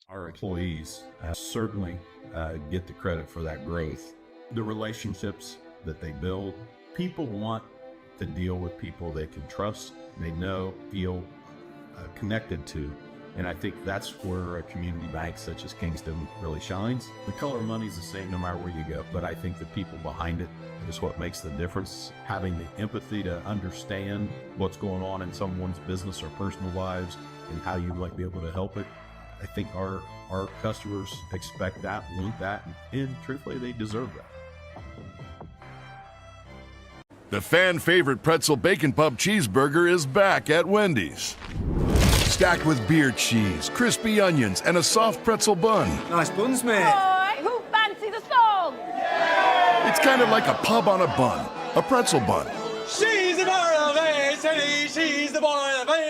Our employees certainly get the credit for that growth. The relationships that they build, people want to deal with people they can trust, they know, feel connected to. And I think that's where a community bank such as Kingston really shines. The color of money is the same no matter where you go, but I think the people behind it is what makes the difference. Having the empathy to understand what's going on in someone's business or personal lives and how you might be able to help it. I think our customers expect that, want that, and truthfully, they deserve that. The fan favorite pretzel bacon pub cheeseburger is back at Wendy's. Stacked with beer cheese, crispy onions, and a soft pretzel bun. Nice buns, mate. Boy, who fancy the song? Yeah! It's kind of like a pub on a bun, a pretzel bun. She's the bar of it, she's the boy of it.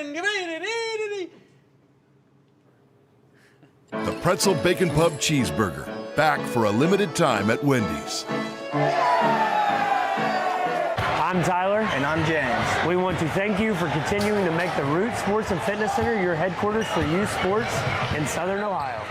The pretzel bacon pub cheeseburger, back for a limited time at Wendy's. I'm Tyler. And I'm James. We want to thank you for continuing to make the Root Sports and Fitness Center your headquarters for youth sports in Southern Ohio.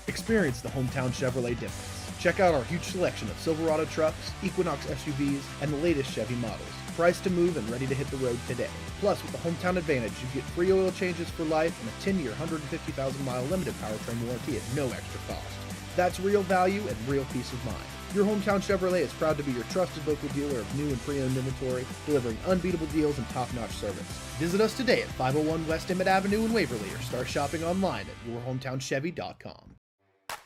Experience the hometown Chevrolet difference. Check out our huge selection of Silverado trucks, Equinox SUVs, and the latest Chevy models. Priced to move and ready to hit the road today. Plus, with the Hometown Advantage, you get free oil changes for life and a 10-year, 150,000-mile limited powertrain warranty at no extra cost. That's real value and real peace of mind. Your Hometown Chevrolet is proud to be your trusted local dealer of new and pre-owned inventory, delivering unbeatable deals and top-notch service. Visit us today at 501 West Emmett Avenue in Waverly or start shopping online at yourhometownchevy.com.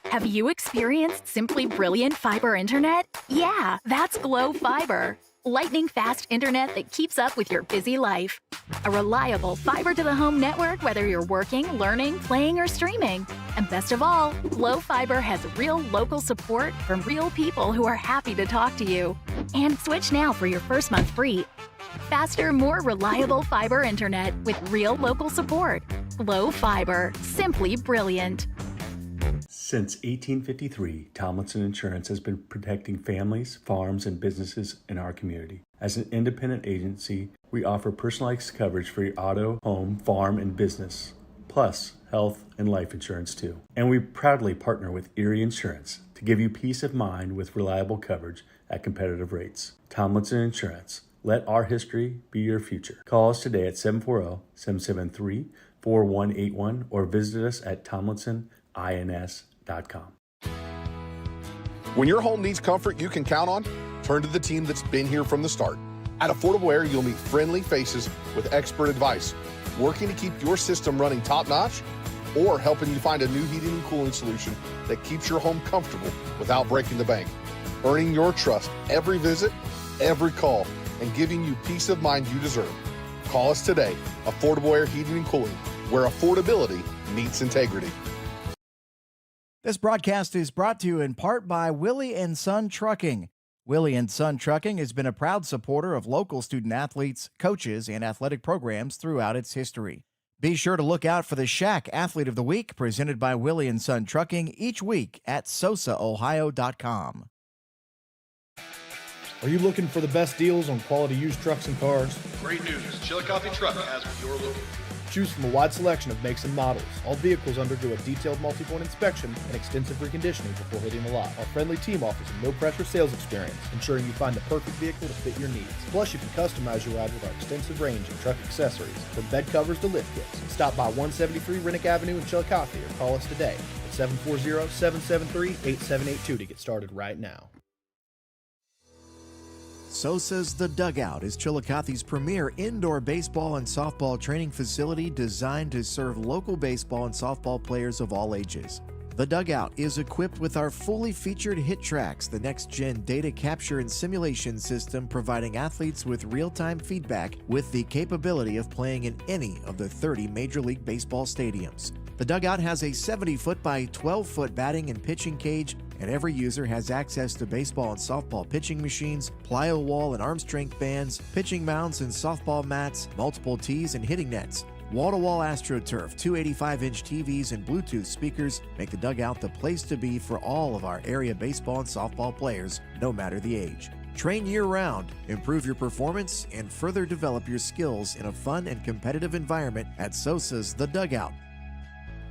Have you experienced simply brilliant fiber internet? Yeah, that's Glo Fiber. Lightning-fast internet that keeps up with your busy life. A reliable fiber-to-the-home network whether you're working, learning, playing, or streaming. And best of all, Glo Fiber has real local support from real people who are happy to talk to you. And switch now for your first month free. Faster, more reliable fiber internet with real local support. Glo Fiber. Simply brilliant. Since 1853, Tomlinson Insurance has been protecting families, farms, and businesses in our community. As an independent agency, we offer personalized coverage for your auto, home, farm, and business, plus health and life insurance too. And we proudly partner with Erie Insurance to give you peace of mind with reliable coverage at competitive rates. Tomlinson Insurance. Let our history be your future. Call us today at 740-773-4181 or visit us at tomlinsonins.com. When your home needs comfort you can count on, turn to the team that's been here from the start. At Affordable Air, you'll meet friendly faces with expert advice, working to keep your system running top-notch or helping you find a new heating and cooling solution that keeps your home comfortable without breaking the bank. Earning your trust every visit, every call, and giving you peace of mind you deserve. Call us today, Affordable Air Heating and Cooling, where affordability meets integrity. This broadcast is brought to you in part by Willey Son Trucking. Willey Son Trucking has been a proud supporter of local student athletes, coaches, and athletic programs throughout its history. Be sure to look out for the Shack Athlete of the Week presented by Willey Son Trucking each week at sosaohio.com. Are you looking for the best deals on quality used trucks and cars? Great news. Chillicothe Truck has what you're looking for. Choose from a wide selection of makes and models. All vehicles undergo a detailed multi-point inspection and extensive reconditioning before hitting the lot. Our friendly team offers a no-pressure sales experience, ensuring you find the perfect vehicle to fit your needs. Plus, you can customize your ride with our extensive range of truck accessories, from bed covers to lift kits. Stop by 173 Rennick Avenue in Chillicothe or call us today at 740-773-8782 to get started right now. Sosa's The Dugout is Chillicothe's premier indoor baseball and softball training facility designed to serve local baseball and softball players of all ages. The Dugout is equipped with our fully featured Hit Tracks, the next-gen data capture and simulation system providing athletes with real-time feedback with the capability of playing in any of the 30 Major League Baseball stadiums. The The dugout has a 70-foot by 12-foot batting and pitching cage, and every user has access to baseball and softball pitching machines, plyo wall and arm strength bands, pitching mounts and softball mats, multiple tees and hitting nets. Wall-to-wall AstroTurf, 285-inch TVs and Bluetooth speakers make the dugout the place to be for all of our area baseball and softball players, no matter the age. Train year-round, improve your performance, and further develop your skills in a fun and competitive environment at Sosa's The Dugout.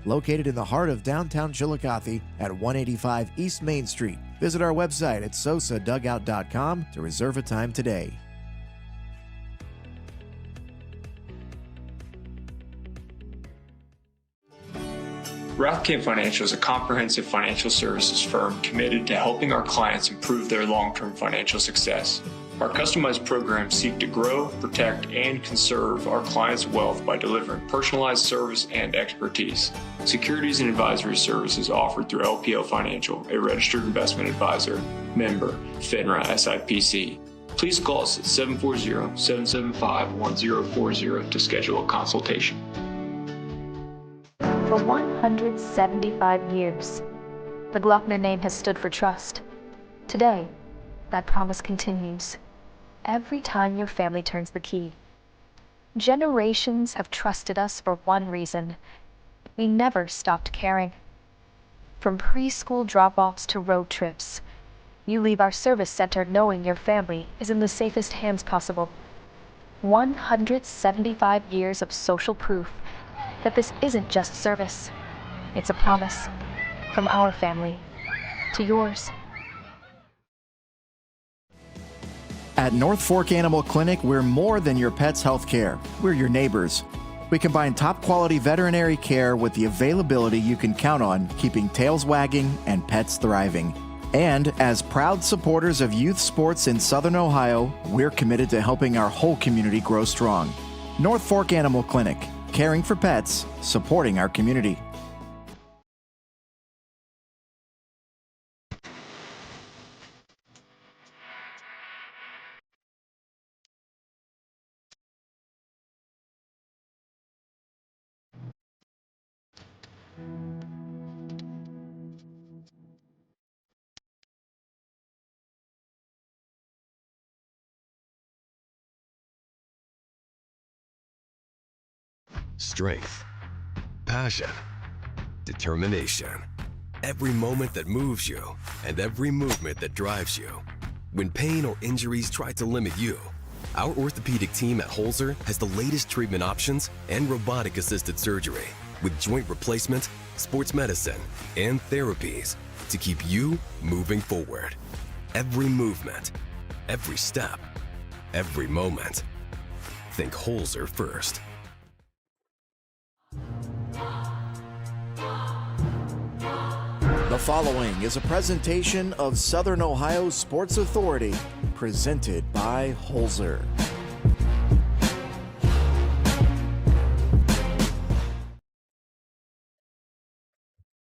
Located in the heart of downtown Chillicothe at 185 East Main Street. Visit our website at sosadugout.com to reserve a time today. Rathkamp Financial is a comprehensive financial services firm committed to helping our clients improve their long-term financial success. Our customized programs seek to grow, protect, and conserve our clients' wealth by delivering personalized service and expertise. Securities and advisory services offered through LPL Financial, a registered investment advisor, member, FINRA SIPC. Please call us at 740-775-1040 to schedule a consultation. For 175 years, the Glockner name has stood for trust. Today, that promise continues. Every time your family turns the key. Generations have trusted us for one reason. We never stopped caring. From preschool drop-offs to road trips, you leave our service center knowing your family is in the safest hands possible. 175 years of social proof that this isn't just service. It's a promise from our family to yours. At North Fork Animal Clinic, we're more than your pet's health care. We're your neighbors. We combine top quality veterinary care with the availability you can count on, keeping tails wagging and pets thriving. And as proud supporters of youth sports in Southern Ohio, we're committed to helping our whole community grow strong. North Fork Animal Clinic, caring for pets, supporting our community. Strength, passion, determination. Every moment that moves you and every movement that drives you. When pain or injuries try to limit you, our orthopedic team at Holzer has the latest treatment options and robotic-assisted surgery with joint replacement, sports medicine, and therapies to keep you moving forward. Every movement, every step, every moment. Think Holzer first. The following is a presentation of Southern Ohio Sports Authority, presented by Holzer.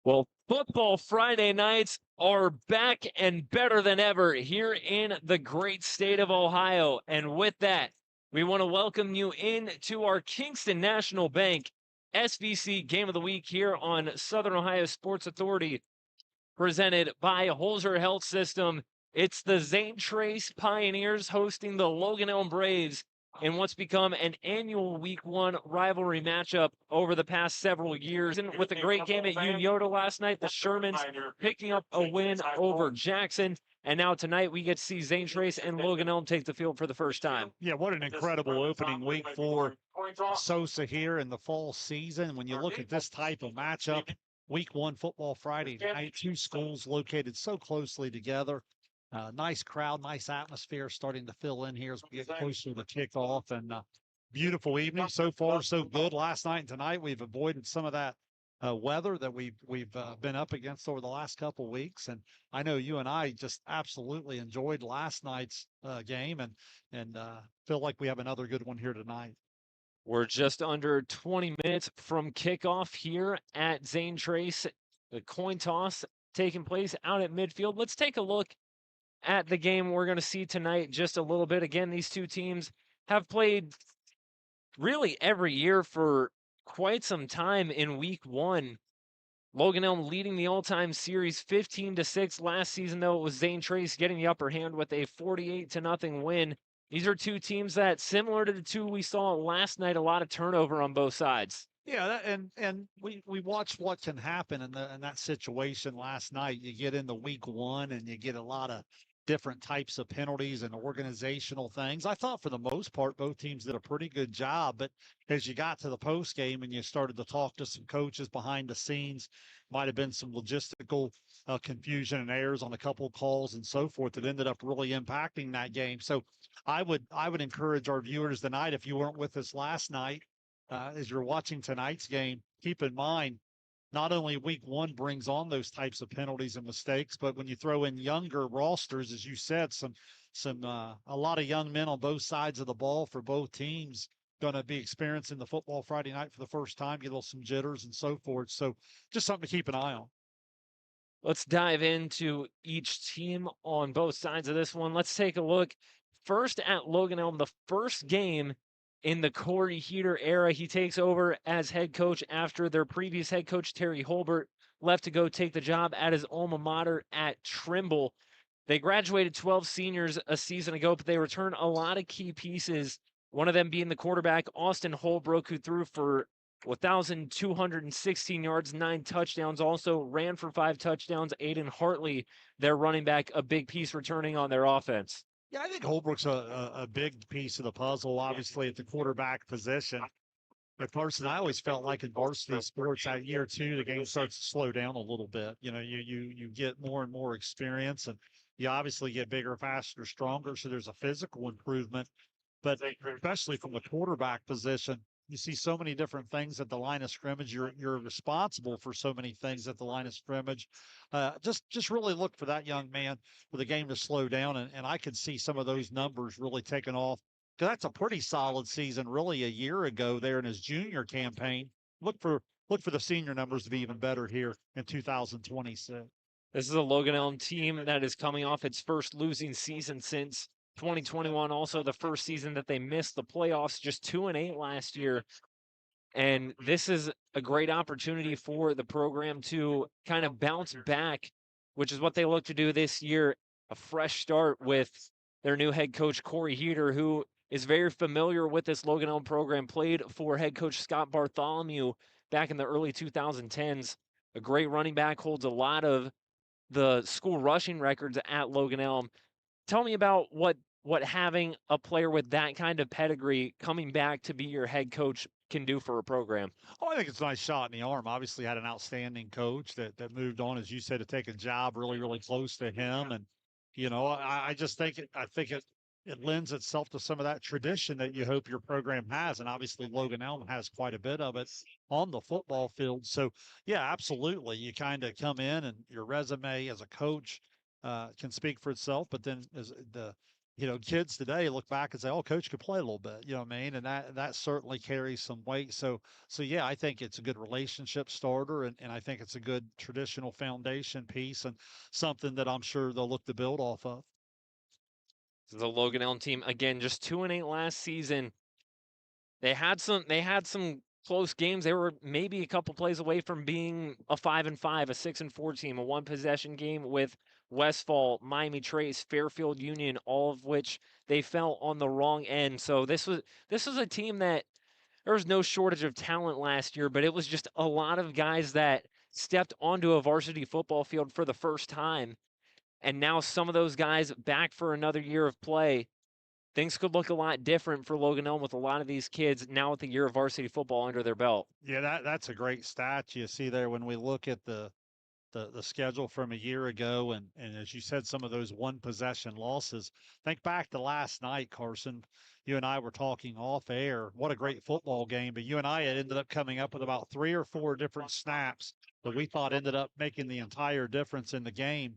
Well, football Friday nights are back and better than ever here in the great state of Ohio. And with that, we want to welcome you into our Kingston National Bank SVC Game of the Week here on Southern Ohio Sports Authority, presented by Holzer Health System. It's the Zane Trace Pioneers hosting the Logan Elm Braves in what's become an annual Week 1 rivalry matchup over the past several years. And with a great game at Unioto last night, the Shermans picking up a win over Jackson. And now tonight we get to see Zane Trace and Logan Elm take the field for the first time. Yeah, what an incredible opening week for Sosa here in the fall season. When you look at this type of matchup, Week 1 football Friday night, two schools located so closely together. Nice crowd, nice atmosphere starting to fill in here as we get closer to kickoff. And beautiful evening. So far, so good. Last night and tonight, we've avoided some of that weather that we've been up against over the last couple weeks. And I know you and I just absolutely enjoyed last night's game and feel like we have another good one here tonight. We're just under 20 minutes from kickoff here at Zane Trace. The coin toss taking place out at midfield. Let's take a look at the game we're going to see tonight just a little bit. Again, these two teams have played really every year for quite some time in week one. Logan Elm leading the all-time series 15-6. Last season, though, it was Zane Trace getting the upper hand with a 48-0 win. These are two teams that, similar to the two we saw last night, a lot of turnover on both sides. Yeah, and we watched what can happen in that situation last night. You get into week one and you get a lot of different types of penalties and organizational things. I thought for the most part both teams did a pretty good job, but as you got to the post game and you started to talk to some coaches behind the scenes, might have been some logistical confusion and errors on a couple of calls and so forth that ended up really impacting that game. So I would encourage our viewers tonight, if you weren't with us last night, as you're watching tonight's game, keep in mind, not only week one brings on those types of penalties and mistakes, but when you throw in younger rosters, as you said, a lot of young men on both sides of the ball for both teams going to be experiencing the football Friday night for the first time, get a little some jitters and so forth. So just something to keep an eye on. Let's dive into each team on both sides of this one. Let's take a look first at Logan Elm, the first game in the Corey Heater era. He takes over as head coach after their previous head coach, Terry Holbert, left to go take the job at his alma mater at Trimble. They graduated 12 seniors a season ago, but they returned a lot of key pieces, one of them being the quarterback, Austin Holbrook, who threw for 1,216 yards, 9 touchdowns, also ran for 5 touchdowns. Aiden Hartley, their running back, a big piece returning on their offense. Yeah, I think Holbrook's a big piece of the puzzle, obviously, at the quarterback position. But personally, I always felt like in varsity sports that year two, the game starts to slow down a little bit. You know, you get more and more experience, and you obviously get bigger, faster, stronger. So there's a physical improvement. But especially from the quarterback position, you see so many different things at the line of scrimmage. You're responsible for so many things at the line of scrimmage. Just really look for that young man for the game to slow down, and I could see some of those numbers really taking off. Because that's a pretty solid season, really, a year ago there in his junior campaign. Look for the senior numbers to be even better here in 2026. This is a Logan Elm team that is coming off its first losing season since 2021. Also, the first season that they missed the playoffs, just 2-8 last year. And this is a great opportunity for the program to kind of bounce back, which is what they look to do this year. A fresh start with their new head coach, Corey Heater, who is very familiar with this Logan Elm program, played for head coach Scott Bartholomew back in the early 2010s. A great running back, holds a lot of the school rushing records at Logan Elm. Tell me about what having a player with that kind of pedigree coming back to be your head coach can do for a program. Oh, I think it's a nice shot in the arm. Obviously had an outstanding coach that moved on, as you said, to take a job really, really close to him. And, you know, I just think it lends itself to some of that tradition that you hope your program has. And obviously Logan Elm has quite a bit of it on the football field. So yeah, absolutely. You kind of come in and your resume as a coach can speak for itself, but then as kids today look back and say, "Oh, coach could play a little bit," you know what I mean? And that certainly carries some weight. So yeah, I think it's a good relationship starter, and I think it's a good traditional foundation piece and something that I'm sure they'll look to build off of. The Logan Elm team, again, just 2-8 last season. They had some close games. They were maybe a couple plays away from being a 5-5, a 6-4 team, a one possession game with Westfall, Miami Trace, Fairfield Union, all of which they fell on the wrong end. So this was a team that there was no shortage of talent last year, but it was just a lot of guys that stepped onto a varsity football field for the first time. And now some of those guys back for another year of play. Things could look a lot different for Logan Elm with a lot of these kids now with a year of varsity football under their belt. Yeah, that's a great stat you see there when we look at the schedule from a year ago. And as you said, some of those one possession losses. Think back to last night, Carson. You and I were talking off air. What a great football game. But you and I had ended up coming up with about 3 or 4 different snaps that we thought ended up making the entire difference in the game.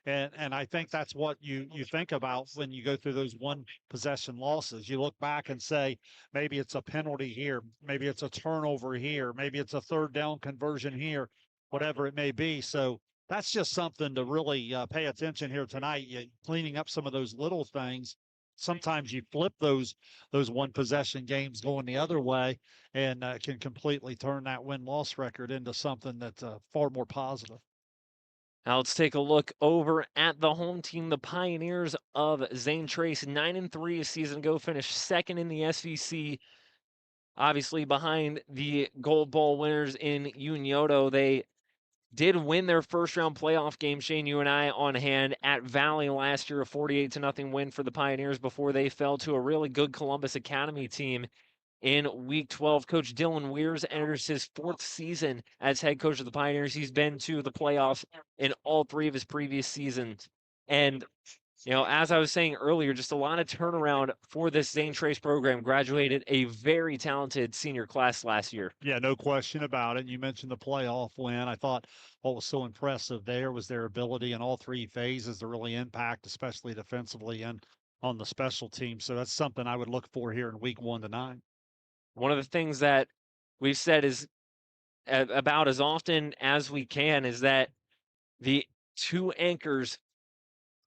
And I think that's what you think about when you go through those one possession losses. You look back and say, maybe it's a penalty here, maybe it's a turnover here, maybe it's a third down conversion here, whatever it may be. So that's just something to really pay attention here tonight. Cleaning up some of those little things sometimes you flip those one possession games going the other way and can completely turn that win-loss record into something that's far more positive. Now let's take a look over at the home team, the Pioneers of Zane Trace, 9-3 a season ago, finished second in the SVC. Obviously behind the Gold Ball winners in Unioto. They did win their first round playoff game, Shane, you and I on hand at Valley last year, a 48-0 win for the Pioneers before they fell to a really good Columbus Academy team in week 12. Coach Dylan Weirs enters his 4th season as head coach of the Pioneers. He's been to the playoffs in all 3 of his previous seasons. And, as I was saying earlier, just a lot of turnaround for this Zane Trace program. Graduated a very talented senior class last year. Yeah, no question about it. You mentioned the playoff win. I thought what was so impressive there was their ability in all 3 phases to really impact, especially defensively and on the special team. So that's something I would look for here in week 1 to 9. One of the things that we've said is about as often as we can is that the 2 anchors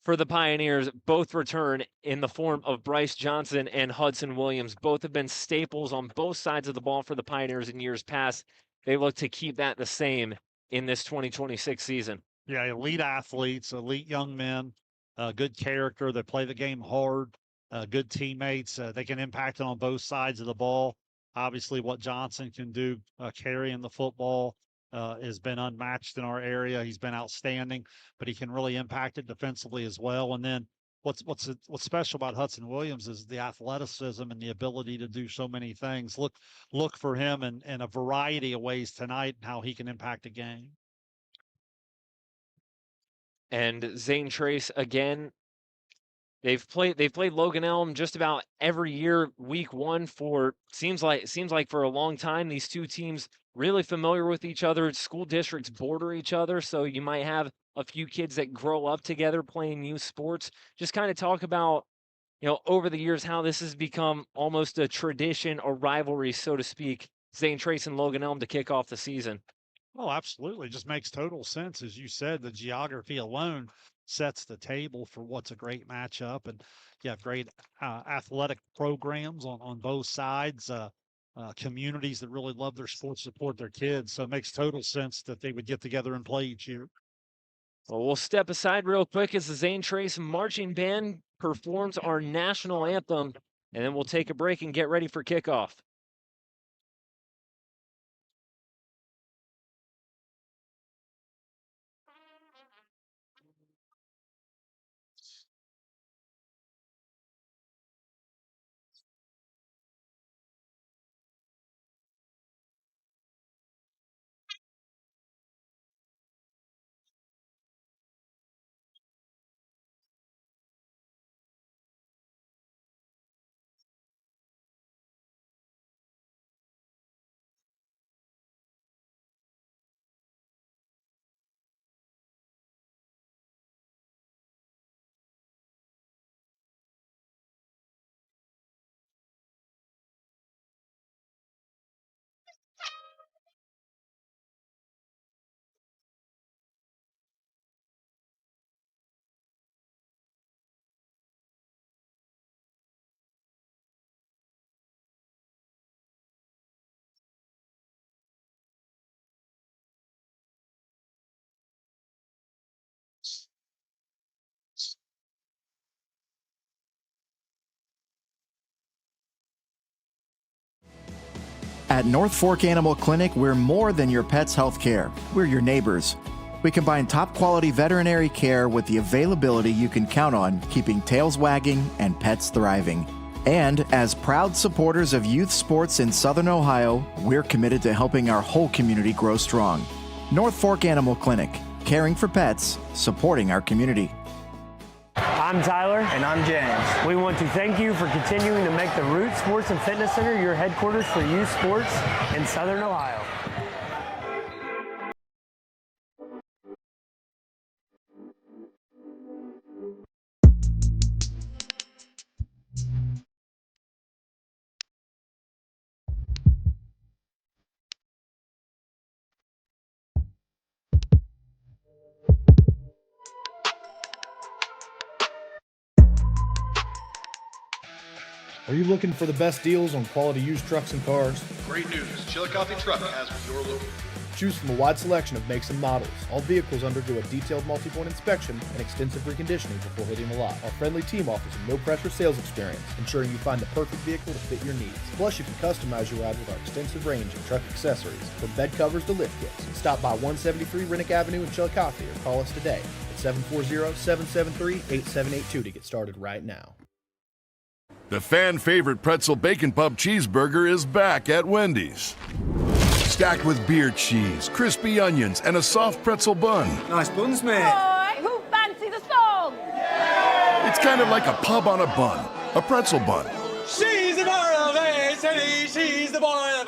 for the Pioneers both return in the form of Bryce Johnson and Hudson Williams. Both have been staples on both sides of the ball for the Pioneers in years past. They look to keep that the same in this 2026 season. Yeah, elite athletes, elite young men, good character. They play the game hard, good teammates. They can impact it on both sides of the ball. Obviously, what Johnson can do carrying the football has been unmatched in our area. He's been outstanding, but he can really impact it defensively as well. And then what's special about Hudson Williams is the athleticism and the ability to do so many things. Look for him in a variety of ways tonight and how he can impact a game. And Zane Trace again. They've played Logan Elm just about every year. Week 1 for seems like for a long time. These 2 teams really familiar with each other. School districts border each other, so you might have a few kids that grow up together playing youth sports. Just kind of talk about, over the years how this has become almost a tradition or rivalry, so to speak. Zane Trace and Logan Elm to kick off the season. Oh, absolutely. Just makes total sense. As you said, the geography alone sets the table for what's a great matchup. And you have great athletic programs on both sides, communities that really love their sports, support their kids. So it makes total sense that they would get together and play each year. Well, we'll step aside real quick as the Zane Trace Marching Band performs our national anthem, and then we'll take a break and get ready for kickoff. At North Fork Animal Clinic, we're more than your pet's health care. We're your neighbors. We combine top quality veterinary care with the availability you can count on, keeping tails wagging and pets thriving. And as proud supporters of youth sports in Southern Ohio, we're committed to helping our whole community grow strong. North Fork Animal Clinic, caring for pets, supporting our community. I'm Tyler. And I'm James. We want to thank you for continuing to make the Root Sports and Fitness Center your headquarters for youth sports in Southern Ohio. Are you looking for the best deals on quality used trucks and cars? Great news, Chillicothe Truck has what you're looking for. Choose from a wide selection of makes and models. All vehicles undergo a detailed multi-point inspection and extensive reconditioning before hitting the lot. Our friendly team offers a no-pressure sales experience, ensuring you find the perfect vehicle to fit your needs. Plus, you can customize your ride with our extensive range of truck accessories, from bed covers to lift kits. Stop by 173 Rennick Avenue in Chillicothe or call us today at 740-773-8782 to get started right now. The fan-favorite pretzel bacon pub cheeseburger is back at Wendy's. Stacked with beer cheese, crispy onions, and a soft pretzel bun. Nice buns, mate. Boy, who fancy the song? It's kind of like a pub on a bun, a pretzel bun. She's the bar of A, she's the boy of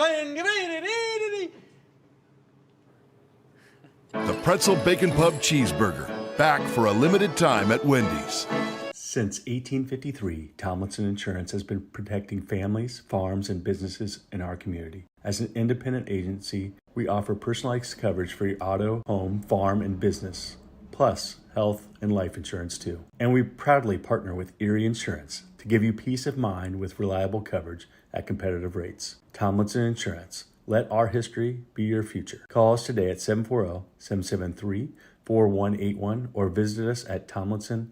The pretzel bacon pub cheeseburger, back for a limited time at Wendy's. Since 1853, Tomlinson Insurance has been protecting families, farms, and businesses in our community. As an independent agency, we offer personalized coverage for your auto, home, farm, and business, plus health and life insurance too. And we proudly partner with Erie Insurance to give you peace of mind with reliable coverage at competitive rates. Tomlinson Insurance. Let our history be your future. Call us today at 740-773-4181 or visit us at tomlinsonins.com.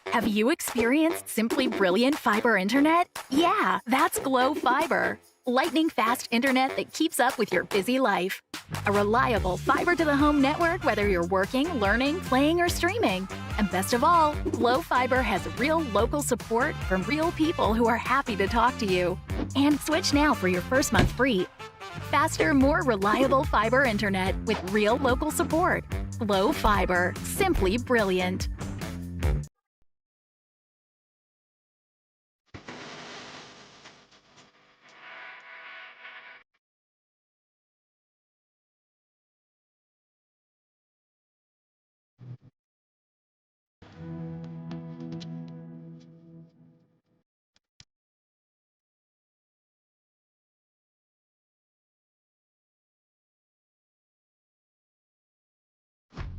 Have you experienced simply brilliant fiber internet? Yeah, that's Glo Fiber. Lightning fast internet that keeps up with your busy life. A reliable fiber-to-the-home network whether you're working, learning, playing, or streaming. And best of all, Glo Fiber has real local support from real people who are happy to talk to you. And switch now for your first month free. Faster, more reliable fiber internet with real local support. Glo Fiber, simply brilliant.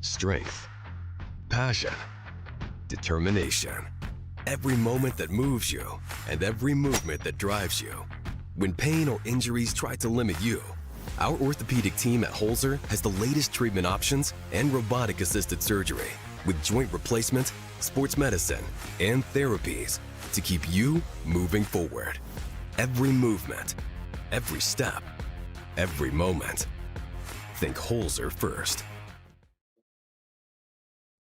Strength, passion, determination. Every moment that moves you and every movement that drives you. When pain or injuries try to limit you, our orthopedic team at Holzer has the latest treatment options and robotic-assisted surgery with joint replacement, sports medicine, and therapies to keep you moving forward. Every movement, every step, every moment. Think Holzer first.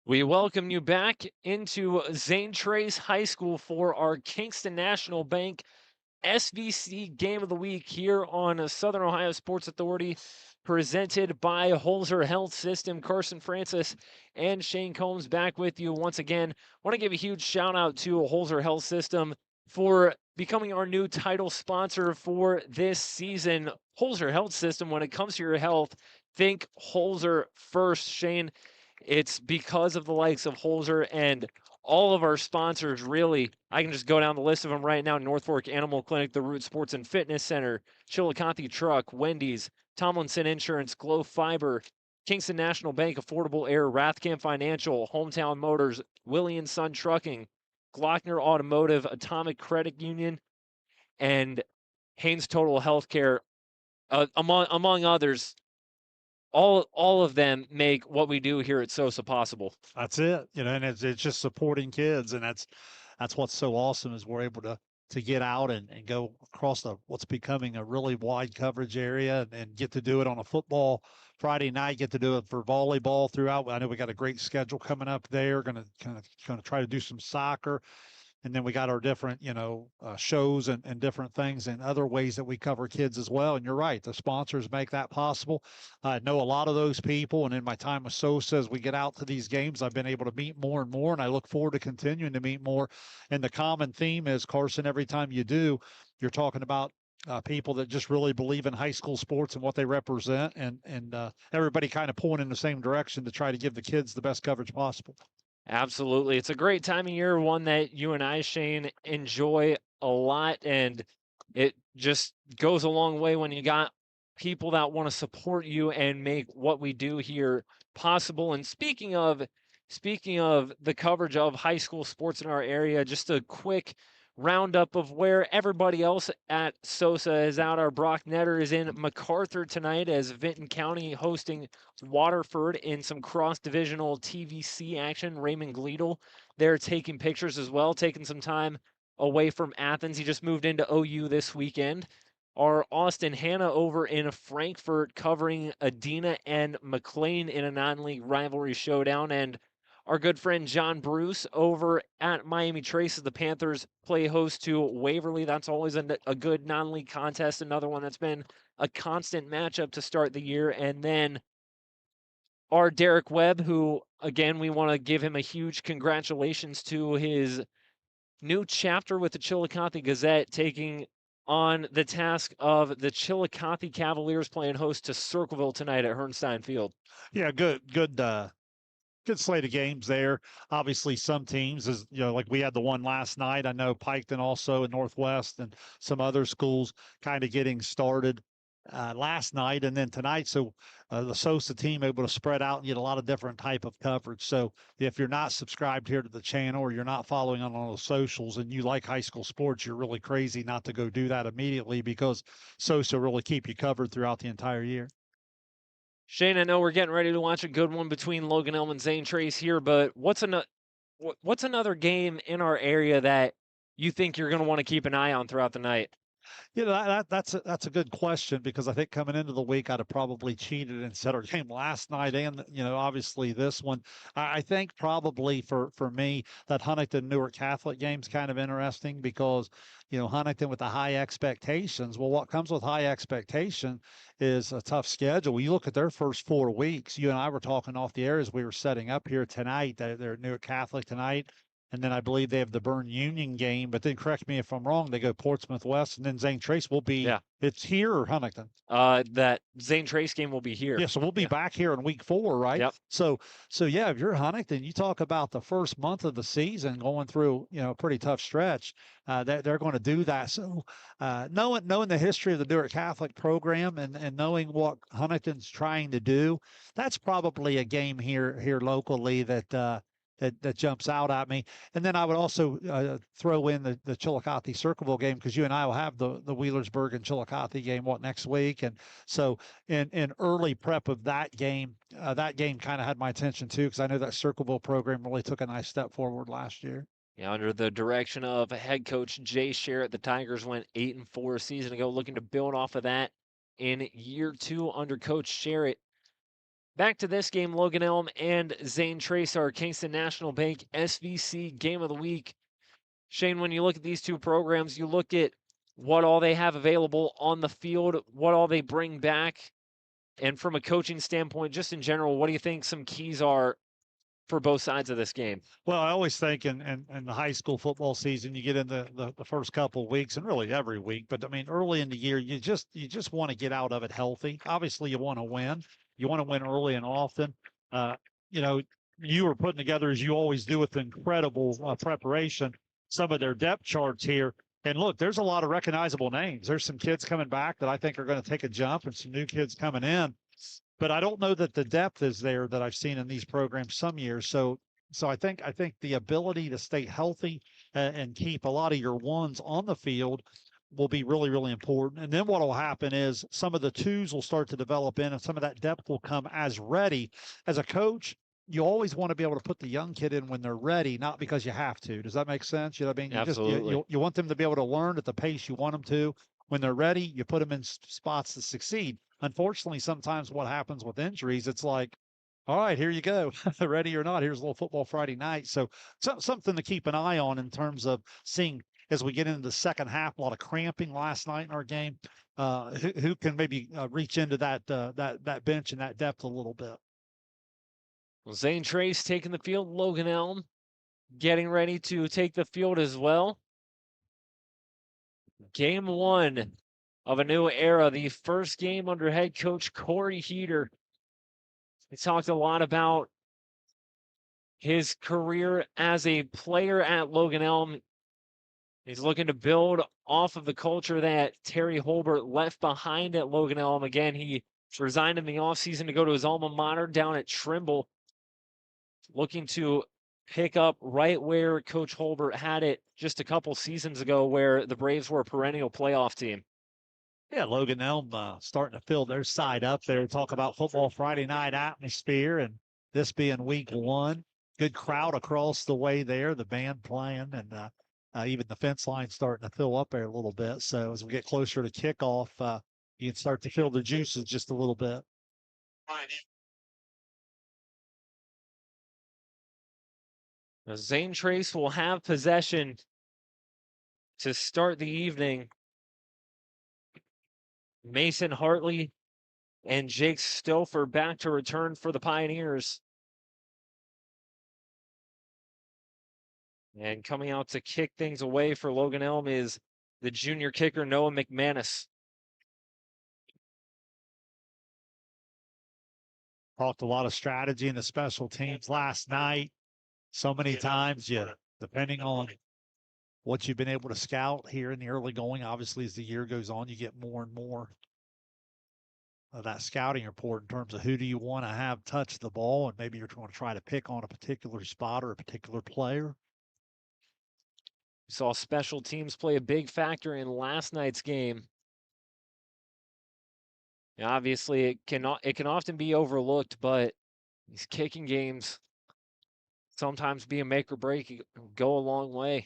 We welcome you back into Zane Trace High School for our Kingston National Bank SVC Game of the Week here on Southern Ohio Sports Authority, presented by Holzer Health System. Carson Francis and Shane Combs back with you once again. I want to give a huge shout out to Holzer Health System for becoming our new title sponsor for this season. Holzer Health System, when it comes to your health, think Holzer first. Shane, it's because of the likes of Holzer and all of our sponsors, really. I can just go down the list of them right now. North Fork Animal Clinic, the Root Sports and Fitness Center, Chillicothe Truck, Wendy's, Tomlinson Insurance, Glo Fiber, Kingston National Bank, Affordable Air, Rathkamp Financial, Hometown Motors, Willey Son Trucking, Glockner Automotive, Atomic Credit Union, and Haynes Total Healthcare, among others. All of them make what we do here at SOSA possible. That's it, and it's just supporting kids, and that's what's so awesome is we're able to get out and go across what's becoming a really wide coverage area and get to do it on a football Friday night, get to do it for volleyball throughout. I know we got a great schedule coming up there. Going to try to do some soccer. And then we got our different, shows and different things and other ways that we cover kids as well. And you're right, the sponsors make that possible. I know a lot of those people. And in my time with SOSA, as we get out to these games, I've been able to meet more and more. And I look forward to continuing to meet more. And the common theme is, Carson, every time you do, you're talking about people that just really believe in high school sports and what they represent. And everybody kind of pulling in the same direction to try to give the kids the best coverage possible. Absolutely. It's a great time of year, one that you and I, Shane, enjoy a lot. And it just goes a long way when you got people that want to support you and make what we do here possible. And speaking of the coverage of high school sports in our area, just a quick roundup of where everybody else at Sosa is out. Our Brock Netter is in MacArthur tonight as Vinton County hosting Waterford in some cross-divisional TVC action. Raymond Gleedle there taking pictures as well, taking some time away from Athens. He just moved into OU this weekend. Our Austin Hanna over in Frankfort covering Adina and McLean in a non-league rivalry showdown. And our good friend John Bruce over at Miami Trace as the Panthers play host to Waverly. That's always a good non-league contest. Another one that's been a constant matchup to start the year. And then our Derek Webb, who, again, we want to give him a huge congratulations to his new chapter with the Chillicothe Gazette, taking on the task of the Chillicothe Cavaliers playing host to Circleville tonight at Herrnstein Field. Yeah, good slate of games there. Obviously, some teams, as you know, like we had the one last night. I know Piketon also in Northwest and some other schools kind of getting started last night and then tonight. So the Sosa team able to spread out and get a lot of different type of coverage. So if you're not subscribed here to the channel or you're not following on the socials and you like high school sports, you're really crazy not to go do that immediately, because Sosa really keep you covered throughout the entire year. Shane, I know we're getting ready to watch a good one between Logan Elm and Zane Trace here, but what's another game in our area that you think you're going to want to keep an eye on throughout the night? You know, that's a good question, because I think coming into the week I'd have probably cheated and said our game last night and, you know, obviously this one. I think probably for me that Huntington Newark Catholic game's kind of interesting, because, you know, Huntington with the high expectations. Well, what comes with high expectation is a tough schedule. When you look at their first 4 weeks, you and I were talking off the air as we were setting up here tonight. They're Newark Catholic tonight. And then I believe they have the Bern Union game, but then correct me if I'm wrong, they go Portsmouth West, and then Zane Trace will be, it's here or Huntington? That Zane Trace game will be here. Yeah, so we'll be back here in week 4, right? Yep. So yeah, if you're Huntington, you talk about the first month of the season going through, you know, a pretty tough stretch. They're going to do that. So knowing the history of the Newark Catholic program and knowing what Huntington's trying to do, that's probably a game here locally that jumps out at me. And then I would also throw in the Chillicothe Circleville game, because you and I will have the Wheelersburg and Chillicothe game next week. And so in early prep of that game kind of had my attention too, because I know that Circleville program really took a nice step forward last year. Yeah, under the direction of head coach Jay Sherritt, the Tigers went 8-4 a season ago, looking to build off of that in year 2 under Coach Sherritt. Back to this game, Logan Elm and Zane Trace, our Kingston National Bank SVC Game of the Week. Shane, when you look at these two programs, you look at what all they have available on the field, what all they bring back, and from a coaching standpoint, just in general, what do you think some keys are for both sides of this game? Well, I always think in the high school football season, you get into the first couple of weeks, and really every week, but I mean, early in the year, you just want to get out of it healthy. Obviously, you want to win. You want to win early and often. You know, you were putting together, as you always do, with incredible preparation, some of their depth charts here. And look, there's a lot of recognizable names. There's some kids coming back that I think are going to take a jump, and some new kids coming in. But I don't know that the depth is there that I've seen in these programs some years. So I think the ability to stay healthy and keep a lot of your ones on the field will be really, really important. And then what will happen is some of the twos will start to develop in, and some of that depth will come as ready. As a coach, you always want to be able to put the young kid in when they're ready, not because you have to. Does that make sense? You know what I mean? Absolutely. You want them to be able to learn at the pace you want them to. When they're ready, you put them in spots to succeed. Unfortunately, sometimes what happens with injuries, it's like, all right, here you go. Ready or not, here's a little football Friday night. So something to keep an eye on in terms of seeing, as we get into the second half, a lot of cramping last night in our game. Who can maybe reach into that bench and that depth a little bit? Well, Zane Trace taking the field. Logan Elm getting ready to take the field as well. Game 1 of a new era. The first game under head coach Corey Heater. He talked a lot about his career as a player at Logan Elm. He's looking to build off of the culture that Terry Holbert left behind at Logan Elm. Again, he resigned in the offseason to go to his alma mater down at Trimble, looking to pick up right where Coach Holbert had it just a couple seasons ago, where the Braves were a perennial playoff team. Yeah, Logan Elm starting to fill their side up there. Talk about football Friday night atmosphere, and this being week 1. Good crowd across the way there, the band playing, and even the fence line starting to fill up there a little bit. So as we get closer to kickoff, you can start to feel the juices just a little bit. Now, Zane Trace will have possession to start the evening. Mason Hartley and Jake Stouffer back to return for the Pioneers. And coming out to kick things away for Logan Elm is the junior kicker, Noah McManus. Talked a lot of strategy in the special teams last night. So many times, depending on what you've been able to scout here in the early going, obviously as the year goes on, you get more and more of that scouting report in terms of who do you want to have touch the ball, and maybe you're going to try to pick on a particular spot or a particular player. We saw special teams play a big factor in last night's game. Now, obviously, it can often be overlooked, but these kicking games sometimes be a make or break, go a long way.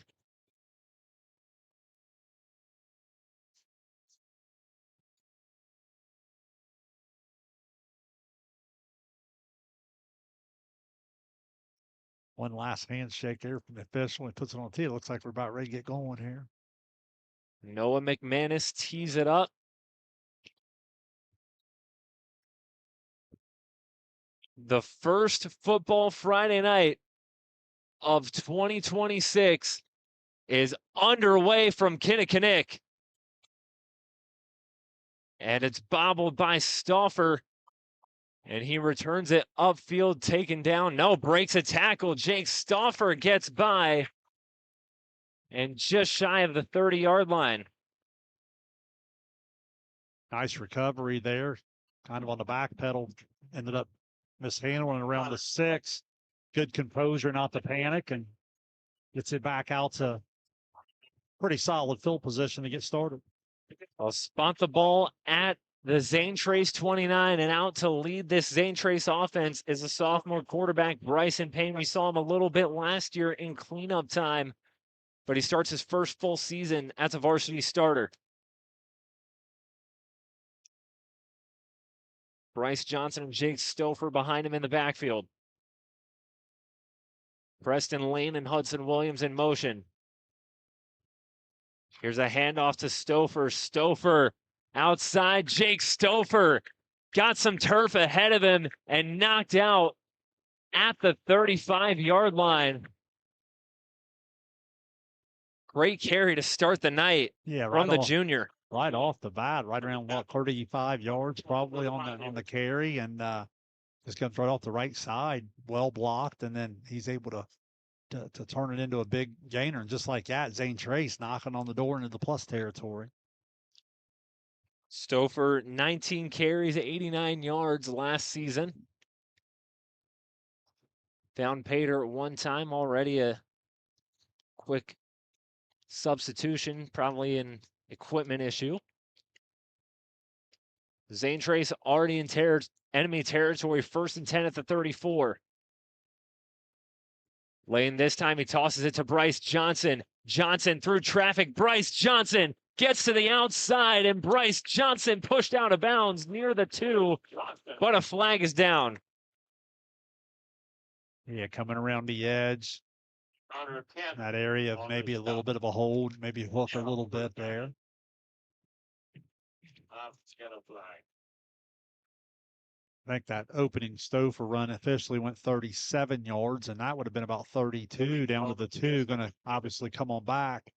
One last handshake there from the official. He puts it on the tee. It looks like we're about ready to get going here. Noah McManus tees it up. The first football Friday night of 2026 is underway from Kinnikinnick. And it's bobbled by Stauffer. And he returns it upfield, taken down. No, breaks a tackle. Jake Stauffer gets by. And just shy of the 30-yard line. Nice recovery there. Kind of on the back pedal. Ended up mishandling around the 6. Good composure not to panic, and gets it back out to pretty solid field position to get started. I'll spot the ball at the Zane Trace 29, and out to lead this Zane Trace offense is a sophomore quarterback, Bryson Payne. We saw him a little bit last year in cleanup time, but he starts his first full season as a varsity starter. Bryce Johnson and Jake Stouffer behind him in the backfield. Preston Lane and Hudson Williams in motion. Here's a handoff to Stouffer. Stouffer outside. Jake Stouffer got some turf ahead of him and knocked out at the 35-yard line. Great carry to start the night from the junior. Right off the bat, right around 35 yards probably on the carry, and just comes right off the right side, well blocked, and then he's able to turn it into a big gainer. And just like that, Zane Trace knocking on the door into the plus territory. Stouffer, 19 carries, 89 yards last season. Found Pater one time, already a quick substitution, probably an equipment issue. Zane Trace already in enemy territory, 1st and 10 at the 34. Lane this time, he tosses it to Bryce Johnson. Johnson through traffic. Bryce Johnson gets to the outside, and Bryce Johnson pushed out of bounds near the 2, but a flag is down. Yeah, coming around the edge. That area of maybe a little bit of a hold, maybe hook a little bit there. I think that opening Stouffer run officially went 37 yards, and that would have been about 32 down to the 2. Going to obviously come on back.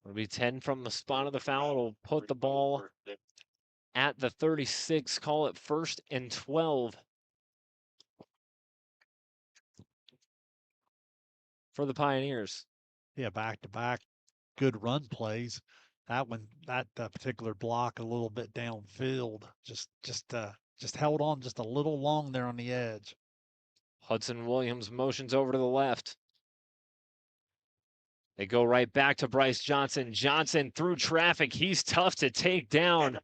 It'll be 10 from the spot of the foul. It'll put the ball at the 36. Call it 1st and 12 for the Pioneers. Yeah, back-to-back good run plays. That particular block a little bit downfield, just held on just a little long there on the edge. Hudson Williams motions over to the left. They go right back to Bryce Johnson. Johnson through traffic. He's tough to take down.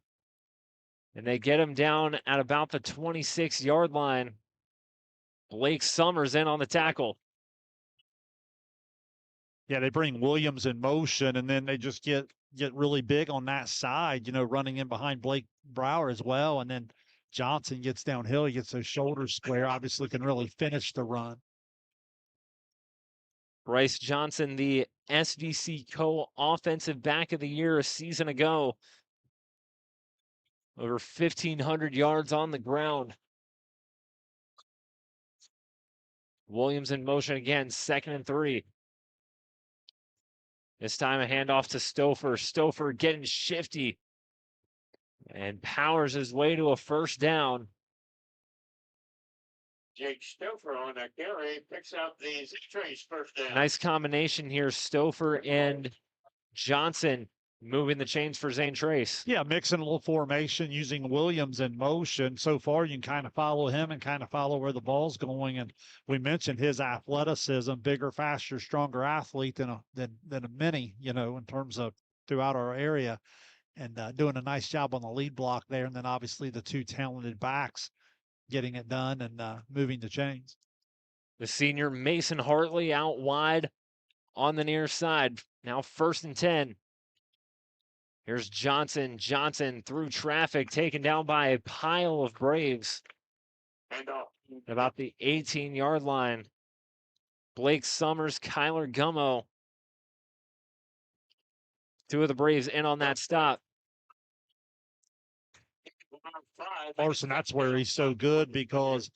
And they get him down at about the 26-yard line. Blake Summers in on the tackle. Yeah, they bring Williams in motion, and then they just get really big on that side, running in behind Blake Brower as well. And then Johnson gets downhill. He gets those shoulders square, obviously can really finish the run. Bryce Johnson, the SVC Co-Offensive Back of the Year a season ago. Over 1,500 yards on the ground. Williams in motion again, 2nd and 3. This time a handoff to Stouffer. Stouffer getting shifty and powers his way to a first down. Jake Stouffer on that carry picks up the Zane Trace first down. Nice combination here, Stouffer and Johnson moving the chains for Zane Trace. Yeah, mixing a little formation, using Williams in motion. So far, you can kind of follow him and kind of follow where the ball's going. And we mentioned his athleticism, bigger, faster, stronger athlete than a many, in terms of throughout our area, and doing a nice job on the lead block there. And then obviously the two talented backs getting it done and moving the chains. The senior Mason Hartley out wide on the near side. Now 1st and 10. Here's Johnson. Johnson through traffic, taken down by a pile of Braves. About the 18-yard line. Blake Summers, Kyler Gummo. Two of the Braves in on that stop. Larson, that's where he's so good, because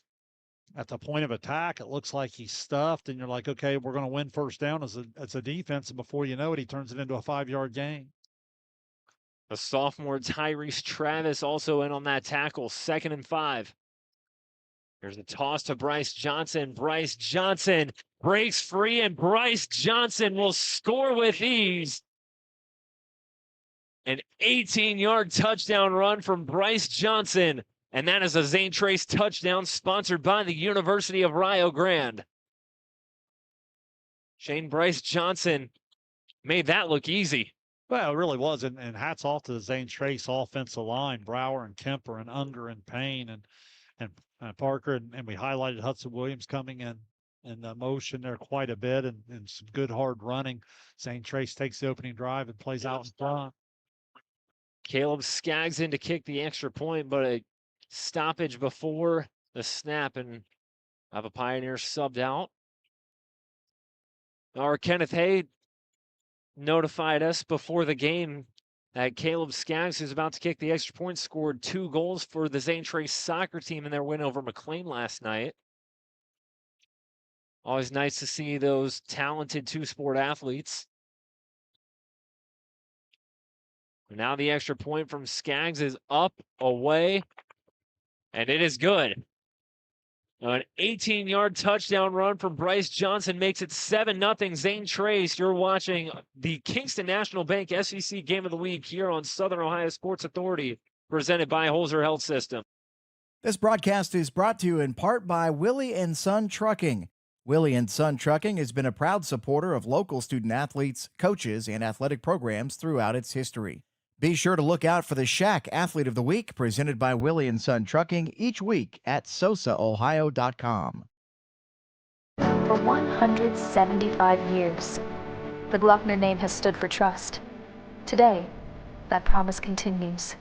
at the point of attack, it looks like he's stuffed, and you're like, okay, we're going to win first down as a defense. And before you know it, he turns it into a 5-yard gain. The sophomore Tyrese Travis also in on that tackle, 2nd and 5. Here's a toss to Bryce Johnson. Bryce Johnson breaks free, and Bryce Johnson will score with ease. An 18-yard touchdown run from Bryce Johnson, and that is a Zane Trace touchdown sponsored by the University of Rio Grande. Shane Bryce Johnson made that look easy. Well, it really was, and hats off to the Zane Trace offensive line, Brower and Kemper and Unger and Payne and Parker, and we highlighted Hudson Williams coming in motion there quite a bit, and some good hard running. Zane Trace takes the opening drive and plays out in front. Caleb Skaggs in to kick the extra point, but a stoppage before the snap, and have a Pioneer subbed out. Our Kenneth Hay notified us before the game that Caleb Skaggs, who's about to kick the extra point, scored 2 goals for the Zane Trace soccer team in their win over McLean last night. Always nice to see those talented two-sport athletes. Now the extra point from Skaggs is up, away, and it is good. An 18-yard touchdown run from Bryce Johnson makes it 7-0 Zane Trace. You're watching the Kingston National Bank SEC Game of the Week here on Southern Ohio Sports Authority, presented by Holzer Health System. This broadcast is brought to you in part by Willey Son Trucking. Willey Son Trucking has been a proud supporter of local student athletes, coaches, and athletic programs throughout its history. Be sure to look out for the Shack Athlete of the Week, presented by Willey Son Trucking, each week at sosaohio.com. For 175 years, the Glockner name has stood for trust. Today, that promise continues.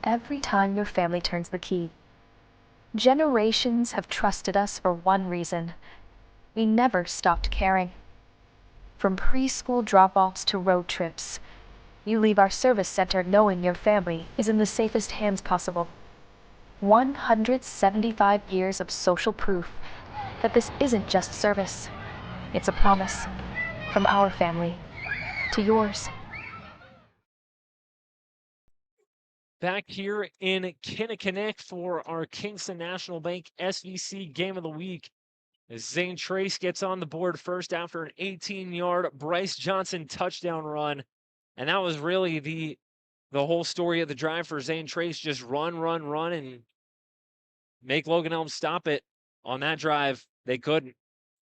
Every time your family turns the key. Generations have trusted us for one reason. We never stopped caring. From preschool drop-offs to road trips, you leave our service center knowing your family is in the safest hands possible. 175 years of social proof that this isn't just service. It's a promise from our family to yours. Back here in Kinnikinnick for our Kingston National Bank SVC Game of the Week, as Zane Trace gets on the board first after an 18-yard Bryce Johnson touchdown run. And that was really the whole story of the drive for Zane Trace. Just run, and make Logan Elm stop it on that drive. they couldn't.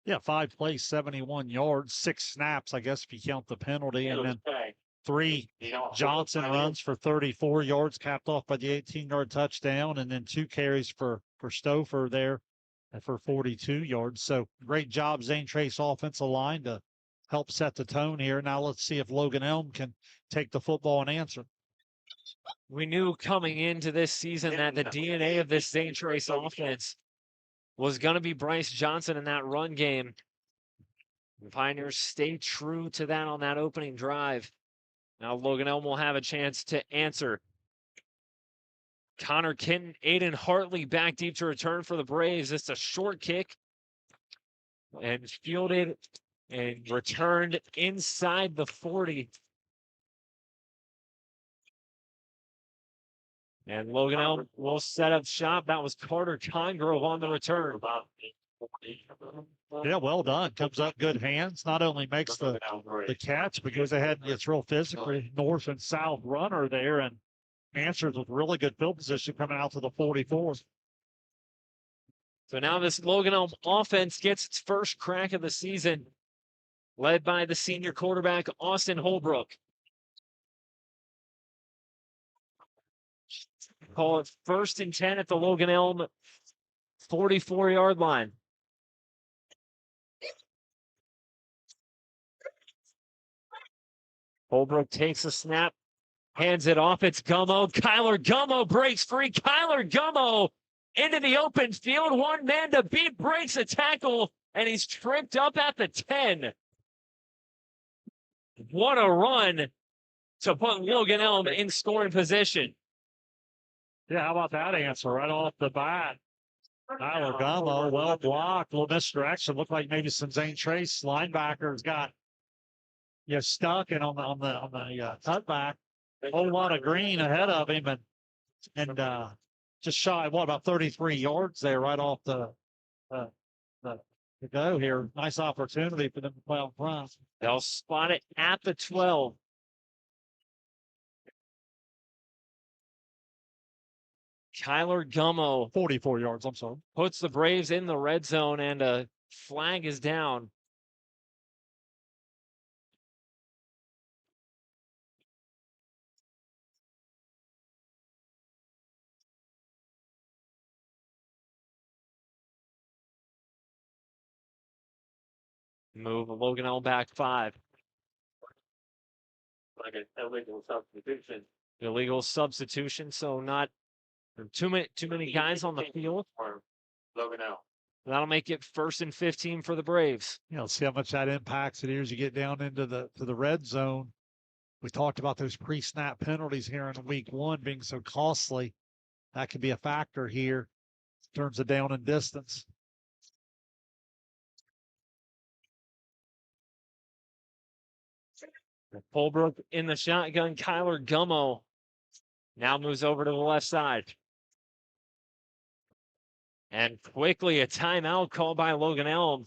Yeah, 5 plays, 71 yards, 6 snaps, I guess, if you count the penalty, and then 3 Johnson runs for 34 yards, capped off by the 18-yard touchdown, and then 2 carries for Stouffer there for 42 yards. So great job, Zane Trace offensive line, to help set the tone here. Now let's see if Logan Elm can take the football and answer. We knew coming into this season that the DNA of this Zane Trace offense was going to be Bryce Johnson in that run game. The Pioneers stay true to that on that opening drive. Now Logan Elm will have a chance to answer. Connor Kitten, Aiden Hartley back deep to return for the Braves. It's a short kick and fielded and returned inside the 40. And Logan Elm will set up shop. That was Carter Congrove on the return. Yeah, well done. Comes up good hands. Not only makes the catch, but goes ahead and gets real physically north and south runner there and answers with really good field position coming out to the 44. So now this Logan Elm offense gets its first crack of the season, led by the senior quarterback, Austin Holbrook. Call it 1st and 10 at the Logan Elm 44-yard line. Holbrook takes a snap, hands it off. It's Gummo. Kyler Gummo breaks free. Kyler Gummo into the open field. One man to beat, breaks a tackle, and he's tripped up at the 10. What a run to put Logan Elm in scoring position. Yeah, how about that answer right off the bat? Tyler Gummo, well blocked, a little misdirection. Looked like maybe some Zane Trace linebackers got stuck and on the cutback. A whole lot of green ahead of him and just shy about 33 yards there right off the go here. Nice opportunity for them to play out front. They'll spot it at the 12. Kyler Gummo, 44 yards, I'm sorry, puts the Braves in the red zone, and a flag is down. Move Logan Elm back 5. Like an illegal substitution. Illegal substitution, so not too many guys on the field. Logan Elm. That'll make it 1st and 15 for the Braves. See how much that impacts it here as you get down into the red zone. We talked about those pre-snap penalties here in week 1 being so costly. That could be a factor here in terms of down and distance. Holbrook in the shotgun. Kyler Gummo now moves over to the left side. And quickly a timeout called by Logan Elm.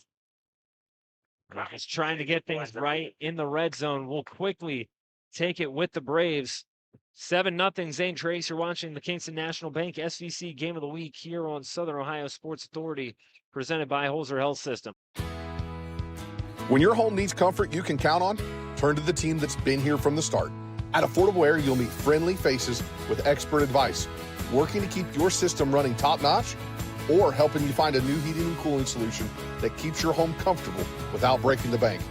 He's trying to get things right in the red zone. We'll quickly take it with the Braves. 7-0 Zane Trace. You're watching the Kingston National Bank SVC Game of the Week here on Southern Ohio Sports Authority, presented by Holzer Health System. When your home needs comfort you can count on, turn to the team that's been here from the start. At Affordable Air, you'll meet friendly faces with expert advice, working to keep your system running top-notch or helping you find a new heating and cooling solution that keeps your home comfortable without breaking the bank.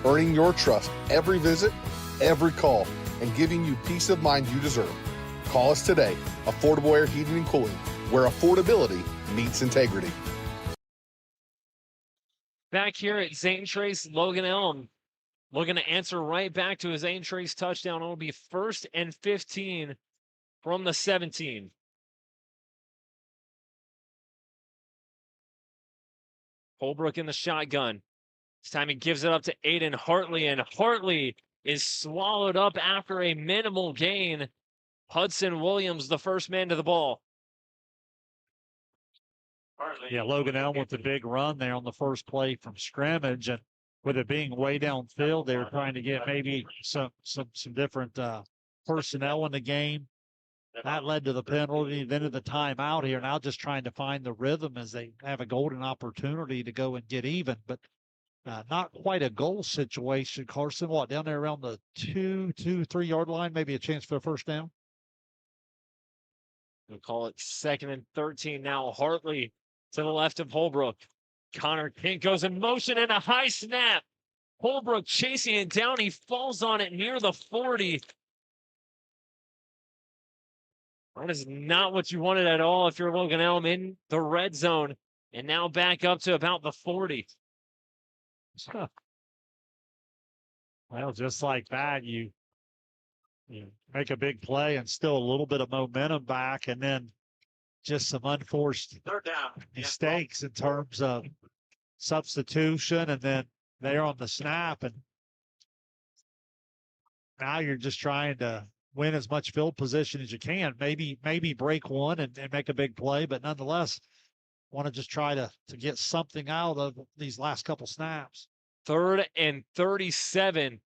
Earning your trust every visit, every call, and giving you peace of mind you deserve. Call us today. Affordable Air Heating and Cooling, where affordability meets integrity. Back here at Zane Trace, Logan Elm looking to answer right back to his Zane Trace touchdown. It'll be 1st and 15 from the 17. Holbrook in the shotgun. This time he gives it up to Aiden Hartley, and Hartley is swallowed up after a minimal gain. Hudson Williams, the first man to the ball. Yeah, Logan Elm with the big run there on the first play from scrimmage, and with it being way downfield, they were trying to get maybe some different personnel in the game. That led to the penalty, then to the timeout here. Now just trying to find the rhythm as they have a golden opportunity to go and get even, but not quite a goal situation. Carson, what, down there around the 3 yard line, maybe a chance for a first down? We'll call it 2nd and 13 now. Hartley to the left of Holbrook. Connor Kent goes in motion and a high snap. Holbrook chasing it down. He falls on it near the 40. That is not what you wanted at all if you're Logan Elm in the red zone. And now back up to about the 40. Well, just like that, you make a big play and still a little bit of momentum back, and then just some unforced mistakes in terms of substitution, and then they're on the snap, and now you're just trying to win as much field position as you can. Maybe break one and make a big play, but nonetheless, want to just try to get something out of these last couple snaps. 3rd and 37.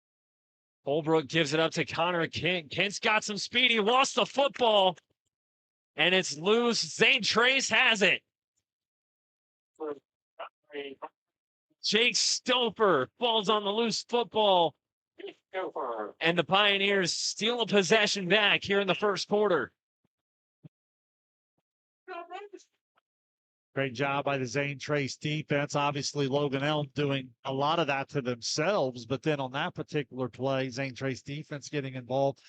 Holbrook gives it up to Connor Kent. Kent's got some speed. He lost the football, and it's loose. Zane Trace has it. Jake Stouffer falls on the loose football, and the Pioneers steal a possession back here in the first quarter. Great job by the Zane Trace defense. Obviously, Logan Elm doing a lot of that to themselves, but then on that particular play, Zane Trace defense getting involved.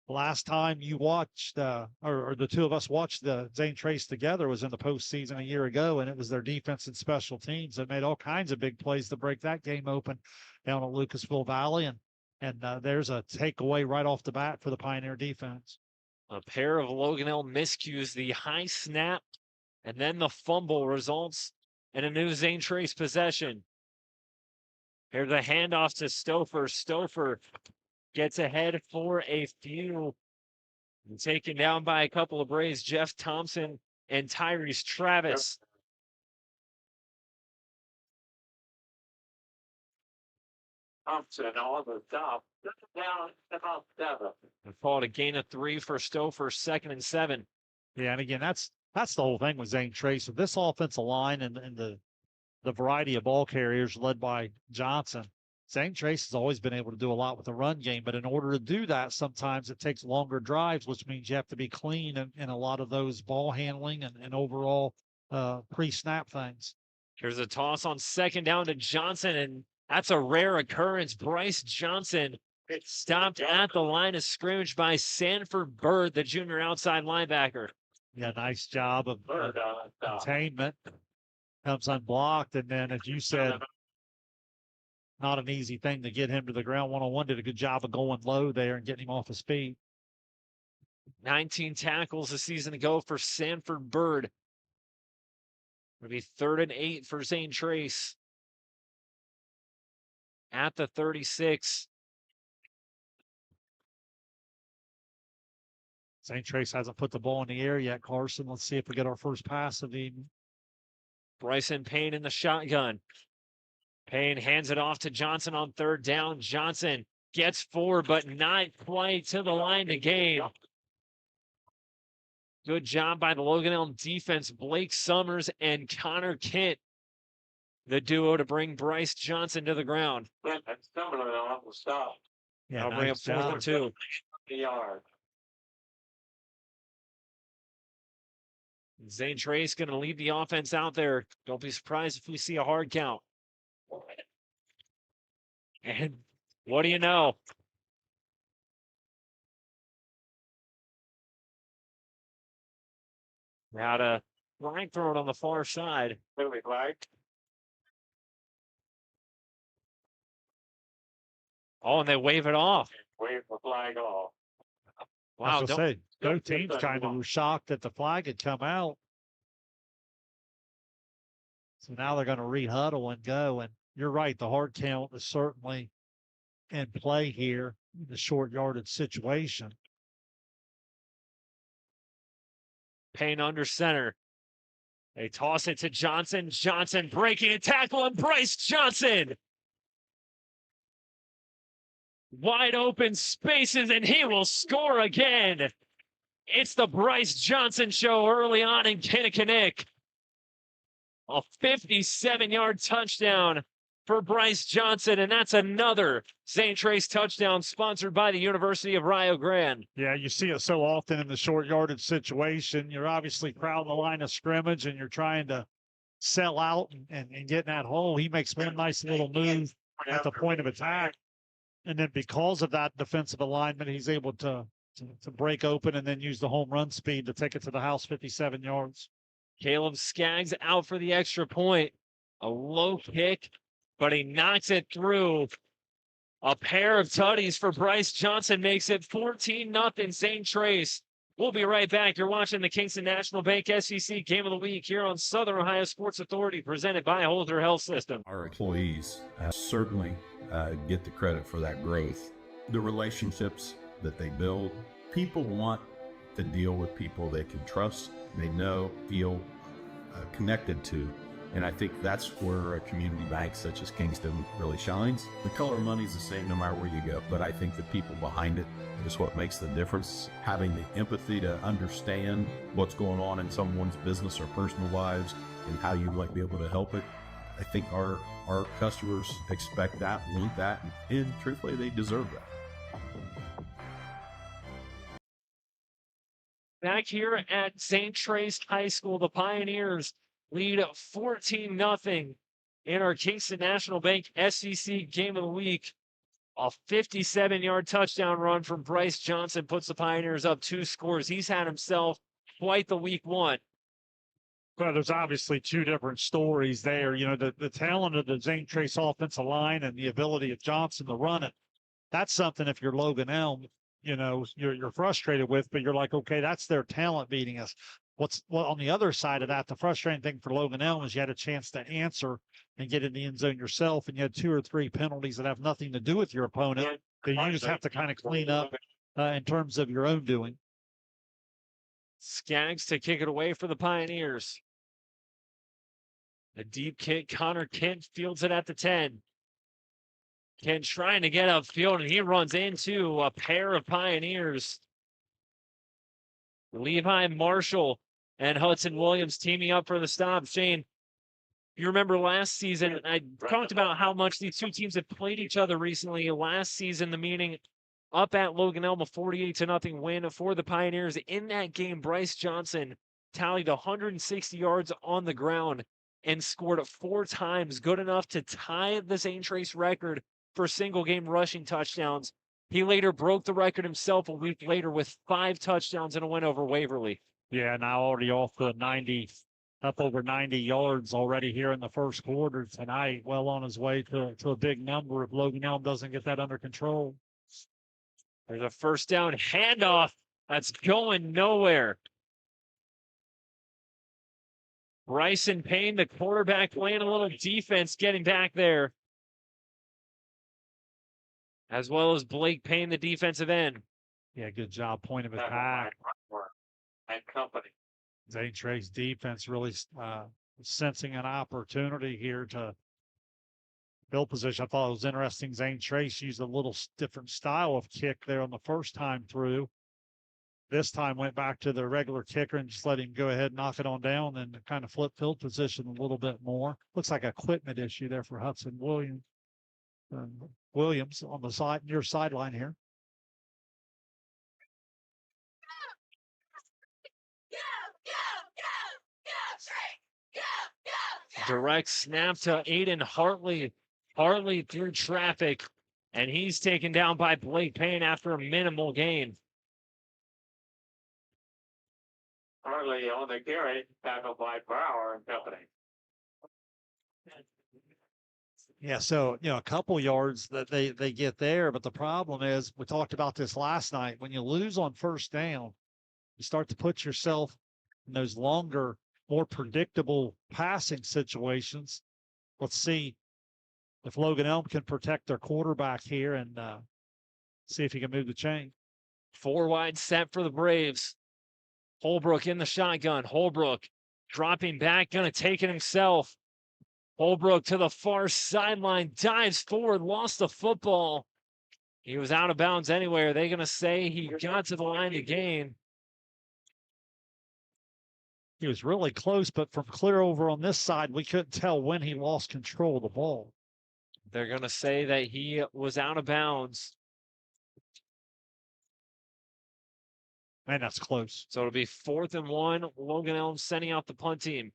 Last time you watched, or the two of us watched the Zane Trace together was in the postseason a year ago, and it was their defense and special teams that made all kinds of big plays to break that game open down at Lucasville Valley, and there's a takeaway right off the bat for the Pioneer defense. A pair of Logan Elm miscues, the high snap, and then the fumble results in a new Zane Trace possession. Here's the handoff to Stouffer. Stouffer gets ahead for a few. And taken down by a couple of Braves, Jeff Thompson and Tyrese Travis. Thompson on the top. Down about 7. And called a gain of 3 for Stouffer, 2nd and 7. Yeah, and again, that's the whole thing with Zane Trace. With this offensive line and the variety of ball carriers led by Johnson, Zane Trace has always been able to do a lot with the run game. But in order to do that, sometimes it takes longer drives, which means you have to be clean in a lot of those ball handling and overall pre-snap things. Here's a toss on 2nd down to Johnson, and that's a rare occurrence. Bryce Johnson stopped at the line of scrimmage by Sanford Bird, the junior outside linebacker. Yeah, nice job of containment. Comes unblocked, and then, as you said, not an easy thing to get him to the ground one-on-one. Did a good job of going low there and getting him off his feet. 19 tackles a season ago for Sanford Bird. It'll be 3rd and 8 for Zane Trace. At the 36. Zane Trace hasn't put the ball in the air yet, Carson. Let's see if we get our first pass of the evening. Bryson Payne in the shotgun. Payne hands it off to Johnson on 3rd down. Johnson gets 4, but not quite to the line to gain. Good job by the Logan Elm defense. Blake Summers and Connor Kent, the duo, to bring Bryce Johnson to the ground. Yeah, that's similar on the stop. Yeah, I'll bring up 4th and 2. The yard. Zane Trace going to lead the offense out there. Don't be surprised if we see a hard count. And what do you know? Now to flag throw it on the far side. Really flag. Oh, and they wave it off. Wave the flag off. Wow. Both teams kind of were shocked that the flag had come out. So now they're going to re-huddle and go. And you're right, the hard count is certainly in play here in the short yardage situation. Payne under center. They toss it to Johnson. Johnson breaking a tackle, and Bryce Johnson. Wide open spaces, and he will score again. It's the Bryce Johnson show early on in Kinnikinnick. A 57-yard touchdown for Bryce Johnson, and that's another Zane Trace touchdown sponsored by the University of Rio Grande. Yeah, you see it so often in the short yardage situation. You're obviously crowding the line of scrimmage, and you're trying to sell out and get in that hole. He makes one nice little move at the point of attack, and then because of that defensive alignment, he's able to break open and then use the home run speed to take it to the house 57 yards. Caleb Skaggs out for the extra point. A low kick, but he knocks it through. A pair of tutties for Bryce Johnson makes it 14-0 Zane Trace. We'll be right back. You're watching the Kingston National Bank SEC Game of the Week here on Southern Ohio Sports Authority, presented by Holder Health System. Our employees certainly get the credit for that growth. The relationships that they build, people want to deal with people they can trust, they know, feel connected to. And I think that's where a community bank such as Kingston really shines. The color of money is the same no matter where you go, but I think the people behind it is what makes the difference. Having the empathy to understand what's going on in someone's business or personal lives and how you might be able to help it. I think our customers expect that, want that, and truthfully, they deserve that. Back here at St. Trace High School, the Pioneers lead 14-0 in our Kingston National Bank SEC Game of the Week. A 57-yard touchdown run from Bryce Johnson puts the Pioneers up 2 scores. He's had himself quite the week one. Well, there's obviously two different stories there. You know, the talent of the Zane Trace offensive line and the ability of Johnson to run it. That's something, if you're Logan Elm, you know, you're frustrated with, but you're like, okay, that's their talent beating us. Well, on the other side of that, the frustrating thing for Logan Elm is you had a chance to answer and get in the end zone yourself, and you had 2 or 3 penalties that have nothing to do with your opponent that you just have to kind of clean up in terms of your own doing. Skaggs to kick it away for the Pioneers. A deep kick. Connor Kent fields it at the 10. Kent trying to get upfield, and he runs into a pair of Pioneers. Levi Marshall and Hudson Williams teaming up for the stop. Shane, you remember last season, I talked about how much these two teams have played each other recently. Last season, the meeting up at Logan Elm, a 48-0 win for the Pioneers. In that game, Bryce Johnson tallied 160 yards on the ground and scored 4 times, good enough to tie the Zane Trace record for single-game rushing touchdowns. He later broke the record himself a week later with 5 touchdowns and a win over Waverly. Yeah, now already off the 90, up over 90 yards already here in the first quarter tonight. Well on his way to a big number if Logan Elm doesn't get that under control. There's a first down handoff that's going nowhere. Bryson Payne, the quarterback, playing a little defense, getting back there. As well as Blake Payne, the defensive end. Yeah, good job. Point of attack. And company. Zane Trace defense really sensing an opportunity here to build position. I thought it was interesting. Zane Trace used a little different style of kick there on the first time through. This time went back to the regular kicker and just let him go ahead and knock it on down and kind of flip field position a little bit more. Looks like an equipment issue there for Hudson Williams. Williams on the side, near sideline here. Direct snap to Aiden Hartley. Hartley through traffic, and he's taken down by Blake Payne after a minimal gain. Hartley on the carry, tackled by Brower and company. Yeah, so, you know, a couple yards that they get there, but the problem is, we talked about this last night, when you lose on first down, you start to put yourself in those longer, more predictable passing situations. Let's see if Logan Elm can protect their quarterback here and see if he can move the chain. 4 wide set for the Braves. Holbrook in the shotgun. Holbrook dropping back, going to take it himself. Holbrook to the far sideline, dives forward, lost the football. He was out of bounds anyway. Are they going to say he got to the line to gain? He was really close, but from clear over on this side, we couldn't tell when he lost control of the ball. They're going to say that he was out of bounds. Man, that's close. So it'll be 4th and 1. Logan Elm sending out the punt team.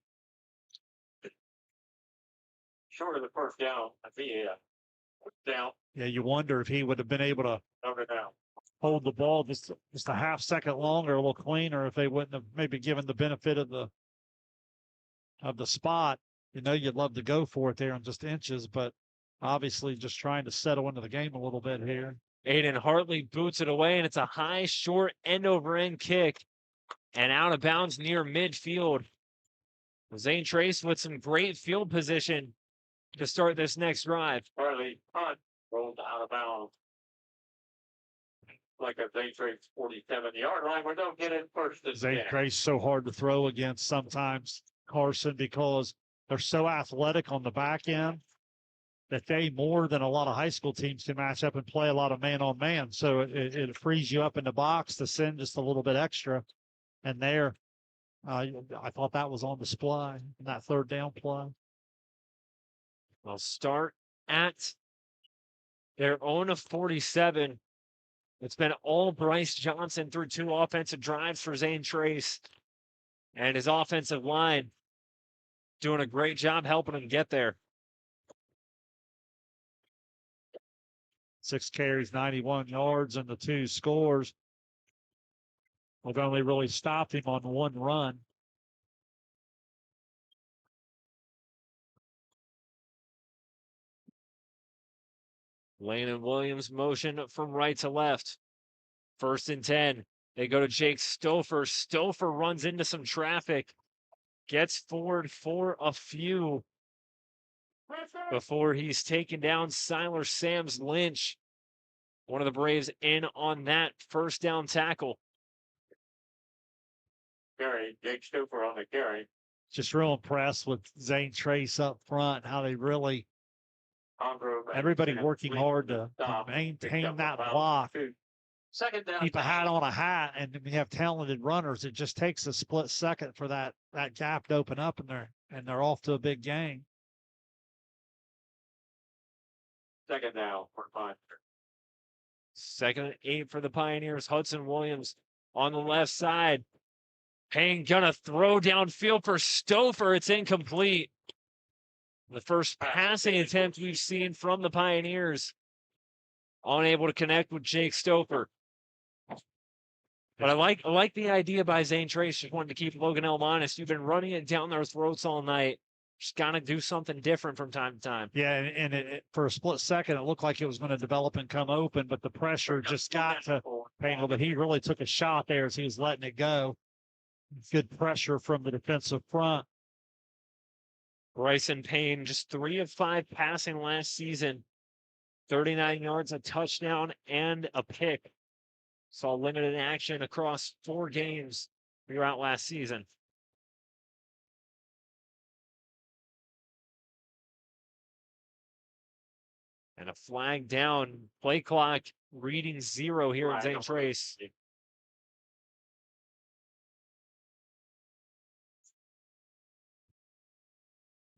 Short of the first down. I think down. Yeah, you wonder if he would have been able to Down. hold the ball just a half second longer, a little cleaner, if they wouldn't have maybe given the benefit of the spot. You know, you'd love to go for it there in just inches, but obviously just trying to settle into the game a little bit here. Aiden Hartley boots it away, and it's a high, short, end-over-end kick and out of bounds near midfield. Zane Trace with some great field position to start this next drive. Hartley punt rolled out of bounds. Like a Zane Trace 47-yard line, we don't get it first. Zane Trace so hard to throw against sometimes, Carson, because they're so athletic on the back end that they, more than a lot of high school teams, can match up and play a lot of man-on-man. So it frees you up in the box to send just a little bit extra. And there, I thought that was on display in that third down play. They'll start at their own 47. It's been all Bryce Johnson through 2 offensive drives for Zane Trace. And his offensive line doing a great job helping him get there. 6 carries, 91 yards, and the 2 scores. We've only really stopped him on 1 run. Lane and Williams motion from right to left. 1st and 10. They go to Jake Stouffer. Stouffer runs into some traffic. Gets forward for a few before he's taken down. Siler Sams Lynch, one of the Braves, in on that 1st down tackle. Carry, Jake Stouffer on the carry. Just real impressed with Zane Trace up front, how they really, everybody working hard to maintain that block. 2nd down. Keep a hat on a hat, and when you have talented runners, it just takes a split second for that gap to open up, and they're off to a big gain. 2nd down for punt. 2nd and 8 for the Pioneers. Hudson Williams on the left side. Payne gonna throw downfield for Stouffer. It's incomplete. The first passing attempt we've seen from the Pioneers. Unable to connect with Jake Stouffer. But I like the idea by Zane Trace, just wanting to keep Logan Elm honest. You've been running it down their throats all night. Just gotta do something different from time to time. Yeah, and it, for a split second, it looked like it was going to develop and come open, but the pressure just got to Payne. But he really took a shot there as he was letting it go. Good pressure from the defensive front. Bryson Payne, just 3 of 5 passing last season. 39 yards, a touchdown, and a pick. Saw limited action across 4 games throughout last season. And a flag down. Play clock reading 0 here in Zane Trace.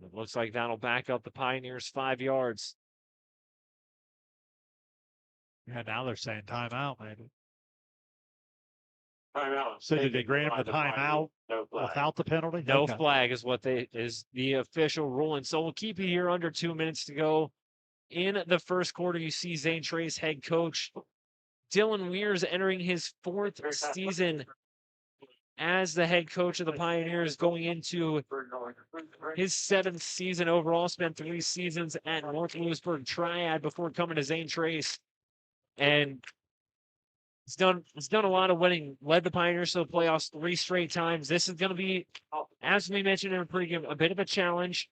It looks like that'll back up the Pioneers 5 yards. Yeah, now they're saying timeout, maybe. Timeout. So did they grant him the timeout without the penalty? No Okay. flag is what is the official ruling. So we'll keep you here under 2 minutes to go. In the first quarter, you see Zane Trace head coach Dylan Weers entering his 4th season as the head coach of the Pioneers, going into his 7th season overall. Spent 3 seasons at North Lewisburg Triad before coming to Zane Trace, and he's done a lot of winning. Led the Pioneers to the playoffs 3 straight times. This is going to be, as we mentioned in a pregame, a bit of a challenge.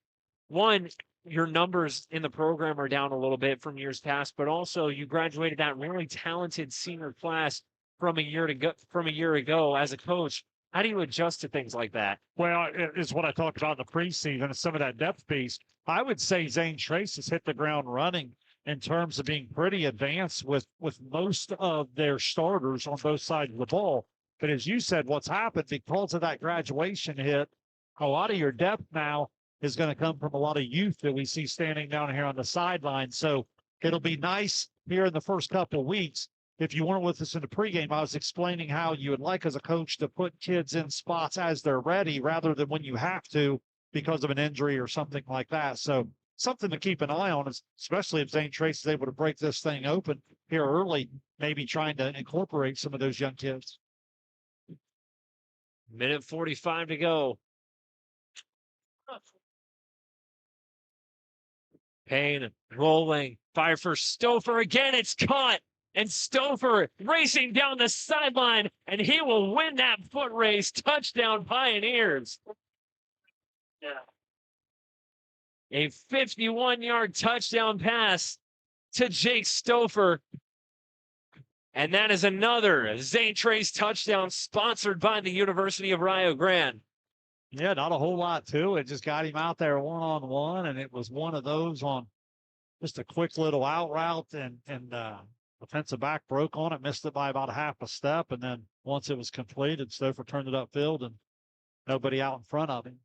One, your numbers in the program are down a little bit from years past, but also you graduated that really talented senior class from a year ago as a coach. How do you adjust to things like that? Well, it's what I talked about in the preseason and some of that depth piece. I would say Zane Trace has hit the ground running in terms of being pretty advanced with most of their starters on both sides of the ball. But as you said, what's happened because of that graduation hit, a lot of your depth now is going to come from a lot of youth that we see standing down here on the sideline. So it'll be nice here in the first couple of weeks. If you weren't with us in the pregame, I was explaining how you would like as a coach to put kids in spots as they're ready rather than when you have to because of an injury or something like that. So something to keep an eye on, especially if Zane Trace is able to break this thing open here early, maybe trying to incorporate some of those young kids. Minute 45 to go. Payne rolling, fire for Stouffer again. It's caught, and Stouffer racing down the sideline, and he will win that foot race. Touchdown, Pioneers. A 51-yard touchdown pass to Jake Stouffer. And that is another Zane Trace touchdown sponsored by the University of Rio Grande. Yeah, not a whole lot to it. Just got him out there one-on-one, and it was one of those on just a quick little out route, and defensive back broke on it, missed it by about a half a step, and then once it was completed, Stouffer turned it upfield, and nobody out in front of him.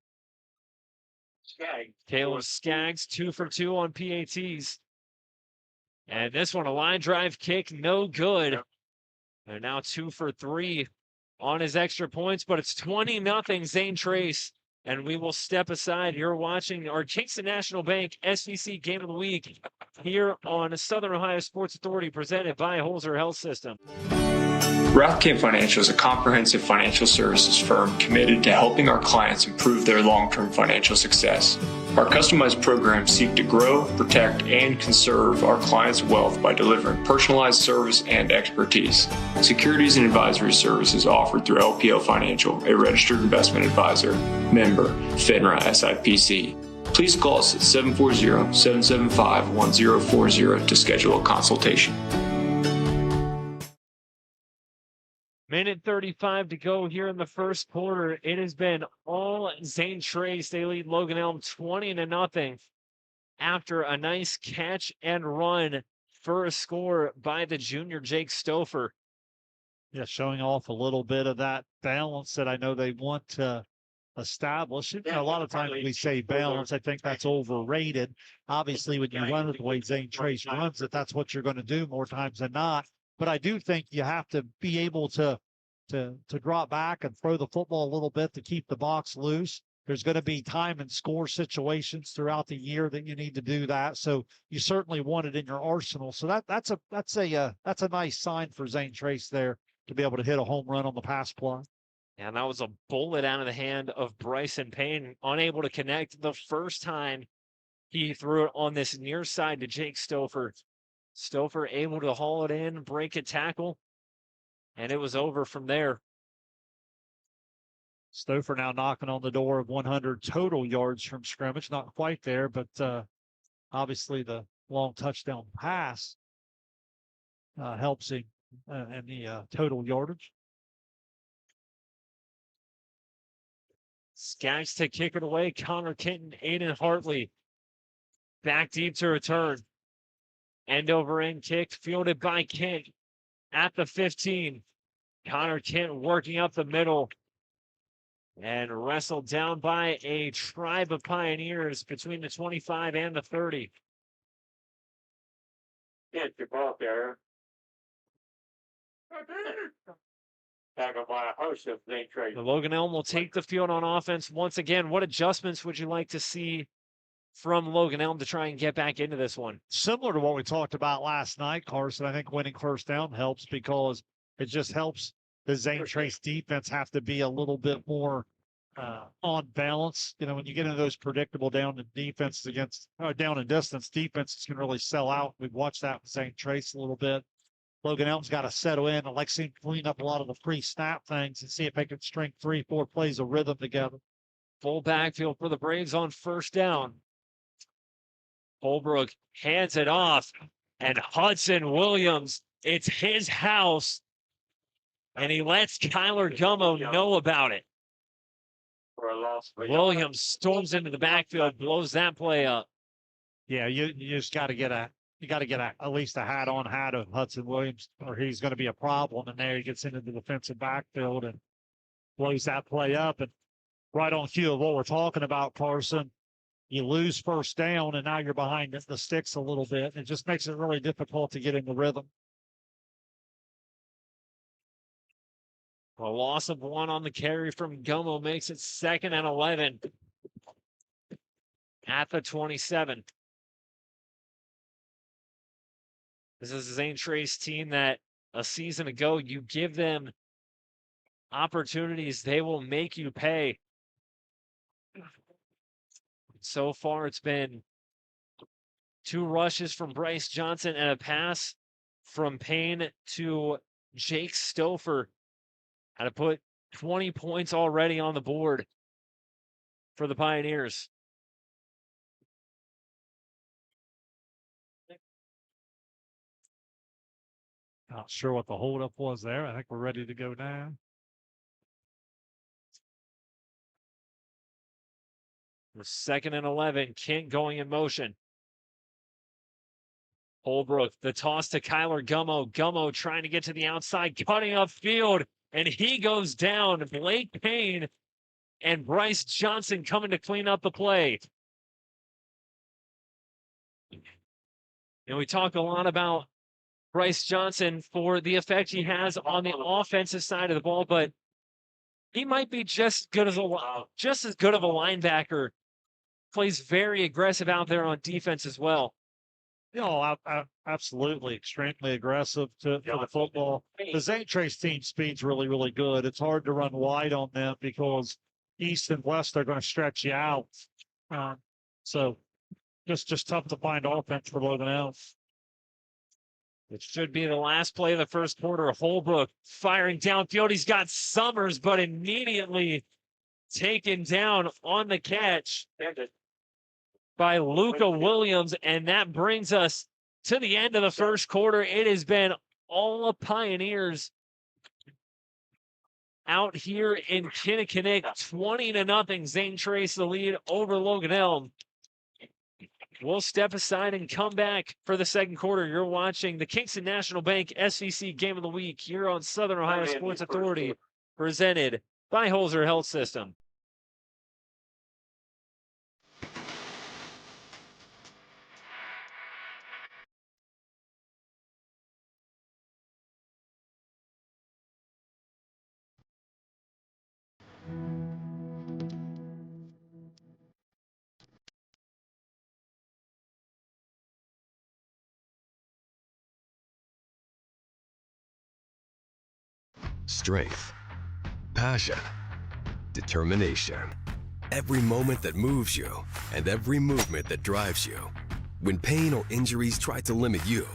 Caleb Skaggs, 2 for 2 on PATs. And this one, a line drive kick, no good. And now 2 for 3 on his extra points, but it's 20-0 Zane Trace. And we will step aside. You're watching our Kingston National Bank SVC Game of the Week here on Southern Ohio Sports Authority, presented by Holzer Health System. Rathkamp Financial is a comprehensive financial services firm committed to helping our clients improve their long-term financial success. Our customized programs seek to grow, protect, and conserve our clients' wealth by delivering personalized service and expertise. Securities and advisory services offered through LPL Financial, a registered investment advisor, member FINRA SIPC. Please call us at 740-775-1040 to schedule a consultation. Minute 35 to go here in the first quarter. It has been all Zane Trace. They lead Logan Elm 20-0 after a nice catch and run for a score by the junior Jake Stouffer. Yeah, showing off a little bit of that balance that I know they want to establish. You know, a lot of times we say balance, I think that's overrated. Obviously, when you run it the way Zane Trace runs it, that's what you're going to do more times than not. But I do think you have to be able to drop back and throw the football a little bit to keep the box loose. There's going to be time and score situations throughout the year that you need to do that. So you certainly want it in your arsenal. So that's a nice sign for Zane Trace there to be able to hit a home run on the pass play. And that was a bullet out of the hand of Bryson Payne, unable to connect the first time he threw it on this near side to Jake Stouffer. Stouffer able to haul it in, break a tackle, and it was over from there. Stouffer now knocking on the door of 100 total yards from scrimmage. Not quite there, but obviously the long touchdown pass helps him in the total yardage. Skaggs to kick it away. Connor Kenton, Aiden Hartley back deep to return. End over end kick, fielded by Kent at the 15. Connor Kent working up the middle and wrestled down by a tribe of Pioneers between the 25 and the 30. Get your ball there. Tackled by a host of Zane Trace. The Logan Elm will take the field on offense once again. What adjustments would you like to see from Logan Elm to try and get back into this one? Similar to what we talked about last night, Carson. I think winning first down helps because it just helps the Zane Trace defense have to be a little bit more on balance. You know, when you get into those predictable down and defenses against down and distance, defenses can really sell out. We've watched that with Zane Trace a little bit. Logan Elm's got to settle in. I'd like to see him clean up a lot of the pre-snap things and see if they can string 3-4 plays of rhythm together. Full backfield for the Braves on first down. Holbrook hands it off, and Hudson Williams, it's his house, and he lets Kyler Gummo know about it. For a loss. Williams storms into the backfield, blows that play up. Yeah, you just got to get a you got to get at least a hat-on hat of Hudson Williams, or he's going to be a problem. And there he gets into the defensive backfield and blows that play up. And right on cue of what we're talking about, Carson, you lose first down, and now you're behind the sticks a little bit. It just makes it really difficult to get in the rhythm. A loss of 1 on the carry from Gummo makes it 2nd and 11 at the 27. This is a Zane Trace team that a season ago, you give them opportunities, they will make you pay. So far, it's been 2 rushes from Bryce Johnson and a pass from Payne to Jake Stouffer. Had to put 20 points already on the board for the Pioneers. Not sure what the holdup was there. I think we're ready to go now. We're 2nd and 11. Kent going in motion. Holbrook, the toss to Kyler Gummo. Gummo trying to get to the outside, cutting upfield, and he goes down. Blake Payne and Bryce Johnson coming to clean up the play. And we talk a lot about Bryce Johnson for the effect he has on the offensive side of the ball, but he might be just as good of a linebacker. Plays very aggressive out there on defense as well. Absolutely. Extremely aggressive for the football. The Zane Trace team speed's really, really good. It's hard to run wide on them because east and west are going to stretch you out. So just tough to find offense for Logan Elm. It should be the last play of the first quarter. Holbrook firing downfield. He's got Summers, but immediately taken down on the catch by Luca Williams. And that brings us to the end of the first quarter. It has been all the Pioneers out here in Kinnikinnick, 20-0. Zane Trace the lead over Logan Elm. We'll step aside and come back for the second quarter. You're watching the Kingston National Bank SVC Game of the Week here on Southern Ohio Sports Authority, presented by Holzer Health System. Strength, passion, determination. Every moment that moves you and every movement that drives you. When pain or injuries try to limit you,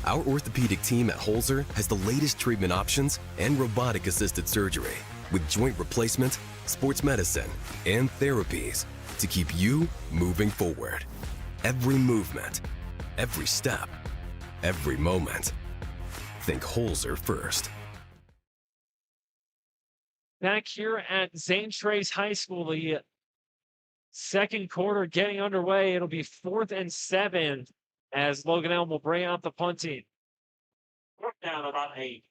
our orthopedic team at Holzer has the latest treatment options and robotic-assisted surgery with joint replacement, sports medicine, and therapies to keep you moving forward. Every movement, every step, every moment. Think Holzer first. Back here at Zane Trace High School, the second quarter getting underway. It'll be 4th and 7 as Logan Elm will bring out the punt team. Fourth down about 8.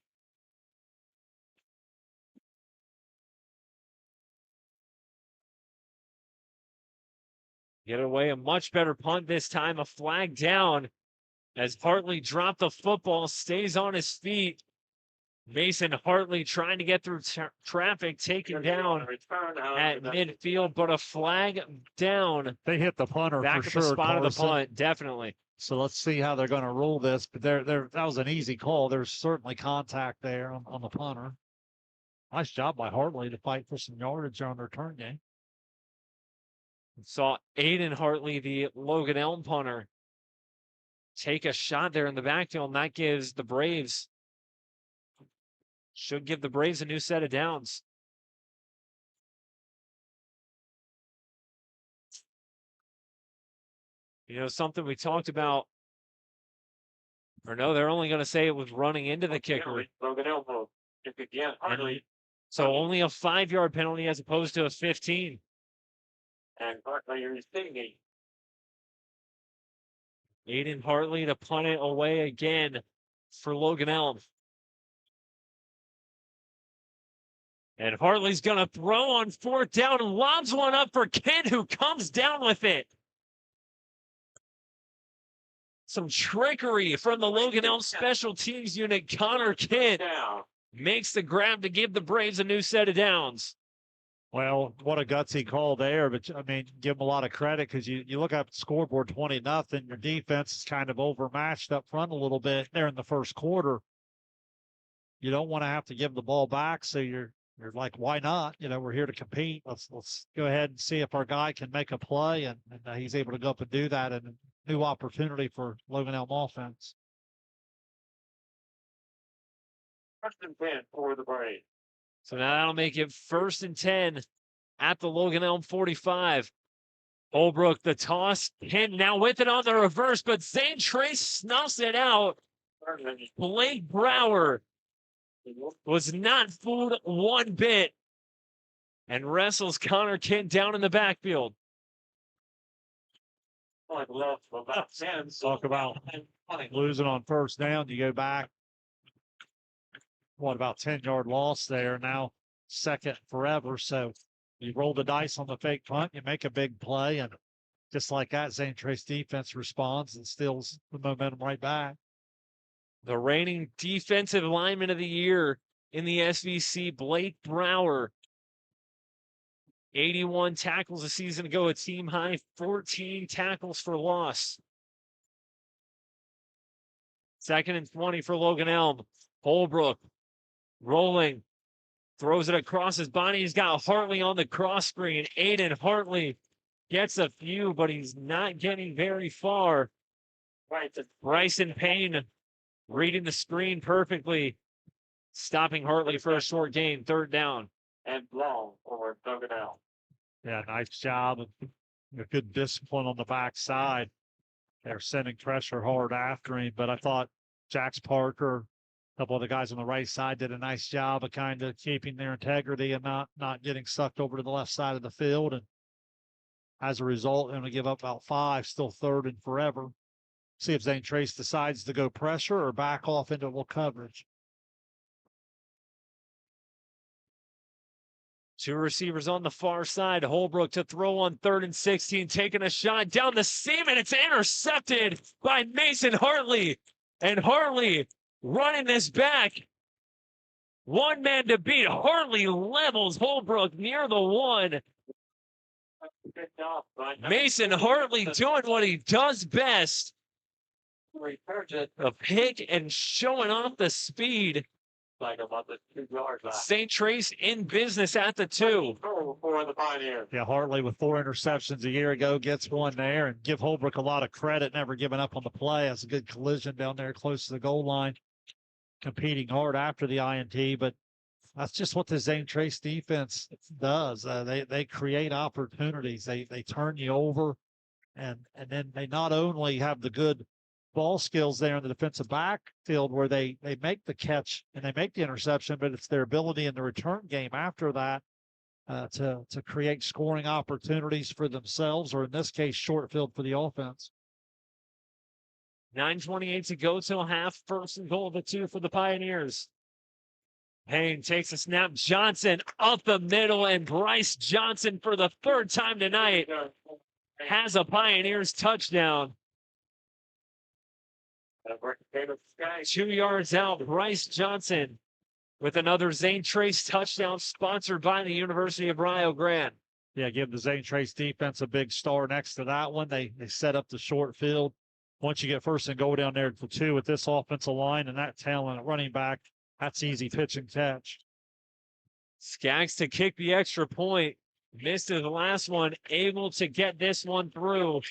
Get away, a much better punt this time. A flag down as Hartley dropped the football, stays on his feet. Mason Hartley trying to get through traffic, taken down at midfield, but a flag down. They hit the punter back for at sure, the spot Carson. of the punt, definitely. So let's see how they're going to rule this. But that was an easy call. There's certainly contact there on the punter. Nice job by Hartley to fight for some yardage on their return game. Saw Aiden Hartley, the Logan Elm punter, take a shot there in the backfield, and that gives the Braves, should give the Braves a new set of downs. You know, something we talked about, or no, they're only going to say it was running into the kicker. Logan Elm will kick again. Hartley. So only a 5-yard penalty as opposed to a 15. And Hartley is thinking. Aiden Hartley to punt it away again for Logan Elm. And Hartley's going to throw on 4th down and lobs one up for Kidd, who comes down with it. Some trickery from the Logan Elm special teams unit. Connor Kidd makes the grab to give the Braves a new set of downs. Well, what a gutsy call there, but I mean, give them a lot of credit because you look up at the scoreboard 20-0. Your defense is kind of overmatched up front a little bit there in the first quarter. You don't want to have to give the ball back, so you're like, why not? You know, we're here to compete. Let's go ahead and see if our guy can make a play, and he's able to go up and do that, and a new opportunity for Logan Elm offense. 1st and 10 for the Braves. So now that'll make it 1st and 10 at the Logan Elm 45. Holbrook, the toss, and now with it on the reverse, but Zane Trace snuffs it out. Blake Brower was not fooled one bit and wrestles Connor Kidd down in the backfield. Talk about losing on 1st down. You go back, about 10-yard loss there. Now 2nd forever. So you roll the dice on the fake punt, you make a big play, and just like that, Zane Trace defense responds and steals the momentum right back. The reigning defensive lineman of the year in the SVC, Blake Brower. 81 tackles a season ago, a team high 14 tackles for loss. 2nd and 20 for Logan Elm. Holbrook rolling, throws it across his body. He's got Hartley on the cross screen. Aiden Hartley gets a few, but he's not getting very far. Bryson Payne reading the screen perfectly, stopping Hartley for a short gain, 3rd down. And long for Logan Elm. Yeah, nice job. Good discipline on the backside. They're sending pressure hard after him, but I thought Jax Parker, a couple of the guys on the right side did a nice job of kind of keeping their integrity and not getting sucked over to the left side of the field. And as a result, they're going to give up about 5, still 3rd and forever. See if Zane Trace decides to go pressure or back off into a little coverage. 2 receivers on the far side. Holbrook to throw on 3rd and 16, taking a shot down the seam, and it's intercepted by Mason Hartley. And Hartley running this back. One man to beat. Hartley levels Holbrook near the 1. Mason Hartley doing what he does best. A pick and showing off the speed. St. Trace in business at the 2. Yeah, Hartley with 4 interceptions a year ago gets one there, and give Holbrook a lot of credit, never giving up on the play. That's a good collision down there close to the goal line, competing hard after the INT, but that's just what the Zane Trace defense does. They create opportunities. They turn you over, and then they not only have the good ball skills there in the defensive backfield where they make the catch and they make the interception, but it's their ability in the return game after that to create scoring opportunities for themselves, or in this case, short field for the offense. 9:28 to go till half. 1st and goal of the 2 for the Pioneers. Payne takes a snap. Johnson up the middle, and Bryce Johnson for the 3rd time tonight has a Pioneers touchdown. 2 yards out, Bryce Johnson with another Zane Trace touchdown, sponsored by the University of Rio Grande. Yeah, give the Zane Trace defense a big star next to that one. They set up the short field. Once you get 1st and goal down there for 2 with this offensive line and that talent at running back, that's easy pitch and catch. Skaggs to kick the extra point. Missed his last one, able to get this one through.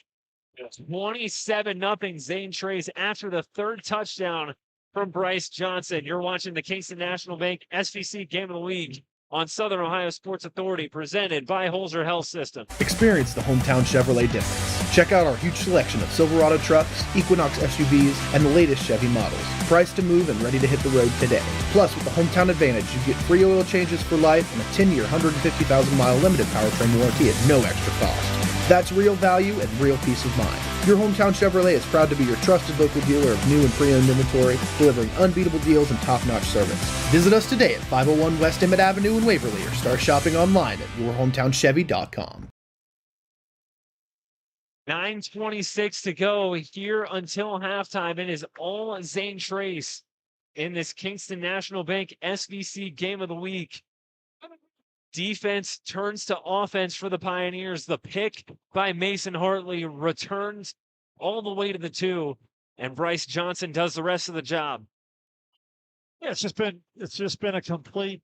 27-0 Zane Trace after the 3rd touchdown from Bryce Johnson. You're watching the Kingston National Bank SVC Game of the Week on Southern Ohio Sports Authority, presented by Holzer Health System. Experience the hometown Chevrolet difference. Check out our huge selection of Silverado trucks, Equinox SUVs, and the latest Chevy models. Priced to move and ready to hit the road today. Plus, with the Hometown Advantage, you get free oil changes for life and a 10-year, 150,000-mile limited powertrain warranty at no extra cost. That's real value and real peace of mind. Your hometown Chevrolet is proud to be your trusted local dealer of new and pre-owned inventory, delivering unbeatable deals and top-notch service. Visit us today at 501 West Emmett Avenue in Waverly or start shopping online at yourhometownchevy.com. 9:26 to go here until halftime. It is all Zane Trace in this Kingston National Bank SVC Game of the Week. Defense turns to offense for the Pioneers. The pick by Mason Hartley returns all the way to the 2, and Bryce Johnson does the rest of the job. Yeah, it's just been a complete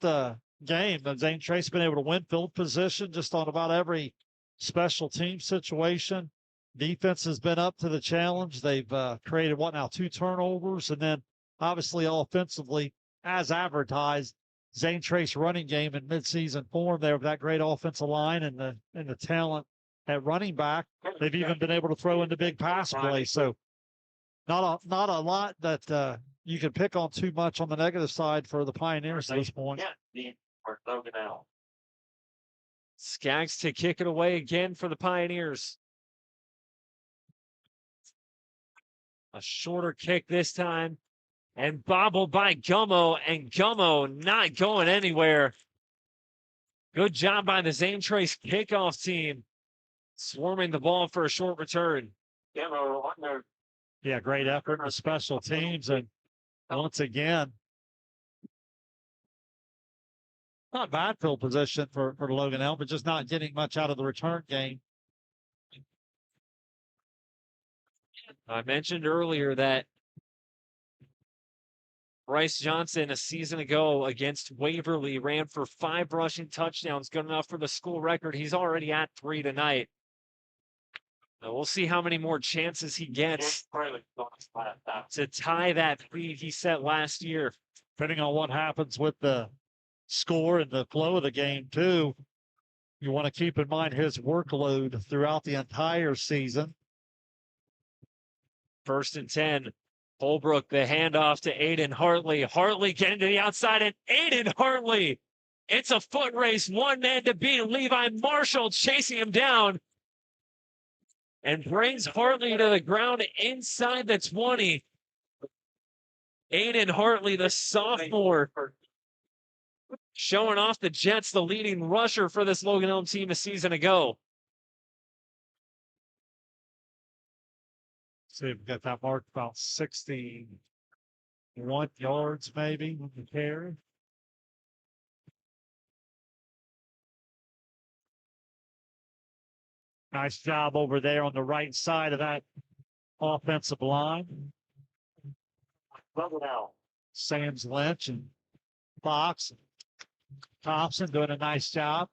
game. Zane Trace has been able to win field position just on about every special team situation. Defense has been up to the challenge. They've created 2 turnovers, and then obviously offensively, as advertised, Zane Trace running game in midseason form there with that great offensive line and the talent at running back. They've even been able to throw in the big pass play. So not a lot that you can pick on too much on the negative side for the Pioneers at this point. Logan Elm. Skaggs to kick it away again for the Pioneers. A shorter kick this time, and bobbled by Gummo, and Gummo not going anywhere. Good job by the Zane Trace kickoff team, swarming the ball for a short return. Yeah, great effort in the special teams, and once again, not bad field position for Logan Elm, but just not getting much out of the return game. I mentioned earlier that Bryce Johnson a season ago against Waverly ran for 5 rushing touchdowns, good enough for the school record. He's already at 3 tonight. Now we'll see how many more chances he gets to tie that lead he set last year. Depending on what happens with the score and the flow of the game too, you want to keep in mind his workload throughout the entire season. 1st and 10. Holbrook, the handoff to Aiden Hartley. Hartley getting to the outside, and Aiden Hartley. It's a foot race. One man to beat. Levi Marshall chasing him down and brings Hartley to the ground inside the 20. Aiden Hartley, the sophomore, showing off the Jets, the leading rusher for this Logan Elm team a season ago. See, we've got that mark about 61 yards maybe on the carry. Nice job over there on the right side of that offensive line. Sam's Lynch and Fox and Thompson doing a nice job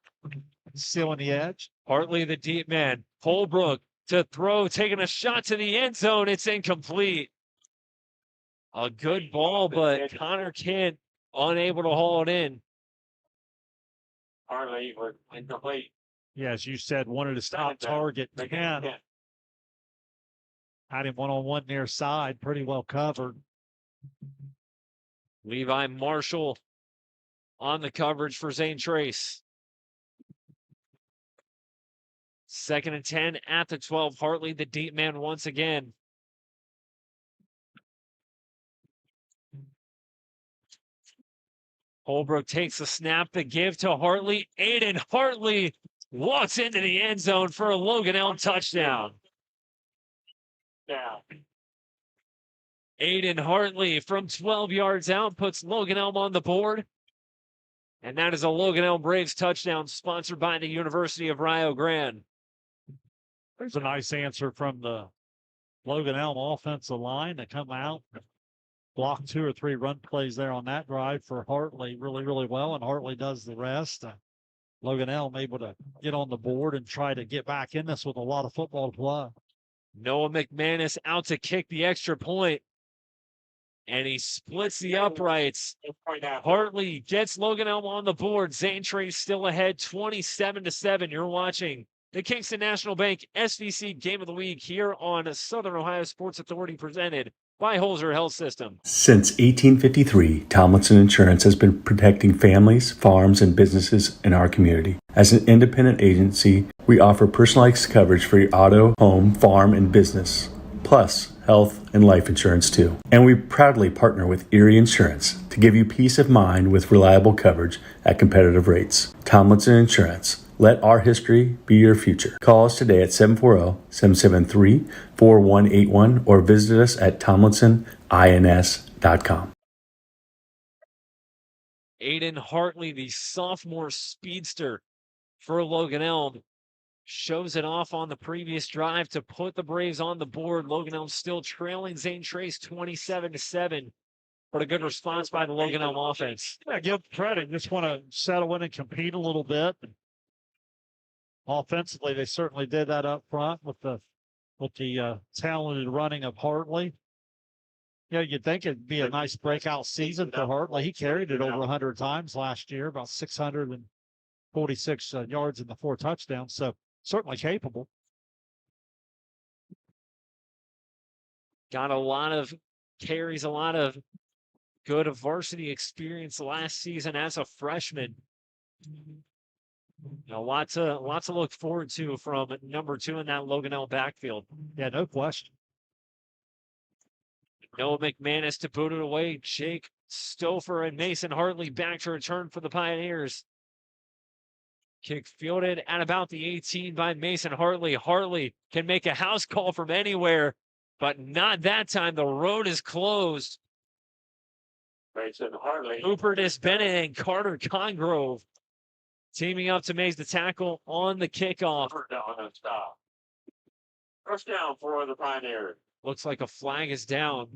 sealing the edge. Hartley, the deep man. Holbrook to throw, taking a shot to the end zone. It's incomplete. A good ball, but Connor Kent unable to haul it in. Hartley was incomplete. Yeah, as you said, wanted to stop target 10. Had him one-on-one near side, pretty well covered. Levi Marshall on the coverage for Zane Trace. 2nd and 10 at the 12. Hartley, the deep man once again. Holbrook takes the snap, the give to Hartley. Aiden Hartley walks into the end zone for a Logan Elm touchdown. Aiden Hartley from 12 yards out puts Logan Elm on the board. And that is a Logan Elm Braves touchdown sponsored by the University of Rio Grande. There's a nice answer from the Logan Elm offensive line to come out, block 2 or 3 run plays there on that drive for Hartley really, really well, and Hartley does the rest. Logan Elm able to get on the board and try to get back in this with a lot of football to play. Noah McManus out to kick the extra point, and he splits the uprights. Hartley gets Logan Elm on the board. Zane Trace still ahead, 27-7. You're watching the Kingston National Bank SVC Game of the Week here on Southern Ohio Sports Authority, presented by Holzer Health System. Since 1853, Tomlinson Insurance has been protecting families, farms, and businesses in our community. As an independent agency, we offer personalized coverage for your auto, home, farm, and business, plus health and life insurance too. And we proudly partner with Erie Insurance to give you peace of mind with reliable coverage at competitive rates. Tomlinson Insurance. Let our history be your future. Call us today at 740-773-4181 or visit us at tomlinsonins.com. Aiden Hartley, the sophomore speedster for Logan Elm, shows it off on the previous drive to put the Braves on the board. Logan Elm still trailing Zane Trace 27-7. But a good response by the Logan Elm offense. Yeah, give credit. Just want to settle in and compete a little bit. Offensively, they certainly did that up front with the talented running of Hartley. Yeah, you'd think it'd be a nice breakout season for Hartley. He carried it over 100 times last year, about 646 yards and the 4 touchdowns. So certainly capable. Got a lot of carries, a lot of good varsity experience last season as a freshman. A lot to look forward to from number 2 in that Logan Elm backfield. Yeah, no question. Noah McManus to boot it away. Jake Stouffer and Mason Hartley back to return for the Pioneers. Kick fielded at about the 18 by Mason Hartley. Hartley can make a house call from anywhere, but not that time. The road is closed. Mason Hartley. Cooper Bennett and Carter Congrove teaming up to make the tackle on the kickoff. First down for the Pioneers. Looks like a flag is down.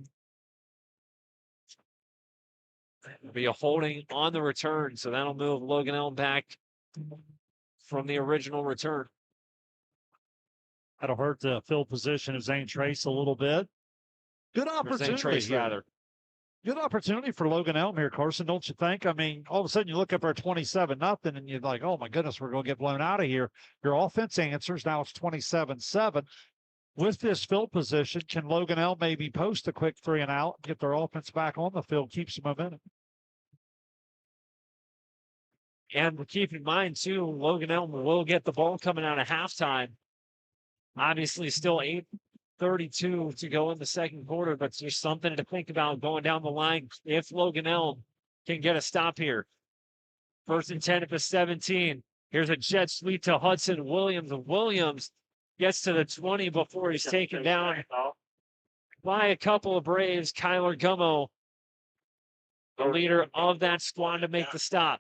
It'll be a holding on the return, so that'll move Logan Elm back from the original return. That'll hurt the field position of Zane Trace a little bit. Good opportunity. Zane Trace, rather. Good opportunity for Logan Elm here, Carson, don't you think? I mean, all of a sudden you look up our 27-0, and you're like, oh my goodness, we're going to get blown out of here. Your offense answers. Now it's 27-7. With this field position, can Logan Elm maybe post a quick 3 and out, get their offense back on the field, keep some momentum? And keep in mind, too, Logan Elm will get the ball coming out of halftime. Obviously, still 8:32 to go in the second quarter, but there's something to think about going down the line if Logan Elm can get a stop here. 1st and 10 at the 17. Here's a jet sweep to Hudson Williams. Williams gets to the 20 before he's taken down by a couple of Braves. Kyler Gummo, the leader of that squad, to make the stop.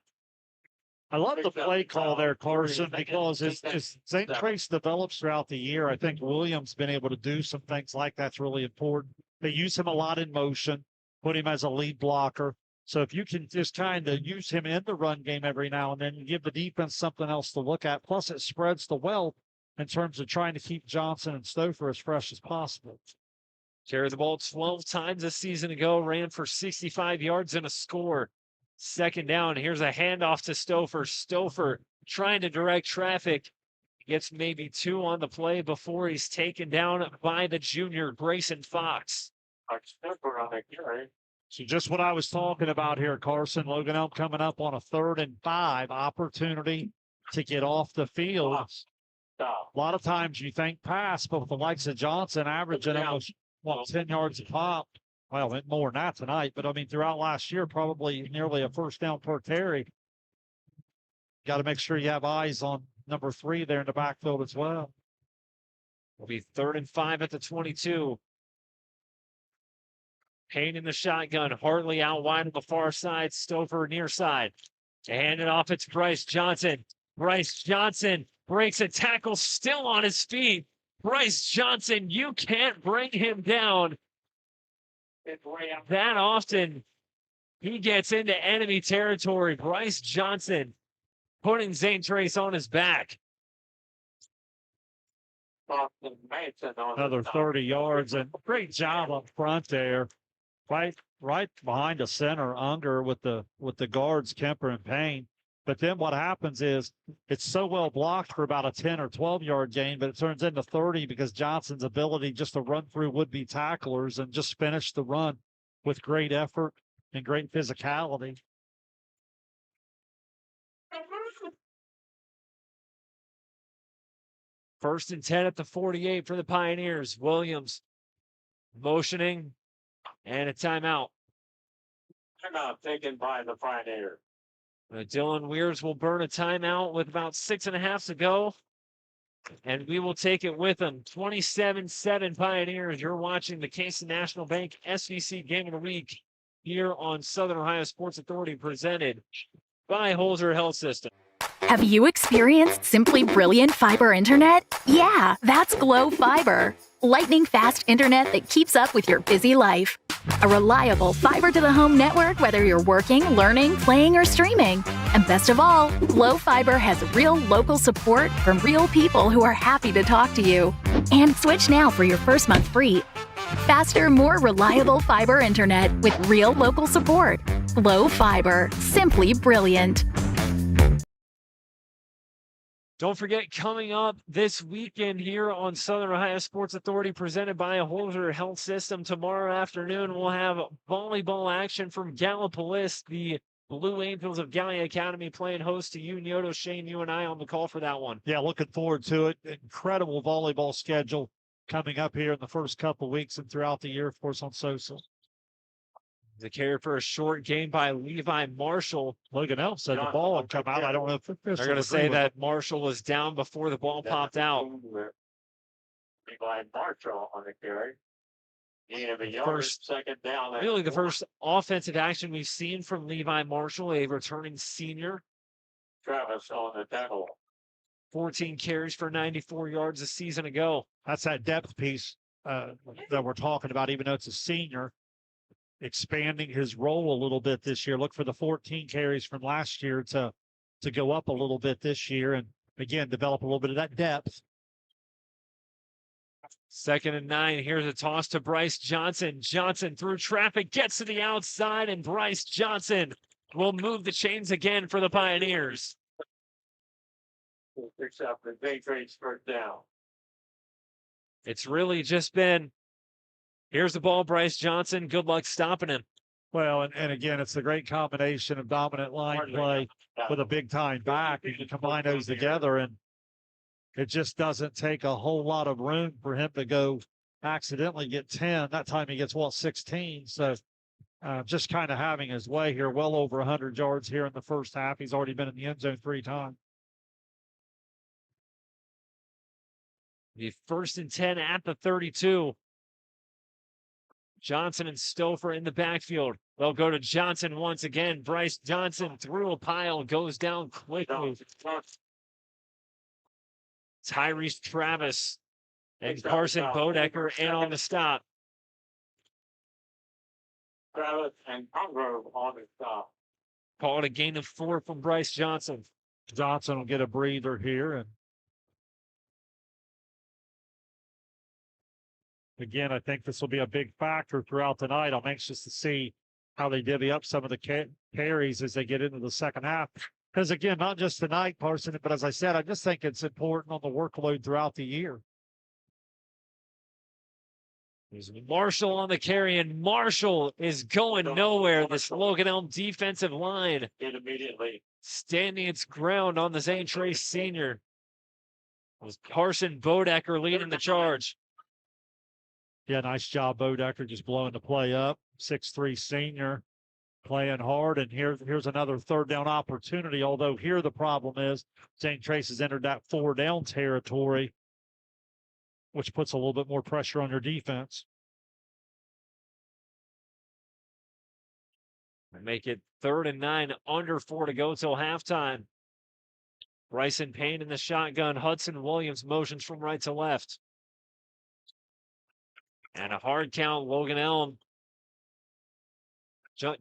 I love the play call there, Carson, because as Zane Trace develops throughout the year, I think Williams been able to do some things like that's really important. They use him a lot in motion, put him as a lead blocker. So if you can just kind of use him in the run game every now and then, you give the defense something else to look at. Plus, it spreads the wealth in terms of trying to keep Johnson and Stouffer as fresh as possible. Carried the ball 12 times a season ago, ran for 65 yards and a score. 2nd down. Here's a handoff to Stouffer. Stouffer trying to direct traffic. Gets maybe 2 on the play before he's taken down by the junior, Grayson Fox. So just what I was talking about here, Carson. Logan Elm coming up on a 3rd and 5 opportunity to get off the field. A lot of times you think pass, but with the likes of Johnson averaging almost 10 yards a pop. Well, more than that tonight, but I mean, throughout last year, probably nearly a 1st down per carry. Got to make sure you have eyes on number 3 there in the backfield as well. Will be 3rd and 5 at the 22. Payne in the shotgun. Hartley out wide on the far side. Stouffer near side. To hand it off, it's Bryce Johnson. Bryce Johnson breaks a tackle, still on his feet. Bryce Johnson, you can't bring him down. That often he gets into enemy territory. Bryce Johnson putting Zane Trace on his back. Another 30 yards, and great job up front there. Right behind the center, Unger with the guards, Kemper and Payne. But then what happens is it's so well blocked for about a 10 or 12-yard gain, but it turns into 30 because Johnson's ability just to run through would-be tacklers and just finish the run with great effort and great physicality. First and 10 at the 48 for the Pioneers. Williams motioning and a timeout. Timeout taken by the Pioneers. Dylan Weirs will burn a timeout with about 6.5 to go. And we will take it with them. 27-7 Pioneers. You're watching the Kingston National Bank SVC Game of the Week here on Southern Ohio Sports Authority, presented by Holzer Health System. Have you experienced simply brilliant fiber internet? Yeah, that's Glo Fiber. Lightning fast internet that keeps up with your busy life. A reliable fiber to the home network, whether you're working, learning, playing, or streaming. And best of all, Glo Fiber has real local support from real people who are happy to talk to you. And switch now for your first month free. Faster, more reliable fiber internet with real local support. Glo Fiber, simply brilliant. Don't forget, coming up this weekend here on Southern Ohio Sports Authority, presented by Holzer Health System, tomorrow afternoon we'll have volleyball action from Gallipolis. The Blue Angels of Gallia Academy playing host to you, Nyoto, Shane, you and I on the call for that one. Yeah, looking forward to it. Incredible volleyball schedule coming up here in the first couple of weeks and throughout the year, of course, on Sosa. The carry for a short gain by Levi Marshall. Logan Elm said the ball would come out. I don't know if they're going to say that Marshall was down before the ball popped out. Levi Marshall on the carry. Second down. Really the first offensive action we've seen from Levi Marshall, a returning senior. Travis on the tackle. 14 carries for 94 yards a season ago. That's that depth piece that we're talking about, even though it's a senior. Expanding his role a little bit this year. Look for the 14 carries from last year to go up a little bit this year, and again develop a little bit of that depth. 2nd and 9. Here's a toss to Bryce Johnson. Johnson through traffic gets to the outside, and Bryce Johnson will move the chains again for the Pioneers. Picks up the Zane Trace first down. It's really just been, here's the ball, Bryce Johnson. Good luck stopping him. Well, and again, it's the great combination of dominant line play with a big-time back. You can combine those together, and it just doesn't take a whole lot of room for him to go accidentally get 10. That time he gets, 16. So just kind of having his way here, well over 100 yards here in the first half. He's already been in the end zone 3 times. The 1st and 10 at the 32. Johnson and Stouffer in the backfield. They'll go to Johnson once again. Bryce Johnson through a pile, goes down quickly. Tyrese Travis and Carson Bodecker in on the stop. Travis and Congrove on the stop. Call it a gain of 4 from Bryce Johnson. Johnson will get a breather here, and again, I think this will be a big factor throughout the night. I'm anxious to see how they divvy up some of the carries as they get into the second half. Because again, not just tonight, Carson, but as I said, I just think it's important on the workload throughout the year. There's Marshall on the carry, and Marshall is going nowhere. This Logan Elm defensive line immediately standing its ground on the Zane Trace senior. It was Carson Bodecker leading the charge. Yeah, nice job, Bodecker, just blowing the play up. 6'3" senior, playing hard. And here's another 3rd down opportunity, although here the problem is Zane Trace has entered that 4-down territory, which puts a little bit more pressure on your defense. Make it 3rd and 9, under 4 to go till halftime. Bryson Payne in the shotgun. Hudson Williams motions from right to left. And a hard count, Logan Elm.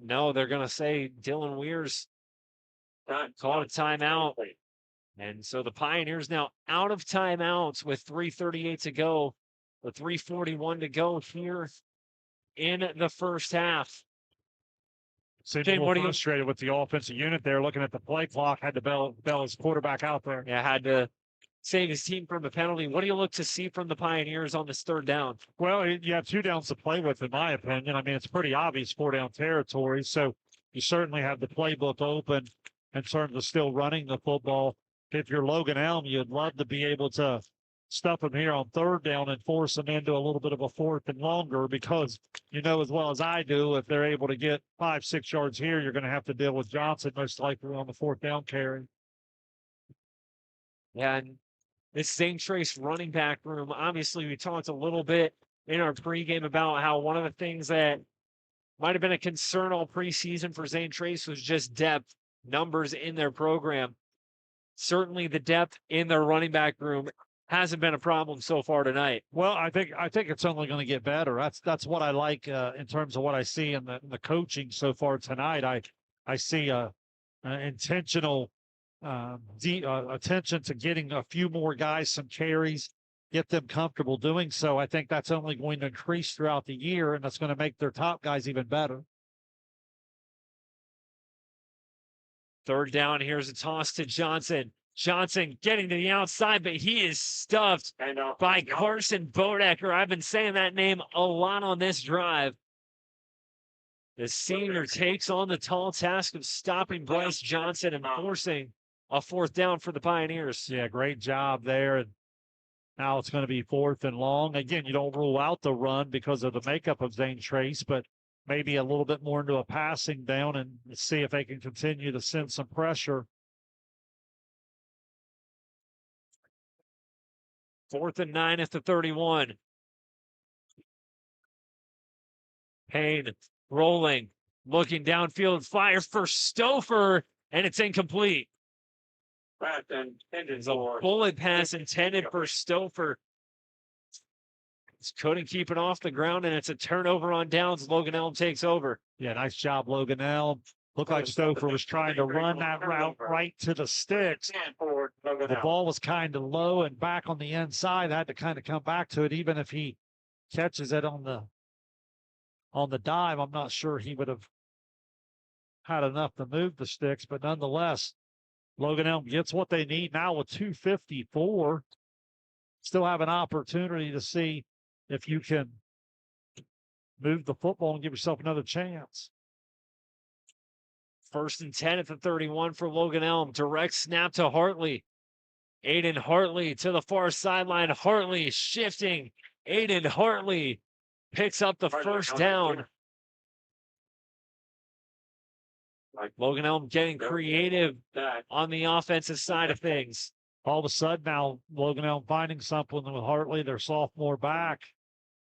No, they're going to say Dylan Weirs called a timeout. And so the Pioneers now out of timeouts with 3:38 to go, with 3:41 to go here in the first half. Seemed Jay, a what little do you- frustrated with the offensive unit there, looking at the play clock, had to bail his quarterback out there. Yeah, had to save his team from a penalty. What do you look to see from the Pioneers on this third down? Well, you have 2 downs to play with, in my opinion. I mean, it's pretty obvious 4-down territory, so you certainly have the playbook open in terms of still running the football. If you're Logan Elm, you'd love to be able to stuff them here on third down and force them into a little bit of a 4th and longer, because you know as well as I do, if they're able to get 5-6 yards here, you're going to have to deal with Johnson most likely on the 4th down carry. Yeah, and this Zane Trace running back room, obviously we talked a little bit in our pregame about how one of the things that might have been a concern all preseason for Zane Trace was just depth, numbers in their program. Certainly the depth in their running back room hasn't been a problem so far tonight. Well, I think it's only going to get better. That's what I like in terms of what I see in the coaching so far tonight. I see a intentional attention to getting a few more guys some carries, get them comfortable doing so. I think that's only going to increase throughout the year, and that's going to make their top guys even better. Third down, here's a toss to Johnson. Johnson getting to the outside, but he is stuffed by Carson Bodecker. I've been saying that name a lot on this drive. The senior takes on the tall task of stopping Bryce Johnson and forcing a 4th down for the Pioneers. Yeah, great job there. And now it's going to be 4th and long. Again, you don't rule out the run because of the makeup of Zane Trace, but maybe a little bit more into a passing down and see if they can continue to send some pressure. 4th and 9 at the 31. Payne rolling, looking downfield, fires for Stouffer, and it's incomplete. It's a bullet pass intended for Stouffer. Couldn't keep it off the ground, and it's a turnover on downs. Logan Elm takes over. Yeah, nice job, Logan Elm. Looked like Stouffer was trying to run that route right to the sticks. The ball was kind of low and back on the inside. Had to kind of come back to it. Even if he catches it on the dive, I'm not sure he would have had enough to move the sticks. But nonetheless, Logan Elm gets what they need now with 2:54. Still have an opportunity to see if you can move the football and give yourself another chance. 1st and 10 at the 31 for Logan Elm. Direct snap to Hartley. Aiden Hartley to the far sideline. Hartley shifting. Aiden Hartley picks up the 1st down. Logan Elm getting creative on the offensive side of things. All of a sudden now, Logan Elm finding something with Hartley, their sophomore back.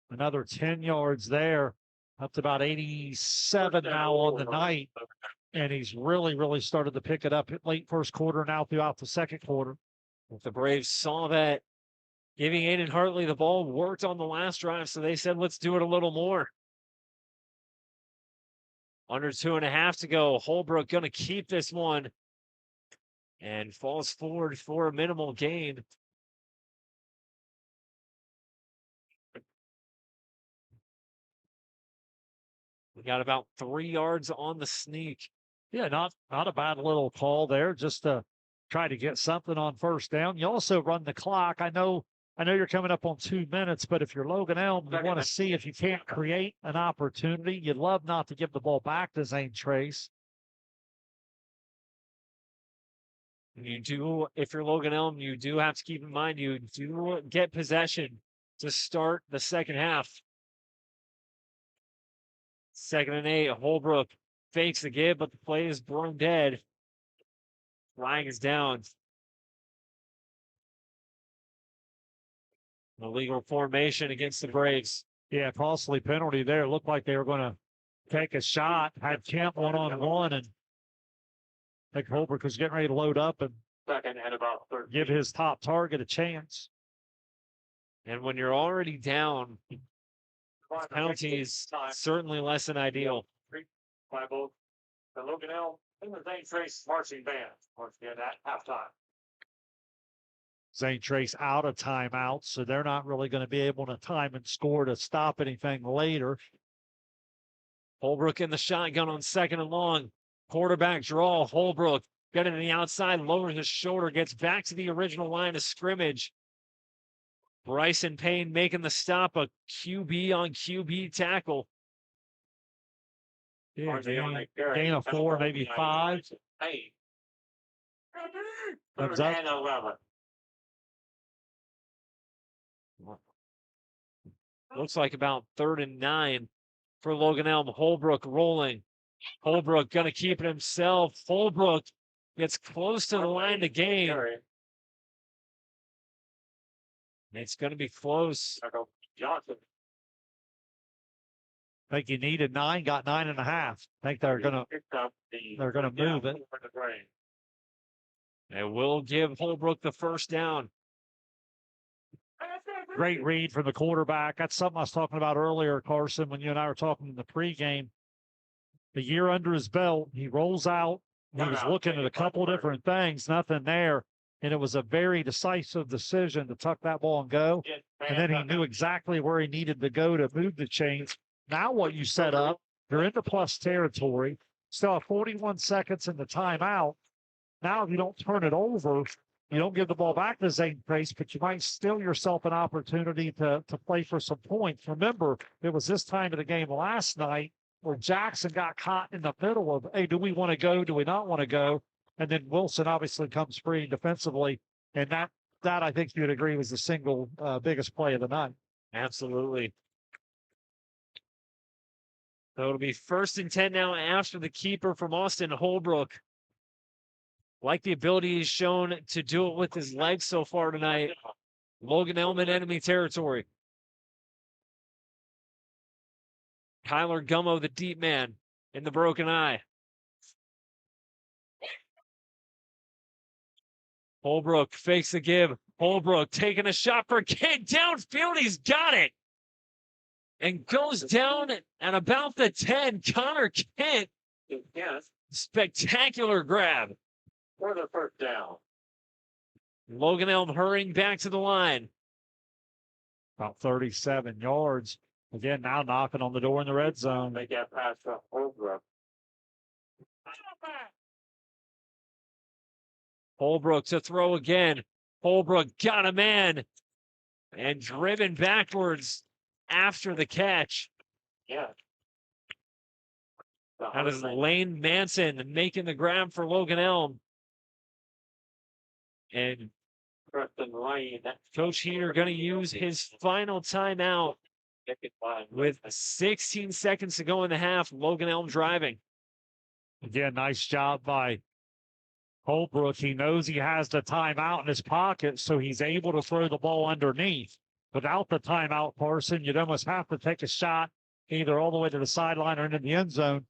Another 10 yards there, up to about 87 now on the night. And he's really started to pick it up late first quarter, now throughout the second quarter. The Braves saw that giving Aiden Hartley the ball worked on the last drive, so they said, let's do it a little more. Under 2.5 to go. Holbrook going to keep this one and falls forward for a minimal gain. We got about 3 yards on the sneak. Yeah, not a bad little call there, just to try to get something on 1st down. You also run the clock. I know you're coming up on 2 minutes, but if you're Logan Elm, you want to see if you can't create an opportunity. You'd love not to give the ball back to Zane Trace. You do, if you're Logan Elm, you do have to keep in mind you do get possession to start the second half. 2nd and 8, Holbrook fakes the give, but the play is blown dead. Flag is down. Illegal formation against the Braves. Yeah, costly penalty there. Looked like they were going to take a shot. Had Kemp one-on-one, and I think Holbrook was getting ready to load up and give his top target a chance. And when you're already down, penalties certainly less than ideal. By both the Logan Elm and the Zane Trace marching band. Once again at halftime. Zane Trace out of timeout, so they're not really going to be able to time and score to stop anything later. Holbrook in the shotgun on 2nd and long. Quarterback draw. Holbrook getting to the outside, lowers his shoulder, gets back to the original line of scrimmage. Bryson Payne making the stop, a QB on QB tackle. Yeah, gain of 4, maybe 5. Thumbs up. Looks like about 3rd and 9 for Logan Elm. Holbrook rolling. Holbrook going to keep it himself. Holbrook gets close to the line to gain. It's going to be close. I think you needed 9, got 9.5. I think they're gonna move it. They will give Holbrook the first down. Great read from the quarterback. That's something I was talking about earlier, Carson, when you and I were talking in the pregame. The year under his belt, he rolls out. He was looking at a couple different things, nothing there. And it was a very decisive decision to tuck that ball and go. And then he knew exactly where he needed to go to move the chains. Now what you set up, you're into plus territory. Still have 41 seconds in the timeout. Now if you don't turn it over, you don't give the ball back to Zane Trace, but you might steal yourself an opportunity to play for some points. Remember, it was this time of the game last night where Jackson got caught in the middle of, hey, do we want to go? Do we not want to go? And then Wilson obviously comes free defensively. And that I think you'd agree was the single biggest play of the night. Absolutely. So it'll be 1st and 10 now after the keeper from Austin Holbrook. Like the ability he's shown to do it with his legs so far tonight. Logan Elm in enemy territory. Kyler Gummo, the deep man, in the broken eye. Holbrook fakes the give. Holbrook taking a shot for Kent downfield. He's got it. And goes down at about the 10. Connor Kent. Spectacular grab. For the first down. Logan Elm hurrying back to the line. About 37 yards. Again, now knocking on the door in the red zone. Make that pass to Holbrook. Holbrook to throw again. Holbrook got a man. And driven backwards after the catch. Yeah. That is Lane Manson making the grab for Logan Elm. And Coach Heater going to use his final timeout with 16 seconds to go in the half. Logan Elm driving. Again, nice job by Holbrook. He knows he has the timeout in his pocket, so he's able to throw the ball underneath. Without the timeout, Parson, you'd almost have to take a shot either all the way to the sideline or into the end zone.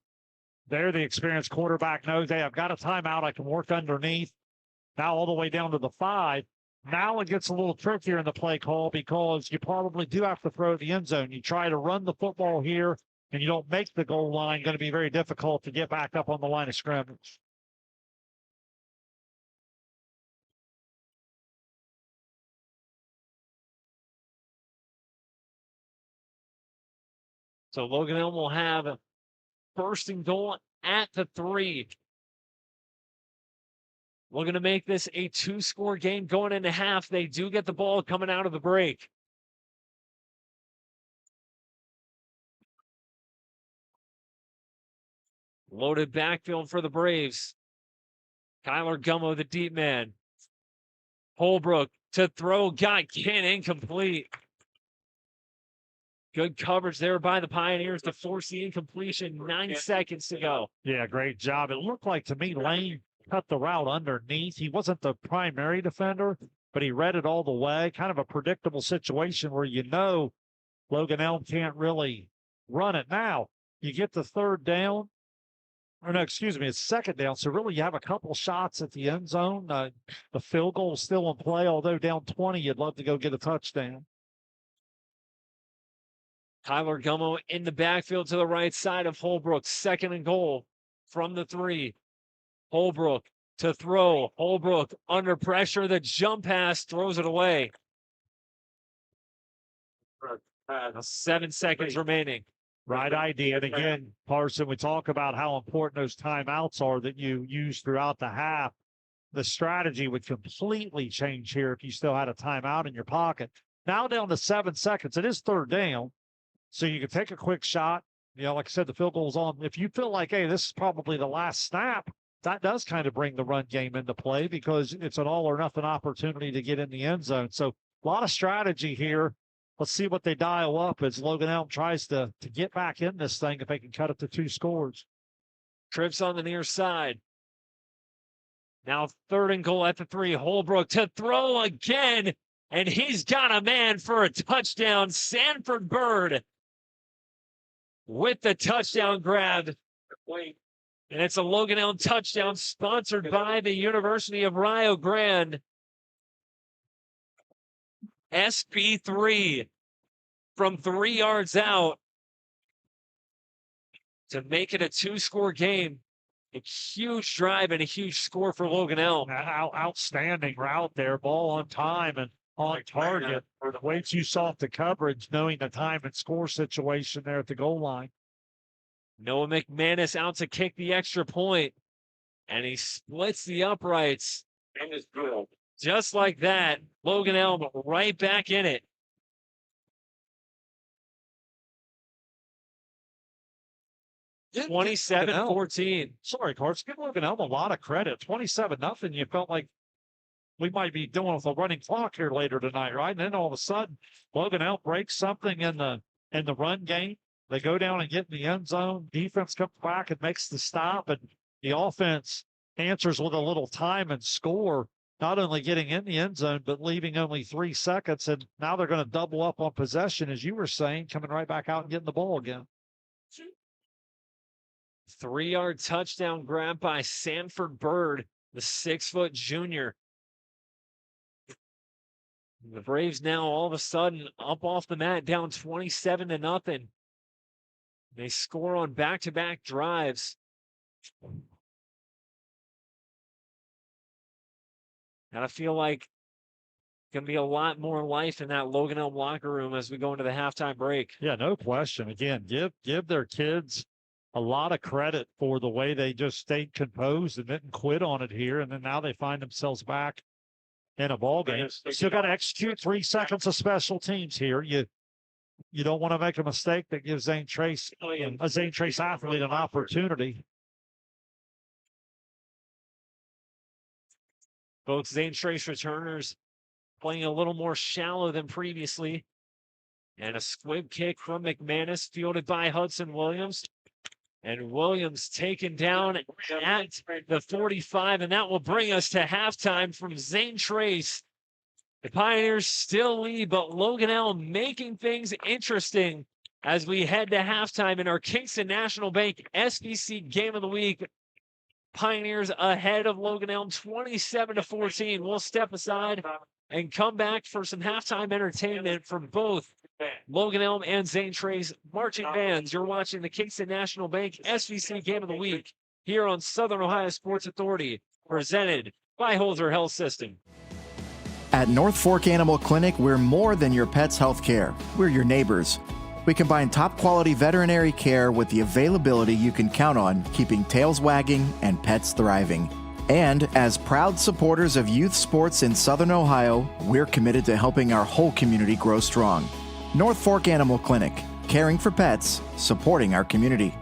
There, the experienced quarterback knows, hey, I've got a timeout. I can work underneath. Now all the way down to the 5. Now it gets a little trickier in the play call because you probably do have to throw the end zone. You try to run the football here and you don't make the goal line, going to be very difficult to get back up on the line of scrimmage. So Logan Elm will have a 1st and goal at the 3. Looking to make this a 2-score game going into half. They do get the ball coming out of the break. Loaded backfield for the Braves. Kyler Gummo, the deep man. Holbrook to throw, got Kent incomplete. Good coverage there by the Pioneers to force the incompletion. 9 seconds to go. Yeah, great job. It looked like to me Lane cut the route underneath. He wasn't the primary defender, but he read it all the way. Kind of a predictable situation where you know Logan Elm can't really run it. Now, you get the 3rd down. Or no, excuse me, it's 2nd down. So really you have a couple shots at the end zone. The field goal is still in play, although down 20, you'd love to go get a touchdown. Kyler Gummo in the backfield to the right side of Holbrook. 2nd and goal from the 3. Holbrook to throw. Holbrook under pressure. The jump pass throws it away. 7 seconds remaining. Right idea. And again, Parson, we talk about how important those timeouts are that you use throughout the half. The strategy would completely change here if you still had a timeout in your pocket. Now down to 7 seconds. It is third down, so you can take a quick shot. You know, like I said, the field goal's on. If you feel like, hey, this is probably the last snap, that does kind of bring the run game into play because it's an all or nothing opportunity to get in the end zone. So a lot of strategy here. Let's see what they dial up as Logan Elm tries to get back in this thing if they can cut it to 2 scores. Trips on the near side. Now 3rd and goal at the 3. Holbrook to throw again, and he's got a man for a touchdown. Sanford Bird with the touchdown grab. And it's a Logan Elm touchdown sponsored by the University of Rio Grande. SB3 from 3 yards out to make it a 2-score game. A huge drive and a huge score for Logan Elm. Outstanding route there. Ball on time and on target. Way too soft the coverage, knowing the time and score situation there at the goal line. Noah McManus out to kick the extra point. And he splits the uprights. And it's good. Just like that, Logan Elm right back in it. Yeah, 27-14. Sorry, Carts. Give Logan Elm a lot of credit. 27-0. You felt like we might be doing with a running clock here later tonight, right? And then all of a sudden, Logan Elm breaks something in the run game. They go down and get in the end zone. Defense comes back and makes the stop, and the offense answers with a little time and score. Not only getting in the end zone, but leaving only 3 seconds. And now they're going to double up on possession, as you were saying, coming right back out and getting the ball again. 3-yard touchdown grab by Sanford Bird, the 6-foot junior. The Braves now all of a sudden up off the mat, down 27-0. They score on back-to-back drives. And I feel like going to be a lot more life in that Logan Elm locker room as we go into the halftime break. Yeah, no question. Again, give their kids a lot of credit for the way they just stayed composed and didn't quit on it here. And then now they find themselves back in a ball game. Still got to execute 3 seconds of special teams here. You don't want to make a mistake that gives a Zane Trace athlete an opportunity. Both Zane Trace returners playing a little more shallow than previously. And a squib kick from McManus, fielded by Hudson Williams. And Williams taken down at the 45, and that will bring us to halftime from Zane Trace. The Pioneers still lead, but Logan Elm making things interesting as we head to halftime in our Kingston National Bank SBC Game of the Week. Pioneers ahead of Logan Elm 27-14. We'll step aside and come back for some halftime entertainment from both Logan Elm and Zane Trace marching bands. You're watching the Kingston National Bank SVC Game of the Week here on Southern Ohio Sports Authority, presented by Holzer Health System. At North Fork Animal Clinic, we're more than your pet's health care. We're your neighbors. We combine top quality veterinary care with the availability you can count on, keeping tails wagging and pets thriving. And as proud supporters of youth sports in Southern Ohio, we're committed to helping our whole community grow strong. North Fork Animal Clinic, caring for pets, supporting our community.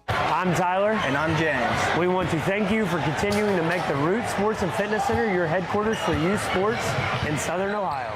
I'm Tyler. And I'm James. We want to thank you for continuing to make the Root Sports and Fitness Center your headquarters for youth sports in Southern Ohio.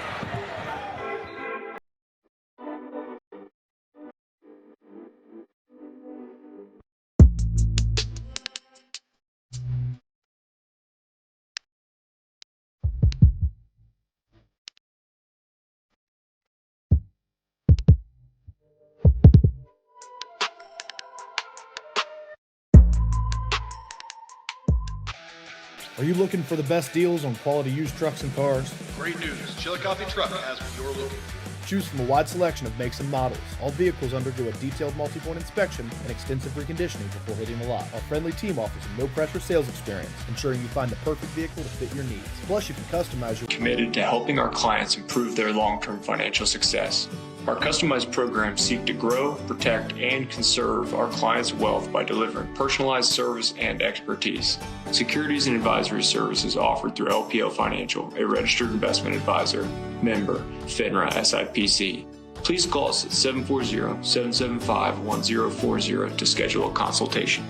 Are you looking for the best deals on quality used trucks and cars? Great news. Chillicothe Truck has what you're looking for. Choose from a wide selection of makes and models. All vehicles undergo a detailed multi-point inspection and extensive reconditioning before hitting the lot. Our friendly team offers a no-pressure sales experience, ensuring you find the perfect vehicle to fit your needs. Plus, you can customize your... Committed to helping our clients improve their long-term financial success. Our customized programs seek to grow, protect, and conserve our clients' wealth by delivering personalized service and expertise. Securities and advisory services offered through LPL Financial, a registered investment advisor, member, FINRA SIPC. Please call us at 740-775-1040 to schedule a consultation.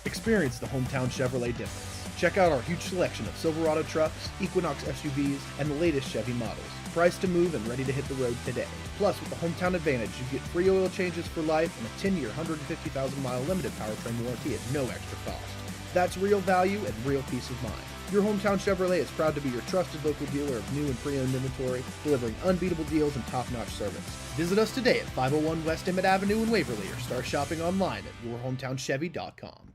Experience the hometown Chevrolet difference. Check out our huge selection of Silverado trucks, Equinox SUVs, and the latest Chevy models. Priced to move and ready to hit the road today. Plus, with the Hometown Advantage, you get free oil changes for life and a 10-year, 150,000-mile limited powertrain warranty at no extra cost. That's real value and real peace of mind. Your Hometown Chevrolet is proud to be your trusted local dealer of new and pre-owned inventory, delivering unbeatable deals and top-notch service. Visit us today at 501 West Emmett Avenue in Waverly or start shopping online at yourhometowncHevy.com.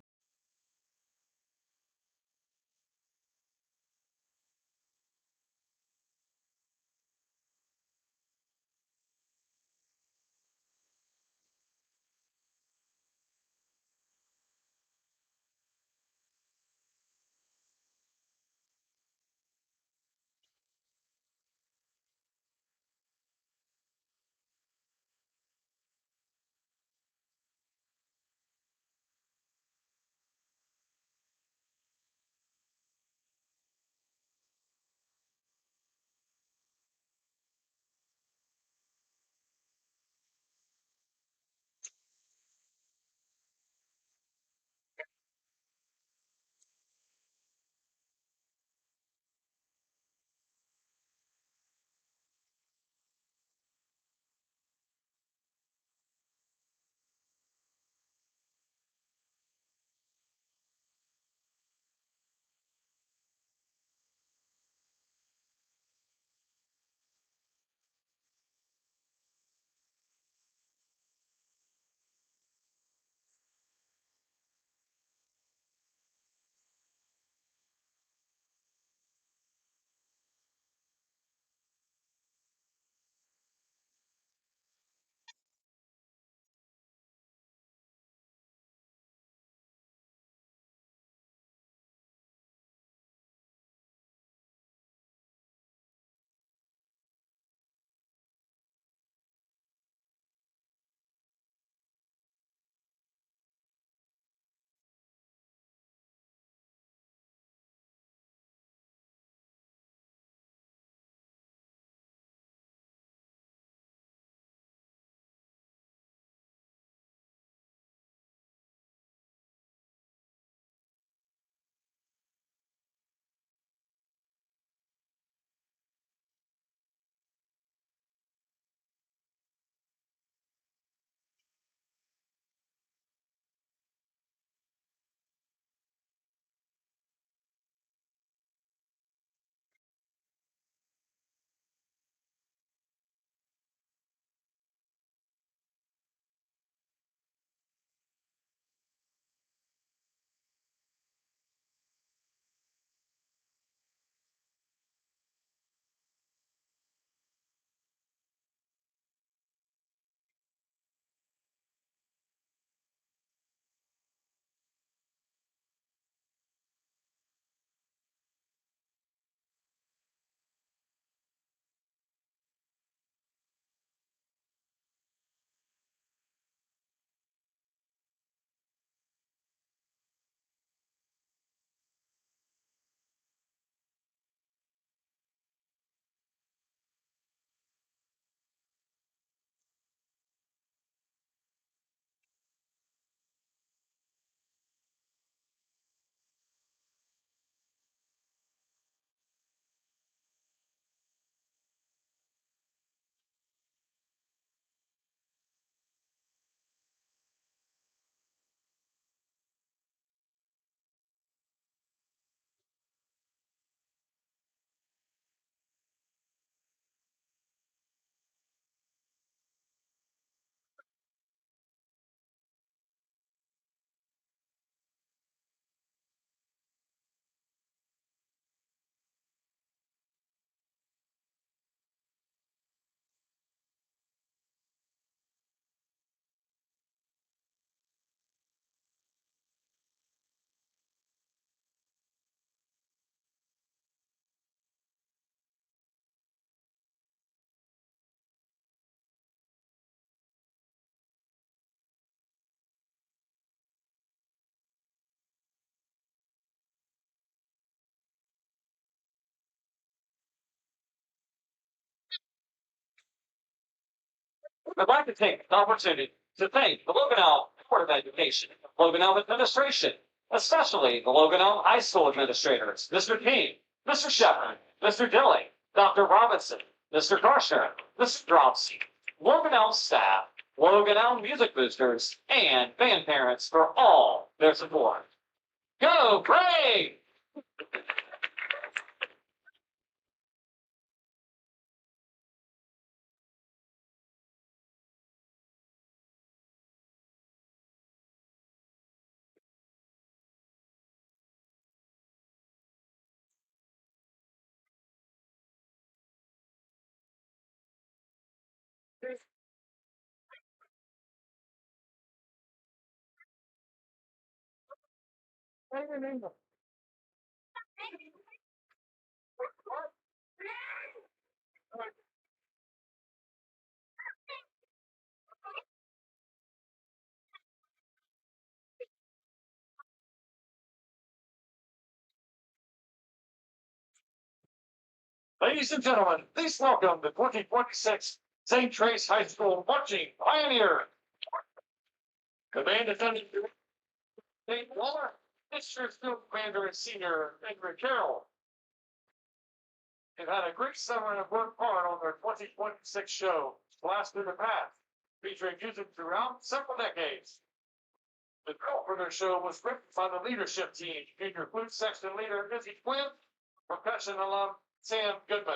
I'd like to take the opportunity to thank the Logan Elm Board of Education, Logan Elm Administration, especially the Logan Elm High School administrators, Mr. King, Mr. Shepard, Mr. Dilling, Dr. Robinson, Mr. Glockner, Mr. Dropsy, Logan Elm staff, Logan Elm music boosters, and band parents for all their support. Go Brave! Ladies and gentlemen, please welcome the 2026 Zane Trace High School Marching Pioneer. The band attended Dave Waller, District Field Commander and Senior Ingrid Carroll. They've had a great summer and have worked hard on their 2026 show, Blast Through the Past, featuring music throughout several decades. The drill for their show was written by the leadership team, junior flute section leader Izzy Quinn, percussion alum Sam Goodman.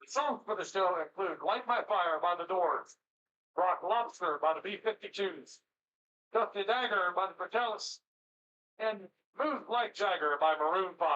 The songs for the show include Light My Fire by the Doors, Rock Lobster by the B-52s, Duck the Dagger by the Patelis, and Move Like Jagger by Maroon 5.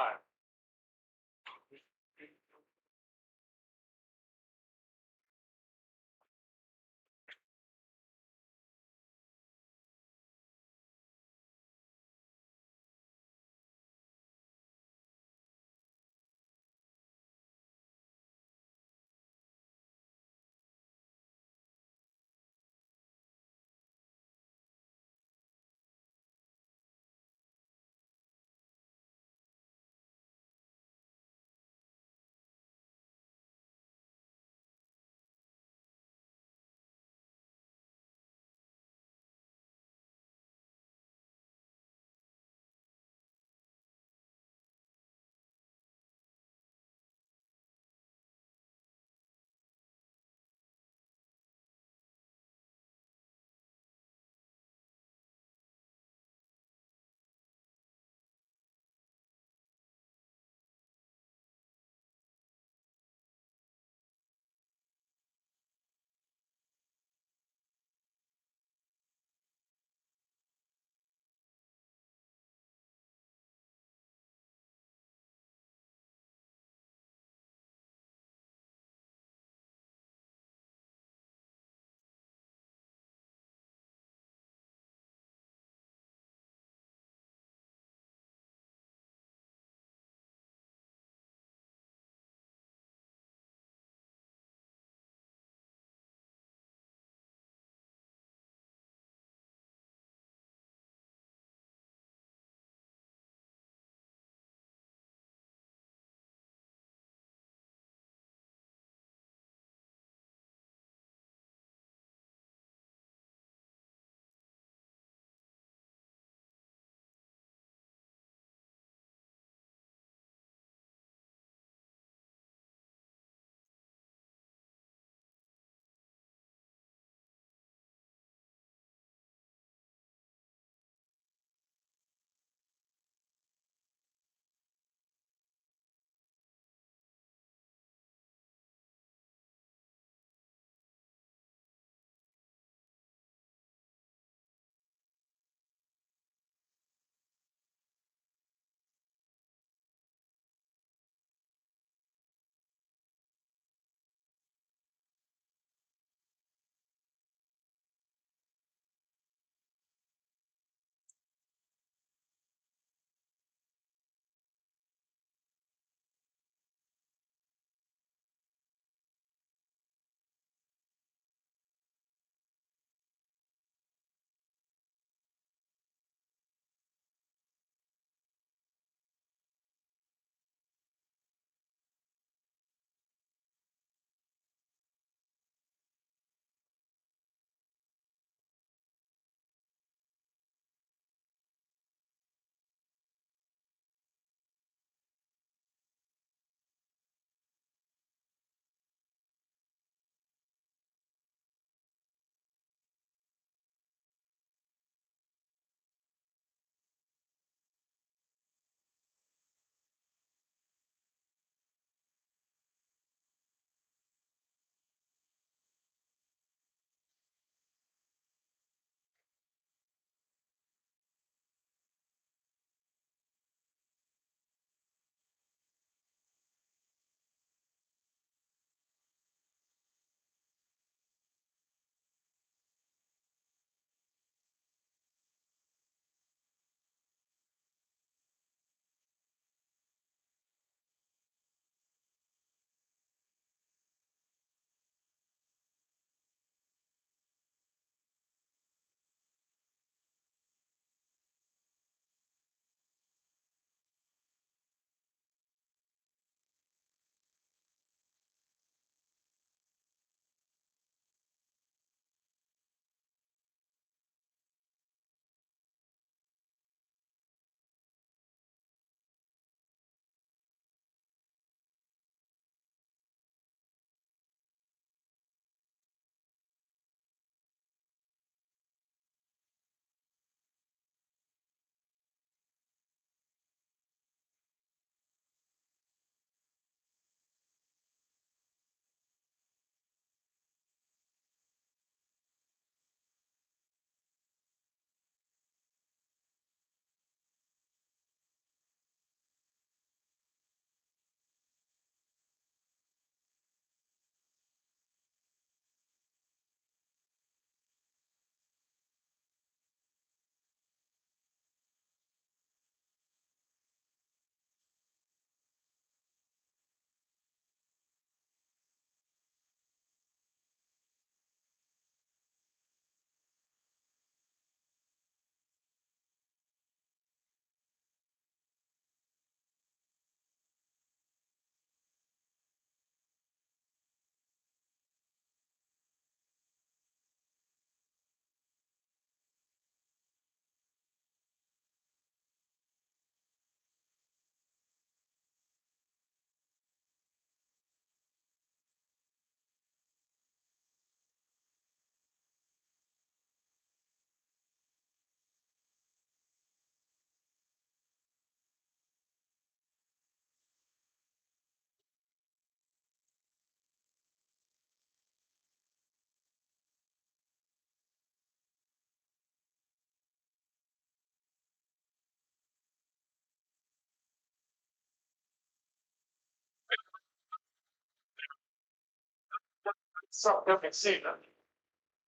this upcoming season.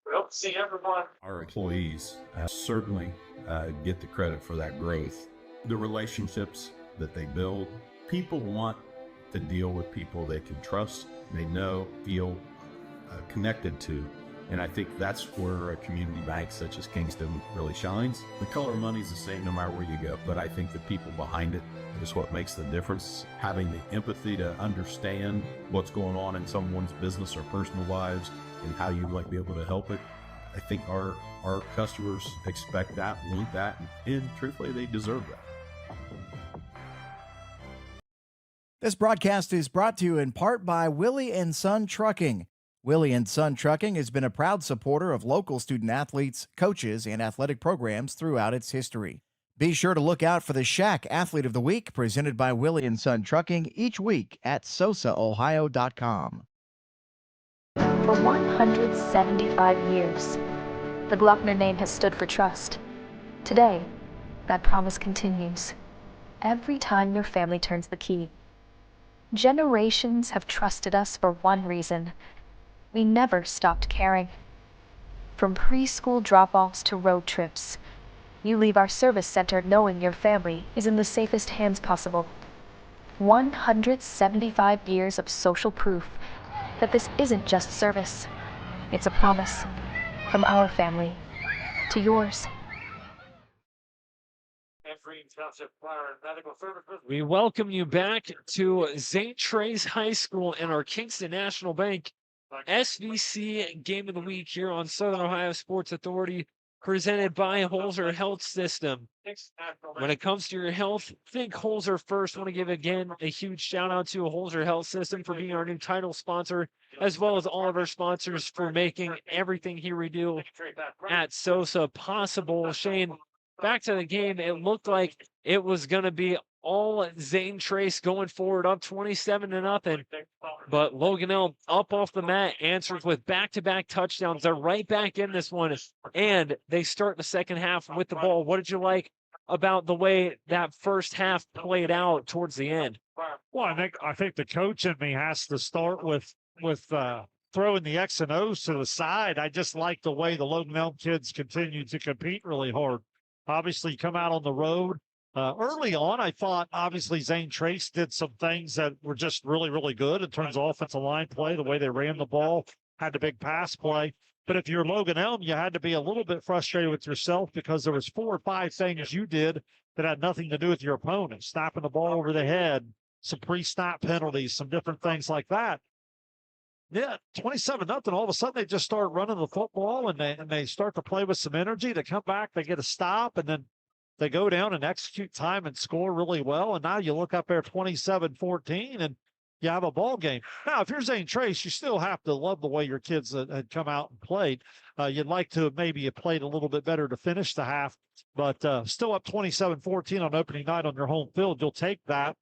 We hope to see everyone. Our employees certainly get the credit for that growth. The relationships that they build, people want to deal with people they can trust, they know, feel connected to. And I think that's where a community bank such as Kingston really shines. The color of money is the same no matter where you go, but I think the people behind it is what makes the difference. Having the empathy to understand what's going on in someone's business or personal lives and how you might be able to help it. I think our customers expect that, want that, and truthfully, they deserve that. This broadcast is brought to you in part by Willey Son Trucking. Willey Son Trucking has been a proud supporter of local student athletes, coaches, and athletic programs throughout its history. Be sure to look out for the Shack Athlete of the Week presented by Willey Son Trucking each week at sosaohio.com. For 175 years, the Glockner name has stood for trust. Today, that promise continues. Every time your family turns the key. Generations have trusted us for one reason. We never stopped caring. From preschool drop-offs to road trips, you leave our service center knowing your family is in the safest hands possible. 175 years of social proof that this isn't just service. It's a promise from our family to yours. We welcome you back to Zane Trace High School and our Kingston National Bank SVC Game of the Week here on Southern Ohio Sports Authority, presented by Holzer Health System. When it comes to your health, think Holzer first. I want to give again a huge shout out to Holzer Health System for being our new title sponsor, as well as all of our sponsors for making everything here we do at SOSA possible. Shane, back to the game, it looked like it was going to be all Zane Trace going forward, up 27-0. But Logan Elm up off the mat, answers with back-to-back touchdowns. They're right back in this one, and they start the second half with the ball. What did you like about the way that first half played out towards the end? Well, I think the coach in me has to start with throwing the X and O's to the side. I just like the way the Logan Elm kids continue to compete really hard. Obviously, come out on the road. Early on, I thought, obviously, Zane Trace did some things that were just really, really good in terms of offensive line play, the way they ran the ball, had the big pass play. But if you're Logan Elm, you had to be a little bit frustrated with yourself because there was 4 or 5 things you did that had nothing to do with your opponent. Snapping the ball over the head, some pre-snap penalties, some different things like that. Yeah, 27-0. All of a sudden, they just start running the football, and they start to play with some energy. They come back, they get a stop, and then they go down and execute time and score really well. And now you look up there 27-14, and you have a ball game. Now, if you're Zane Trace, you still have to love the way your kids had come out and played. You'd like to have maybe have played a little bit better to finish the half, but still up 27-14 on opening night on your home field. You'll take that.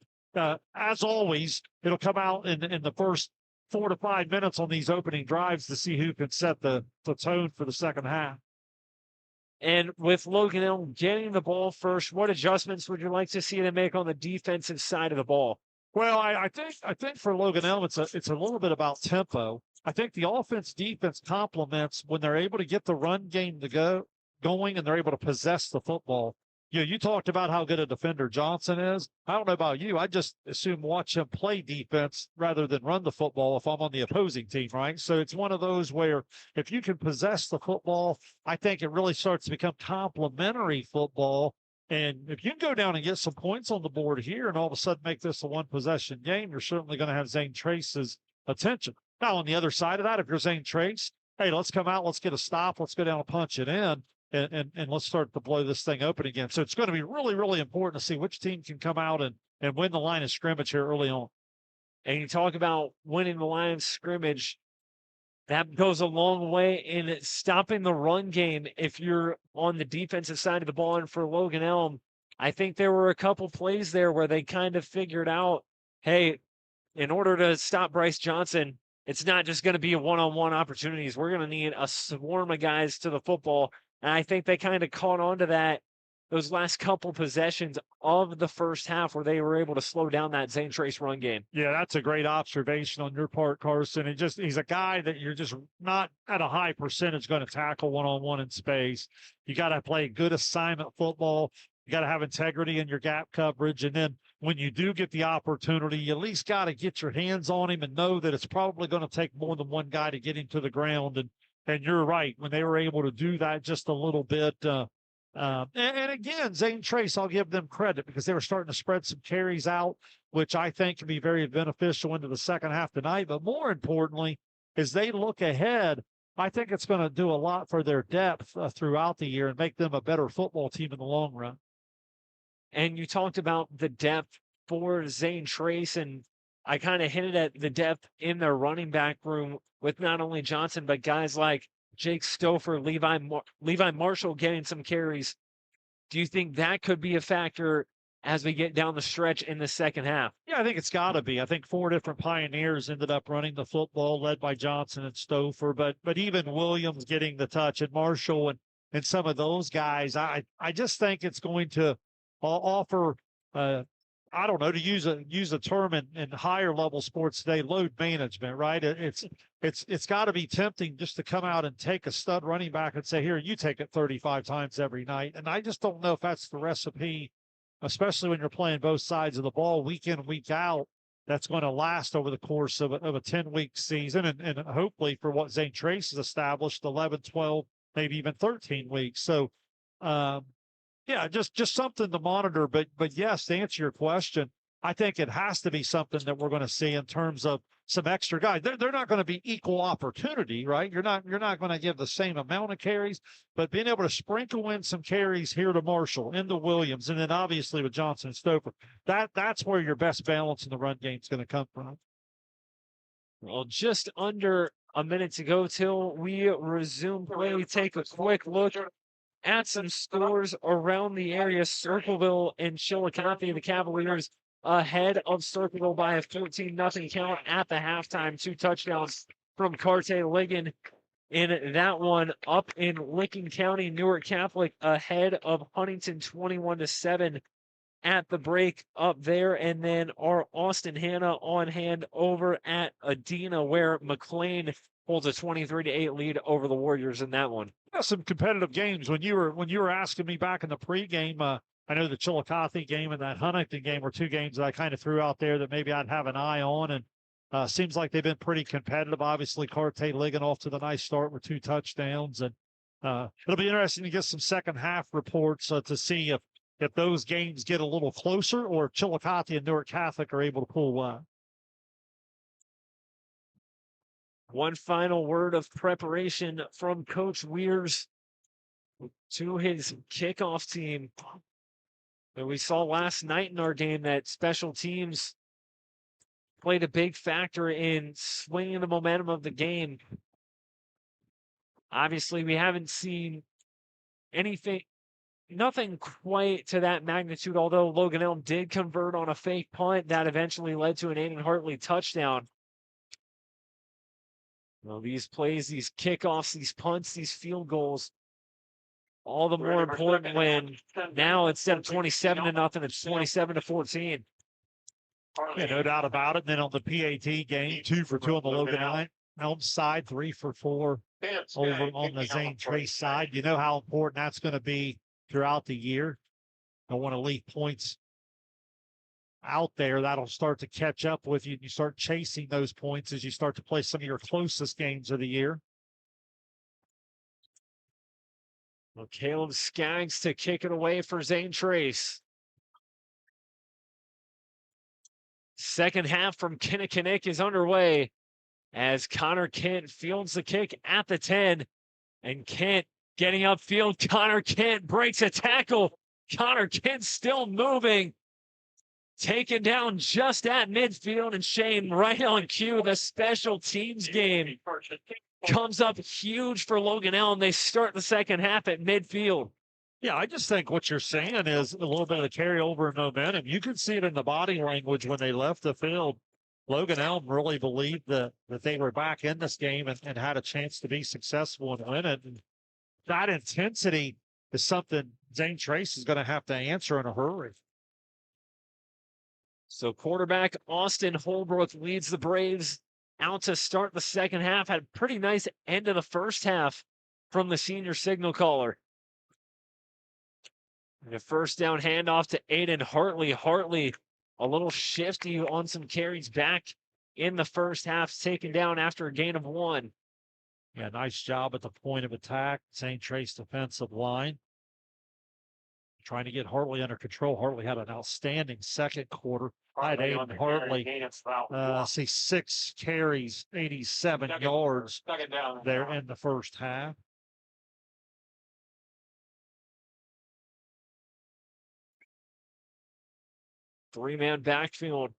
As always, it'll come out in the first 4 to 5 minutes on these opening drives to see who can set the tone for the second half. And with Logan Elm getting the ball first, what adjustments would you like to see them make on the defensive side of the ball? Well, I think for Logan Elm, it's a little bit about tempo. I think the offense-defense complements when they're able to get the run game to going and they're able to possess the football. You talked about how good a defender Johnson is. I don't know about you. I just assume watch him play defense rather than run the football if I'm on the opposing team, right? So it's one of those where if you can possess the football, I think it really starts to become complementary football. And if you can go down and get some points on the board here and all of a sudden make this a one-possession game, you're certainly going to have Zane Trace's attention. Now, on the other side of that, if you're Zane Trace, hey, let's come out, let's get a stop, let's go down and punch it in. And let's start to blow this thing open again. So it's going to be really, really important to see which team can come out and win the line of scrimmage here early on. And you talk about winning the line of scrimmage. That goes a long way in stopping the run game if you're on the defensive side of the ball. And for Logan Elm, I think there were a couple plays there where they kind of figured out, hey, in order to stop Bryce Johnson, it's not just going to be a one-on-one opportunities. We're going to need a swarm of guys to the football. And I think they kind of caught on to that those last couple possessions of the first half where they were able to slow down that Zane Trace run game. Yeah, that's a great observation on your part, Carson. And he's a guy that you're just not at a high percentage going to tackle one-on-one in space. You got to play good assignment football. You got to have integrity in your gap coverage. And then when you do get the opportunity, you at least got to get your hands on him and know that it's probably going to take more than one guy to get him to the ground. And you're right, when they were able to do that just a little bit, and again, Zane Trace, I'll give them credit because they were starting to spread some carries out, which I think can be very beneficial into the second half tonight. But more importantly, as they look ahead, I think it's going to do a lot for their depth throughout the year and make them a better football team in the long run. And you talked about the depth for Zane Trace, and I kind of hinted at the depth in their running back room with not only Johnson, but guys like Jake Stouffer, Levi Marshall getting some carries. Do you think that could be a factor as we get down the stretch in the second half? Yeah, I think it's got to be. I think 4 different Pioneers ended up running the football, led by Johnson and Stouffer, but even Williams getting the touch, and Marshall and some of those guys, I just think it's going to offer, I don't know, to use a term in higher level sports today, load management, right? It's got to be tempting just to come out and take a stud running back and say, here, you take it 35 times every night. And I just don't know if that's the recipe, especially when you're playing both sides of the ball week in, week out, that's going to last over the course of a 10-week season. And hopefully for what Zane Trace has established, 11, 12, maybe even 13 weeks. So, yeah, just something to monitor. But yes, to answer your question, I think it has to be something that we're going to see in terms of some extra guys. They're not going to be equal opportunity, right? You're not going to give the same amount of carries, but being able to sprinkle in some carries here to Marshall, into Williams, and then obviously with Johnson and Stouffer, that's where your best balance in the run game is going to come from. Well, just under a minute to go till we resume play. Take a quick look at some scores around the area. Circleville and Chillicothe, the Cavaliers ahead of Circleville by a 14-0 count at the halftime. 2 touchdowns from Carte Ligon in that one. Up in Licking County, Newark Catholic ahead of Huntington 21-7 at the break up there. And then our Austin Hanna on hand over at Adena, where McLean holds a 23-8 lead over the Warriors in that one. Yeah, some competitive games. When you were asking me back in the pregame, I know the Chillicothe game and that Huntington game were 2 games that I kind of threw out there that maybe I'd have an eye on, and seems like they've been pretty competitive. Obviously, Carte Ligon off to the nice start with 2 touchdowns, and it'll be interesting to get some second half reports to see if those games get a little closer or if Chillicothe and Newark Catholic are able to pull one. One final word of preparation from Coach Weirs to his kickoff team. And we saw last night in our game that special teams played a big factor in swinging the momentum of the game. Obviously, we haven't seen nothing quite to that magnitude, although Logan Elm did convert on a fake punt that eventually led to an Aiden Hartley touchdown. Well, these plays, these kickoffs, these punts, these field goals, all the more important when now instead of 27-0, it's 27-14. Yeah, no doubt about it. And then on the PAT game, 2 for 2 on the Logan Elm side, 3 for 4 over on the Zane Trace side. You know how important that's going to be throughout the year. I want to leave points out there that'll start to catch up with you. You start chasing those points as you start to play some of your closest games of the year. Well, Caleb Skaggs to kick it away for Zane Trace. Second half from Kinnikinnick is underway as Connor Kent fields the kick at the 10. And Kent getting upfield. Connor Kent breaks a tackle. Connor Kent still moving. Taken down just at midfield, and Shane right on cue. The special teams game comes up huge for Logan Elm. They start the second half at midfield. Yeah, I just think what you're saying is a little bit of the carryover and momentum. You can see it in the body language when they left the field. Logan Elm really believed that they were back in this game and had a chance to be successful and win it. And that intensity is something Zane Trace is going to have to answer in a hurry. So quarterback Austin Holbrook leads the Braves out to start the second half. Had a pretty nice end of the first half from the senior signal caller. And a first down handoff to Aiden Hartley. Hartley a little shifty on some carries back in the first half, taken down after a gain of 1. Yeah, nice job at the point of attack. Zane Trace defensive line. Trying to get Hartley under control. Hartley had an outstanding second quarter. I had Aiden Hartley, see 6 carries, 87 yards there in the first half. Three-man backfield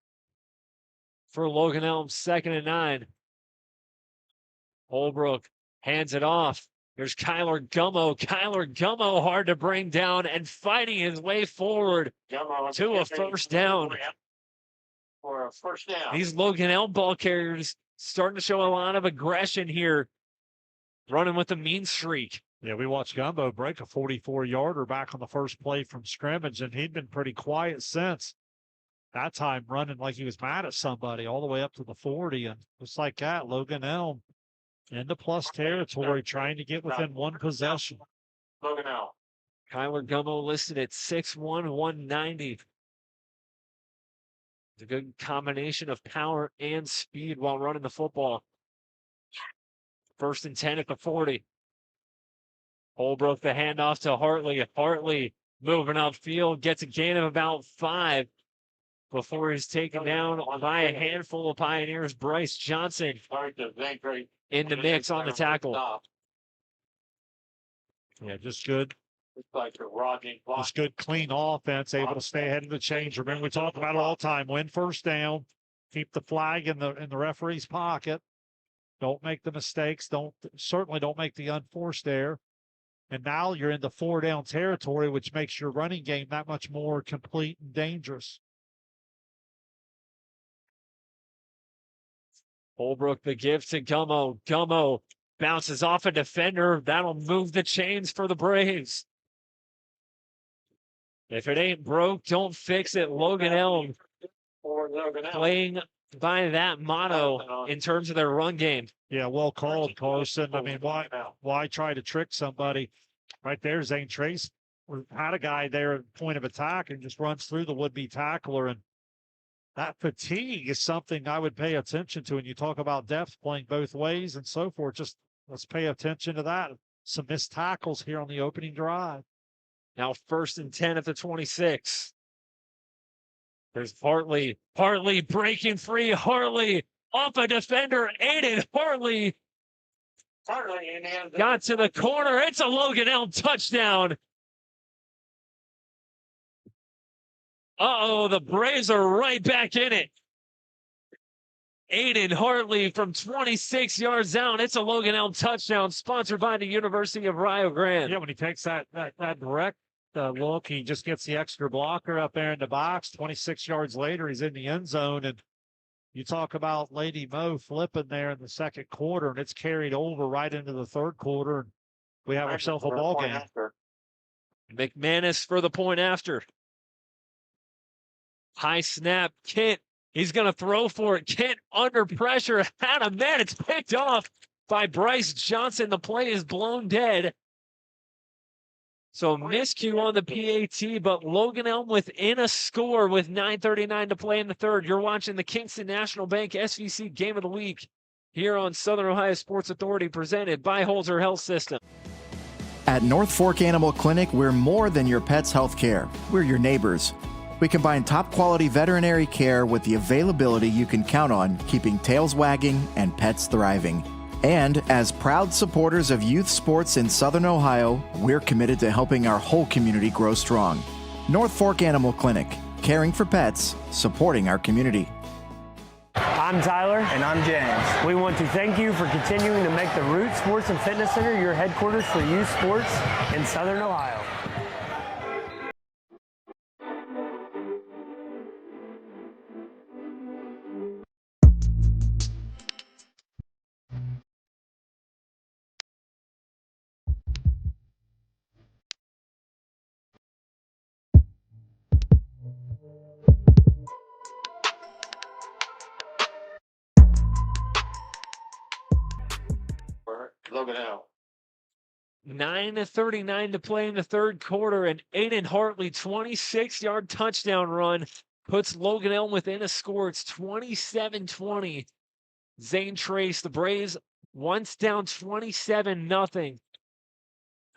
for Logan Elm, 2nd and 9. Holbrook hands it off. There's Kyler Gummo. Kyler Gummo hard to bring down and fighting his way forward to a first down. For a first down. These Logan Elm ball carriers starting to show a lot of aggression here, running with a mean streak. Yeah, we watched Gumbo break a 44-yarder back on the first play from scrimmage, and he'd been pretty quiet since. That time running like he was mad at somebody all the way up to the 40, and just like that, Logan Elm into plus territory, trying to get within one possession. Logan Elm. Kyler Gummo listed at 6'1", 190. It's a good combination of power and speed while running the football. 1st and 10 at the 40. Holbrook the handoff to Hartley. Hartley moving upfield, gets a gain of about 5 before he's taken down by a handful of Pioneers. Bryce Johnson in the mix on the tackle. Yeah, just good. Just good, clean offense, able to stay ahead of the chains. Remember, we talk about it all the time. Win first down, keep the flag in the referee's pocket. Don't make the mistakes. Certainly don't make the unforced error. And now you're in the 4-down territory, which makes your running game that much more complete and dangerous. Holbrook the give to Gummo. Gummo bounces off a defender. That'll move the chains for the Braves. If it ain't broke, don't fix it. Logan Elm playing by that motto in terms of their run game. Yeah, well called, Carson. I mean, why try to trick somebody? Right there, Zane Trace had a guy there at point of attack and just runs through the would-be tackler. And that fatigue is something I would pay attention to. And you talk about depth playing both ways and so forth. Just let's pay attention to that. Some missed tackles here on the opening drive. Now 1st and 10 at the 26. There's Hartley. Hartley breaking free. Hartley off a defender. Aiden Hartley got to the corner. It's a Logan Elm touchdown. Uh-oh, the Braves are right back in it. Aiden Hartley from 26 yards down. It's a Logan Elm touchdown, sponsored by the University of Rio Grande. Yeah, when he takes that direct look, he just gets the extra blocker up there in the box. 26 yards later, he's in the end zone. And you talk about Lady Mo flipping there in the second quarter, and it's carried over right into the third quarter. And we have ourselves a ball game. McManus for the point after. High snap. Kent, he's going to throw for it. Kent under pressure. Had a man. It's picked off by Bryce Johnson. The play is blown dead. So miscue on the PAT, but Logan Elm within a score with 9:39 to play in the third. You're watching the Kingston National Bank SVC Game of the Week here on Southern Ohio Sports Authority, presented by Holzer Health System. At North Fork Animal Clinic, we're more than your pet's health care. We're your neighbors. We combine top-quality veterinary care with the availability you can count on, keeping tails wagging and pets thriving. And as proud supporters of youth sports in Southern Ohio, we're committed to helping our whole community grow strong. North Fork Animal Clinic, caring for pets, supporting our community. I'm Tyler. And I'm James. We want to thank you for continuing to make the Root Sports and Fitness Center your headquarters for youth sports in Southern Ohio. Logan Elm. 9:39 to play in the third quarter, and Aiden Hartley 26-yard touchdown run puts Logan Elm within a score. It's 27-20. Zane Trace, the Braves once down 27-0.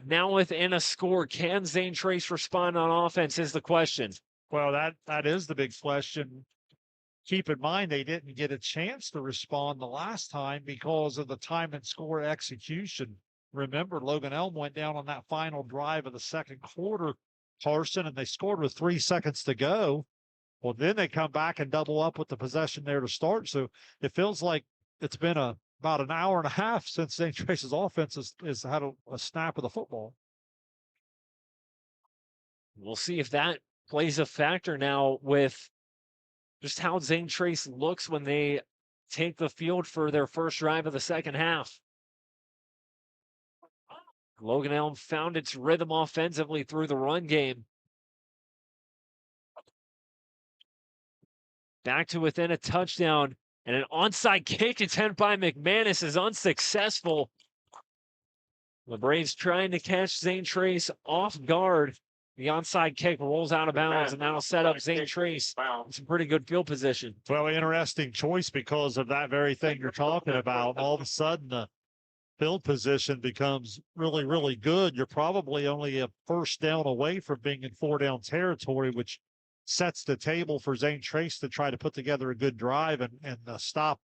Now within a score. Can Zane Trace respond on offense is the question. Well, that is the big question. Keep in mind, they didn't get a chance to respond the last time because of the time and score execution. Remember, Logan Elm went down on that final drive of the second quarter, Carson, and they scored with 3 seconds to go. Well, then they come back and double up with the possession there to start. So it feels like it's been about an hour and a half since St. Trace's offense has had a snap of the football. We'll see if that plays a factor now with just how Zane Trace looks when they take the field for their first drive of the second half. Logan Elm found its rhythm offensively through the run game. Back to within a touchdown, and an onside kick attempt by McManus is unsuccessful. The Braves trying to catch Zane Trace off guard. The onside kick rolls out of bounds, and that'll set up Zane Trace in some pretty good field position. Well, interesting choice because of that very thing you're talking about. All of a sudden, the field position becomes really, really good. You're probably only a first down away from being in 4-down territory, which sets the table for Zane Trace to try to put together a good drive and stop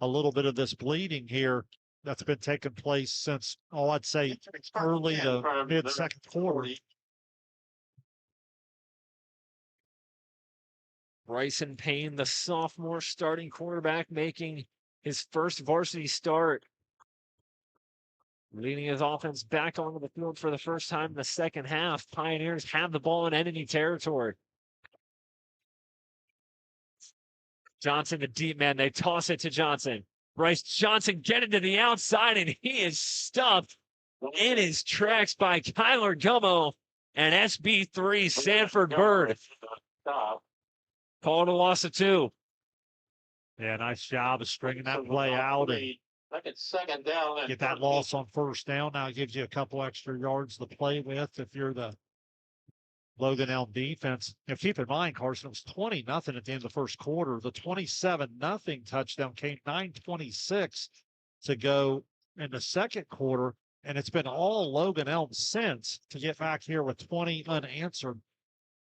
a little bit of this bleeding here that's been taking place since, I'd say, early to mid-second quarter. Bryson Payne, the sophomore starting quarterback, making his first varsity start. Leading his offense back onto the field for the first time in the second half. Pioneers have the ball in enemy territory. Johnson, the deep man. They toss it to Johnson. Bryce Johnson getting to the outside, and he is stopped in his tracks by Kyler Gummo and SB3 Sanford Bird. Called a loss of 2. Yeah, nice job of stringing that play out and Second down. get that loss on first down. Now it gives you a couple extra yards to play with if you're the Logan Elm defense. Now keep in mind, Carson, it was 20-0 at the end of the first quarter. The 27-0 touchdown came 9:26 to go in the second quarter, and it's been all Logan Elm since to get back here with 20 unanswered.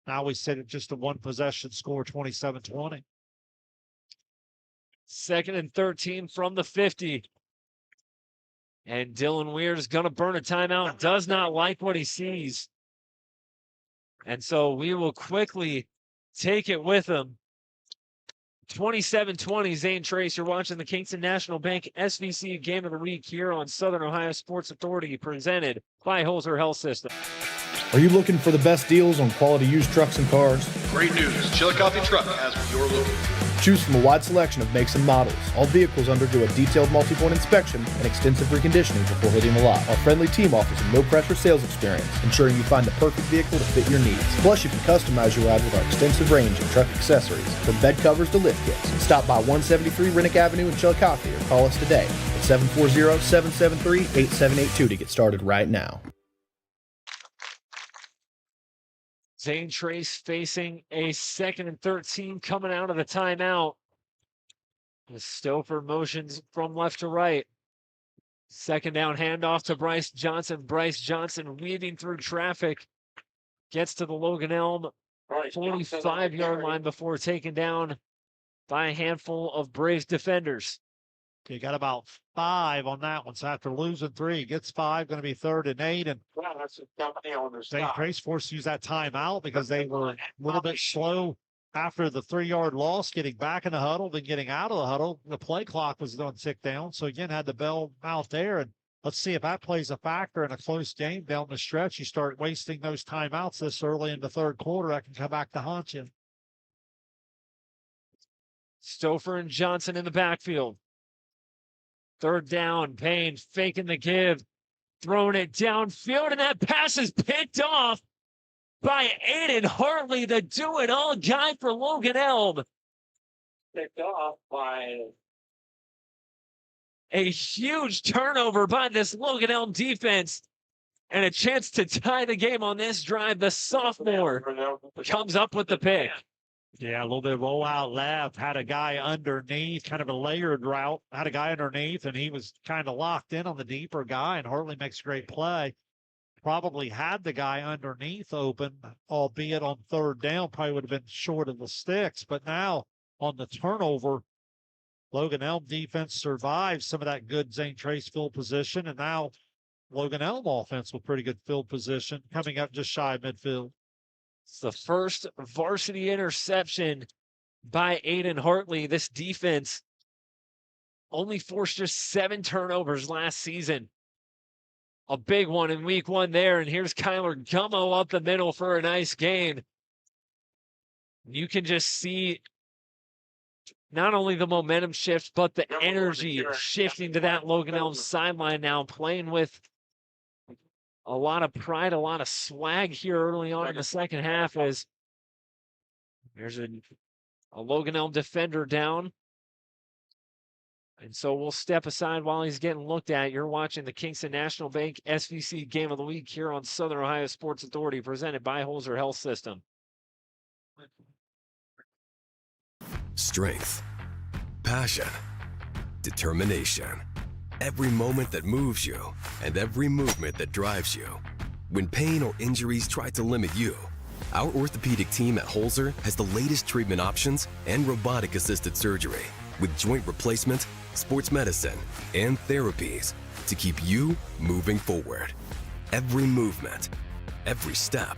Now we said it just a one possession score, 27-20. 2nd and 13 from the 50. And Dylan Weird is going to burn a timeout. Does not like what he sees. And so we will quickly take it with him. 27-20, Zane Trace. You're watching the Kingston National Bank SVC Game of the Week here on Southern Ohio Sports Authority, presented by Holzer Health System. Are you looking for the best deals on quality used trucks and cars? Great news. Chillicothe Truck has what you're looking for. Choose from a wide selection of makes and models. All vehicles undergo a detailed multi-point inspection and extensive reconditioning before hitting the lot. Our friendly team offers a no-pressure sales experience, ensuring you find the perfect vehicle to fit your needs. Plus, you can customize your ride with our extensive range of truck accessories, from bed covers to lift kits. Stop by 173 Rennick Avenue in Chillicothe or call us today at 740-773-8782 to get started right now. Zane Trace facing a 2nd and 13 coming out of the timeout. As Stouffer motions from left to right. 2nd down handoff to Bryce Johnson. Bryce Johnson weaving through traffic. Gets to the Logan Elm 45-yard line before taken down by a handful of Braves defenders. You got about 5 on that one. So after losing 3, gets 5, going to be 3rd and 8. And St. Trace forced to use that timeout because they were a little bit slow after the 3-yard loss, getting back in the huddle, then getting out of the huddle. The play clock was done tick down. So again, had the bell out there. And let's see if that plays a factor in a close game down the stretch. You start wasting those timeouts this early in the third quarter, that can come back to haunt you. Stouffer and Johnson in the backfield. 3rd down, Payne faking the give, throwing it downfield, and that pass is picked off by Aiden Hartley, the do-it-all guy for Logan Elm. Picked off by A huge turnover by this Logan Elm defense and a chance to tie the game on this drive. The sophomore comes up with the pick. Yeah, a little bit of roll out left, had a guy underneath, kind of a layered route, had a guy underneath, and he was kind of locked in on the deeper guy, and Hartley makes a great play. Probably had the guy underneath open, albeit on third down, probably would have been short of the sticks. But now on the turnover, Logan Elm defense survives some of that good Zane Trace field position, and now Logan Elm offense with pretty good field position coming up just shy of midfield. It's the first varsity interception by Aiden Hartley. This defense only forced just 7 turnovers last season. A big one in week 1 there, and here's Kyler Gummo up the middle for a nice gain. You can just see not only the momentum shift, but the energy shifting to that Logan Elm sideline now, playing with a lot of pride, a lot of swag here early on in the second half as there's a Logan Elm defender down. And so we'll step aside while he's getting looked at. You're watching the Kingston National Bank SVC Game of the Week here on Southern Ohio Sports Authority, presented by Holzer Health System. Strength, passion, determination. Every moment that moves you and every movement that drives you. When pain or injuries try to limit you, our orthopedic team at Holzer has the latest treatment options and robotic-assisted surgery with joint replacement, sports medicine, and therapies to keep you moving forward. Every movement, every step,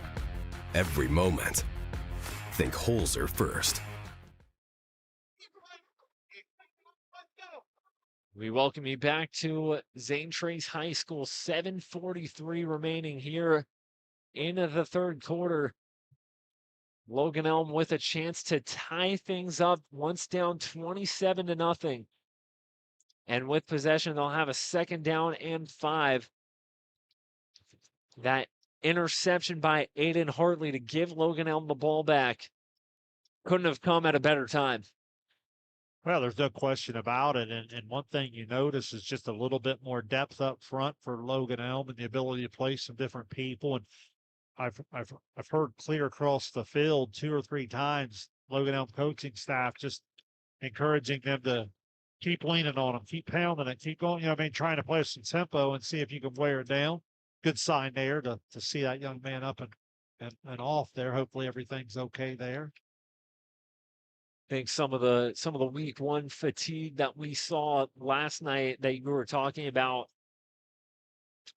every moment. Think Holzer first. We welcome you back to Zane Trace High School. 7:43 remaining here in the third quarter. Logan Elm with a chance to tie things up once down 27-0. And with possession, they'll have a 2nd down and 5. That interception by Aiden Hartley to give Logan Elm the ball back couldn't have come at a better time. Well, there's no question about it. And one thing you notice is just a little bit more depth up front for Logan Elm and the ability to play some different people. And I've heard clear across the field 2 or 3 times, Logan Elm coaching staff just encouraging them to keep leaning on them, keep pounding it, keep going, trying to play some tempo and see if you can wear it down. Good sign there to see that young man up and off there. Hopefully everything's okay there. I think some of the week 1 fatigue that we saw last night that you were talking about,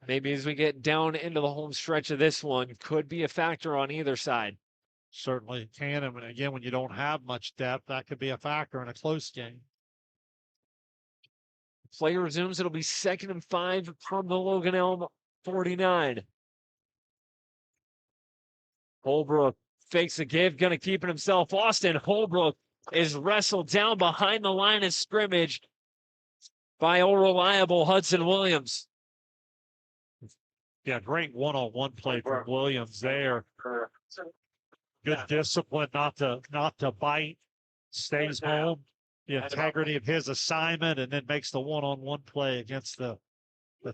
maybe as we get down into the home stretch of this one, could be a factor on either side. Certainly can. And again, when you don't have much depth, that could be a factor in a close game. Play resumes. It'll be 2nd and 5 from the Logan Elm 49. Holbrook fakes a give, going to keep it himself. Austin Holbrook is wrestled down behind the line of scrimmage by all reliable Hudson Williams. Yeah, great one-on-one play from Williams there. Good discipline not to bite, stays home, the integrity of his assignment, and then makes the one-on-one play against the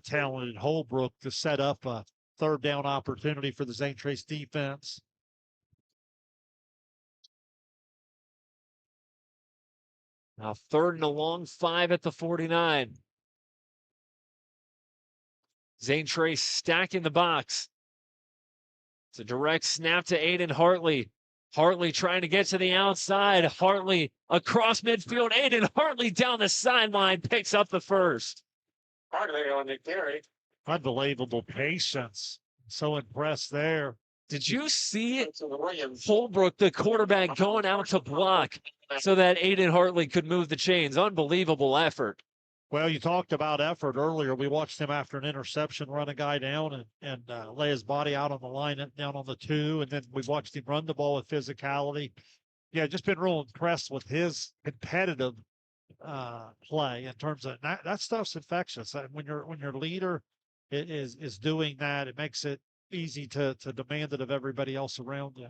talented Holbrook to set up a 3rd down opportunity for the Zane Trace defense. Now 3rd and a long 5 at the 49. Zane Trace stacking the box. It's a direct snap to Aiden Hartley. Hartley trying to get to the outside. Hartley across midfield. Aiden Hartley down the sideline, picks up the 1st. Hartley on the carry. Unbelievable patience. So impressed there. Did you see Holbrook, the quarterback, going out to block so that Aiden Hartley could move the chains? Unbelievable effort. Well, you talked about effort earlier. We watched him after an interception run a guy down and lay his body out on the line, down on the 2. And then we watched him run the ball with physicality. Yeah, just been real impressed with his competitive play in terms of that stuff's infectious. When your leader is doing that, it makes it easy to demand it of everybody else around you.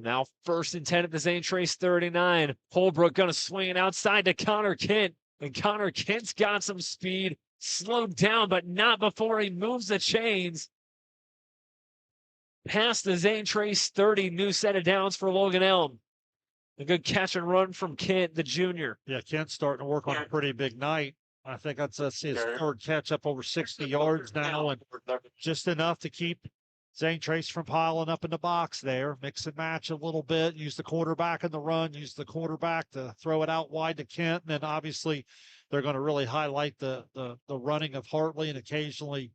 Now 1st and 10 at the Zane Trace 39. Holbrook going to swing it outside to Connor Kent. And Connor Kent's got some speed, slowed down, but not before he moves the chains. Past the Zane Trace 30, new set of downs for Logan Elm. A good catch and run from Kent, the junior. Yeah, Kent's starting to work on a pretty big night. I think that's his third catch up over 60 yards now, and just enough to keep Zane Trace from piling up in the box there. Mix and match a little bit, use the quarterback in the run, use the quarterback to throw it out wide to Kent, and then obviously they're going to really highlight the running of Hartley and occasionally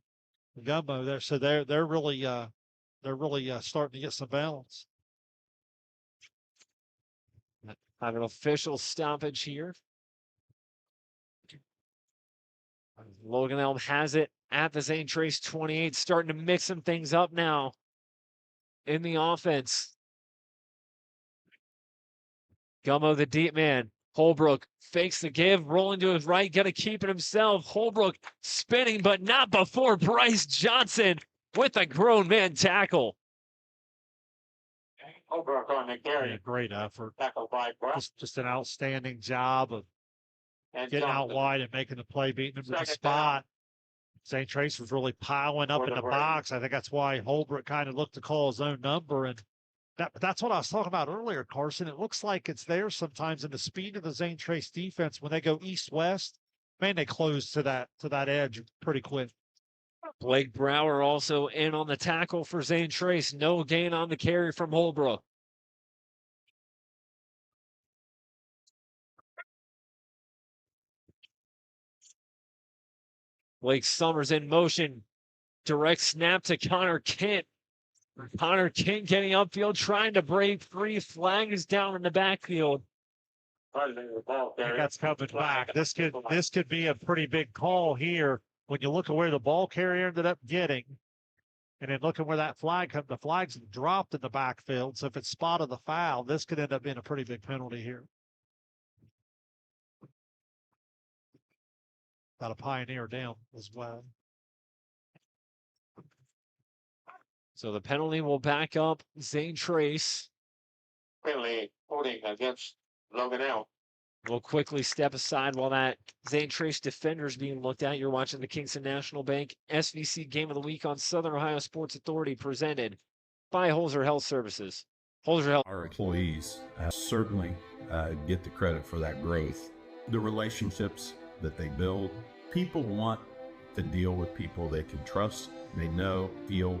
Gumbo there. So they're really starting to get some balance. Have an official stoppage here. Logan Elm has it at the Zane Trace 28, starting to mix some things up now in the offense. Gummo, the deep man. Holbrook fakes the give, rolling to his right, going to keep it himself. Holbrook spinning, but not before Bryce Johnson with a grown man tackle. Holbrook on the carry. Yeah, great effort. Tackled by Bryce. Just an outstanding job of And getting out Johnson. wide and making the play, beating him to the Second spot. St. Trace was really piling up in the box. I think that's why Holbrook kind of looked to call his own number. And that's what I was talking about earlier, Carson. It looks like it's there sometimes in the speed of the Zane Trace defense. When they go east-west, man, they close to that edge pretty quick. Blake Brower also in on the tackle for Zane Trace. No gain on the carry from Holbrook. Blake Summers in motion. Direct snap to Connor Kent. Connor Kent getting upfield, trying to break free. Flags down in the backfield. I think that's coming back. This could be a pretty big call here when you look at where the ball carrier ended up getting, and then look at where that flag comes. The flag's dropped in the backfield, so if it's spotted the foul, this could end up being a pretty big penalty here. Got a Pioneer down as well. So the penalty will back up Zane Trace. Penalty holding against Logan Elm. We'll quickly step aside while that Zane Trace defender is being looked at. You're watching the Kingston National Bank SVC Game of the Week on Southern Ohio Sports Authority, presented by Holzer Health Services. Holzer Health. Our employees certainly get the credit for that growth. The relationships that they build, people want to deal with people they can trust, they know, feel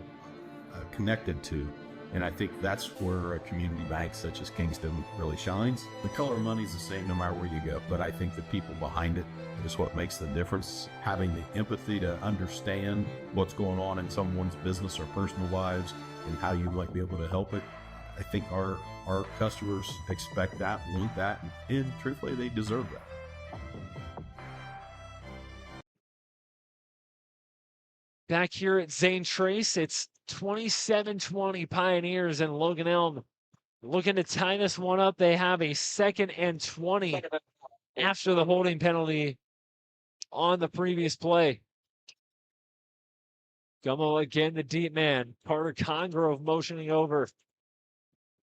connected to. And I think that's where a community bank such as Kingston really shines. The color of money is the same no matter where you go, but I think the people behind it is what makes the difference. Having the empathy to understand what's going on in someone's business or personal lives and how you might be able to help it. I think our customers expect that, want that, and truthfully, they deserve that. Back here at Zane Trace, it's 27-20 Pioneers, and Logan Elm looking to tie this one up. They have a 2nd and 20 after the holding penalty on the previous play. Gummo again, the deep man. Carter Congrove motioning over.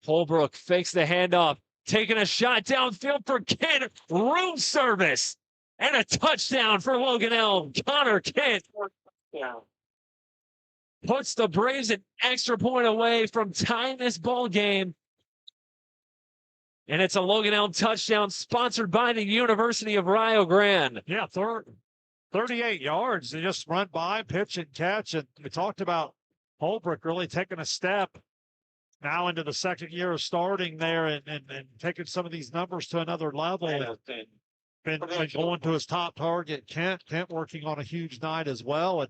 Holbrook fakes the handoff, taking a shot downfield for Kent. Room service and a touchdown for Logan Elm. Connor Kent puts the Braves an extra point away from tying this ball game. And it's a Logan Elm touchdown sponsored by the University of Rio Grande. Yeah, 38 yards. They just run by, pitch and catch. And we talked about Holbrook really taking a step now into the second year of starting there and taking some of these numbers to another level. Been going to his top target, Kent working on a huge night as well. And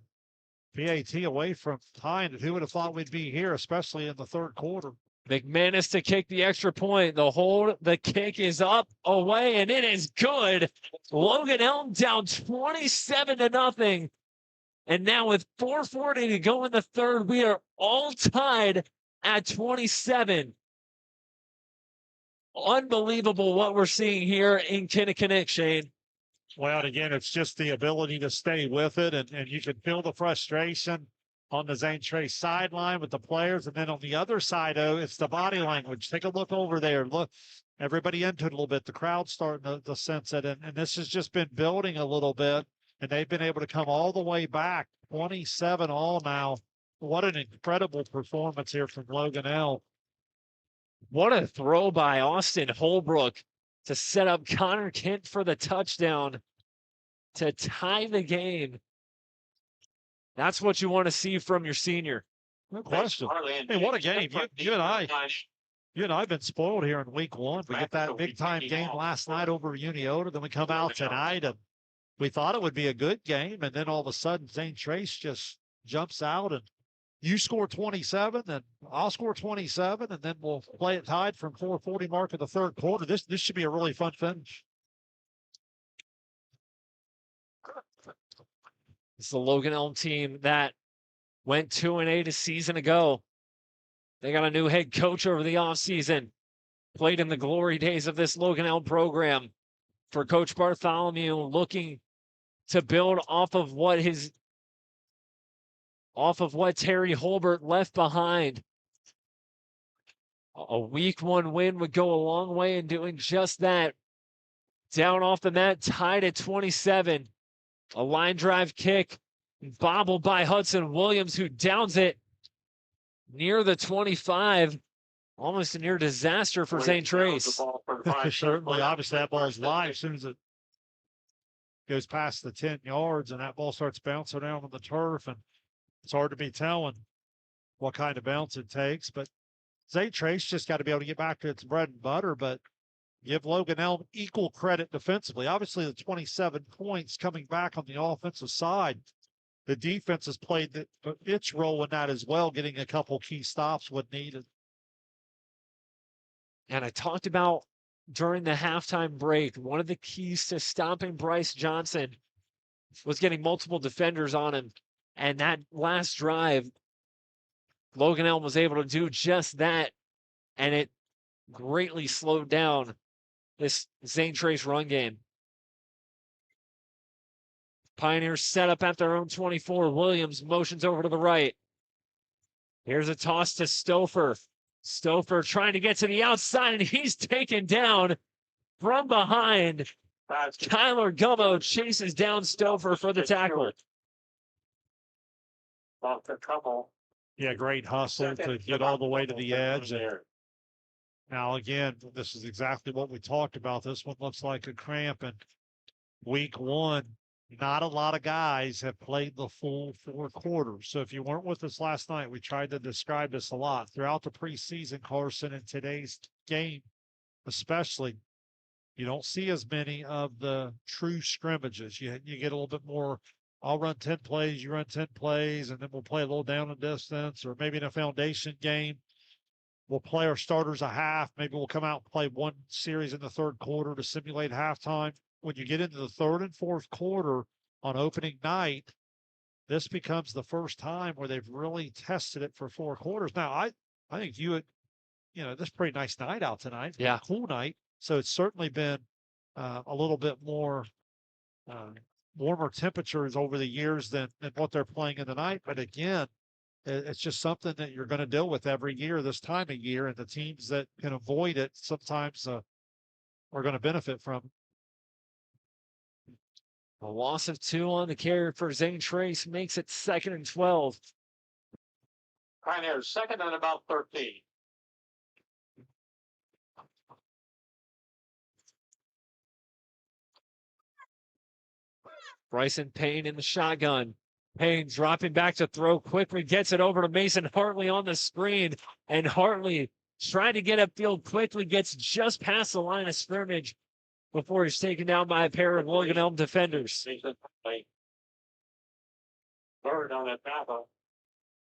PAT away from tying it. Who would have thought we'd be here, especially in the third quarter? McManus to kick the extra point. The hold, the kick is up, away, and it is good. Logan Elm down 27-0. And now with 4:40 to go in the third, we are all tied at 27. Unbelievable what we're seeing here in Kinnikinnick, Shane. Well, and again, it's just the ability to stay with it, and you can feel the frustration. on the Zane Trace sideline with the players. And then on the other side, it's the body language. Take a look over there. Look, everybody into it a little bit. The crowd's starting to sense it. And this has just been building a little bit. And they've been able to come all the way back, 27 all now. What an incredible performance here from Logan Elm. What a throw by Austin Holbrook to set up Connor Kent for the touchdown to tie the game. That's what you want to see from your senior. No question. Hey, what a game. You and I have been spoiled here in week one. We get that big time game last night over Uniota. Then we come out tonight and we thought it would be a good game. And then all of a sudden, Zane Trace just jumps out and you score 27 and I'll score 27. And then we'll play it tied from 4:40 mark of the third quarter. This should be a really fun finish. It's the Logan Elm team that went 2-8 a season ago. They got a new head coach over the offseason. Played in the glory days of this Logan Elm program. For Coach Bartholomew, looking to build off of what Terry Holbert left behind. A week one win would go a long way in doing just that. Down off the mat, tied at 27. A line drive kick, bobbled by Hudson Williams, who downs it near the 25. Almost a near disaster for Zane Trace. Certainly, obviously, that ball is live as soon as it goes past the 10 yards, and that ball starts bouncing around on the turf, and it's hard to be telling what kind of bounce it takes. But Zane Trace just got to be able to get back to its bread and butter, but give Logan Elm equal credit defensively. Obviously, the 27 points coming back on the offensive side. The defense has played its role in that as well, getting a couple key stops when needed. And I talked about during the halftime break, one of the keys to stopping Bryce Johnson was getting multiple defenders on him. And that last drive, Logan Elm was able to do just that. And it greatly slowed down this Zane Trace run game. Pioneers set up at their own 24. Williams motions over to the right. Here's a toss to Stouffer. Stouffer trying to get to the outside, and he's taken down from behind. Kyler Gummo chases down Stouffer for the tackle. Yeah, great hustle to get all the way to the edge. And now, again, this is exactly what we talked about. This one looks like a cramp. And week one, not a lot of guys have played the full 4 quarters. So if you weren't with us last night, we tried to describe this a lot. Throughout the preseason, Carson, in today's game especially, you don't see as many of the true scrimmages. You get a little bit more, I'll run 10 plays, you run 10 plays, and then we'll play a little down and distance, or maybe in a foundation game, we'll play our starters a half. Maybe we'll come out and play one series in the third quarter to simulate halftime. When you get into the third and fourth quarter on opening night, this becomes the first time where they've really tested it for 4 quarters. Now, I think this is a pretty nice night out tonight. Yeah. Cool night. So it's certainly been a little bit more warmer temperatures over the years than what they're playing in the night. But again, it's just something that you're going to deal with every year this time of year. And the teams that can avoid it sometimes are going to benefit from it. A loss of 2 on the carry for Zane Trace makes it 2nd and 12. Pioneers, 2nd and about 13. Bryson Payne in the shotgun. Payne dropping back to throw quickly, gets it over to Mason Hartley on the screen. And Hartley trying to get upfield quickly, gets just past the line of scrimmage before he's taken down by a pair of Logan Elm defenders.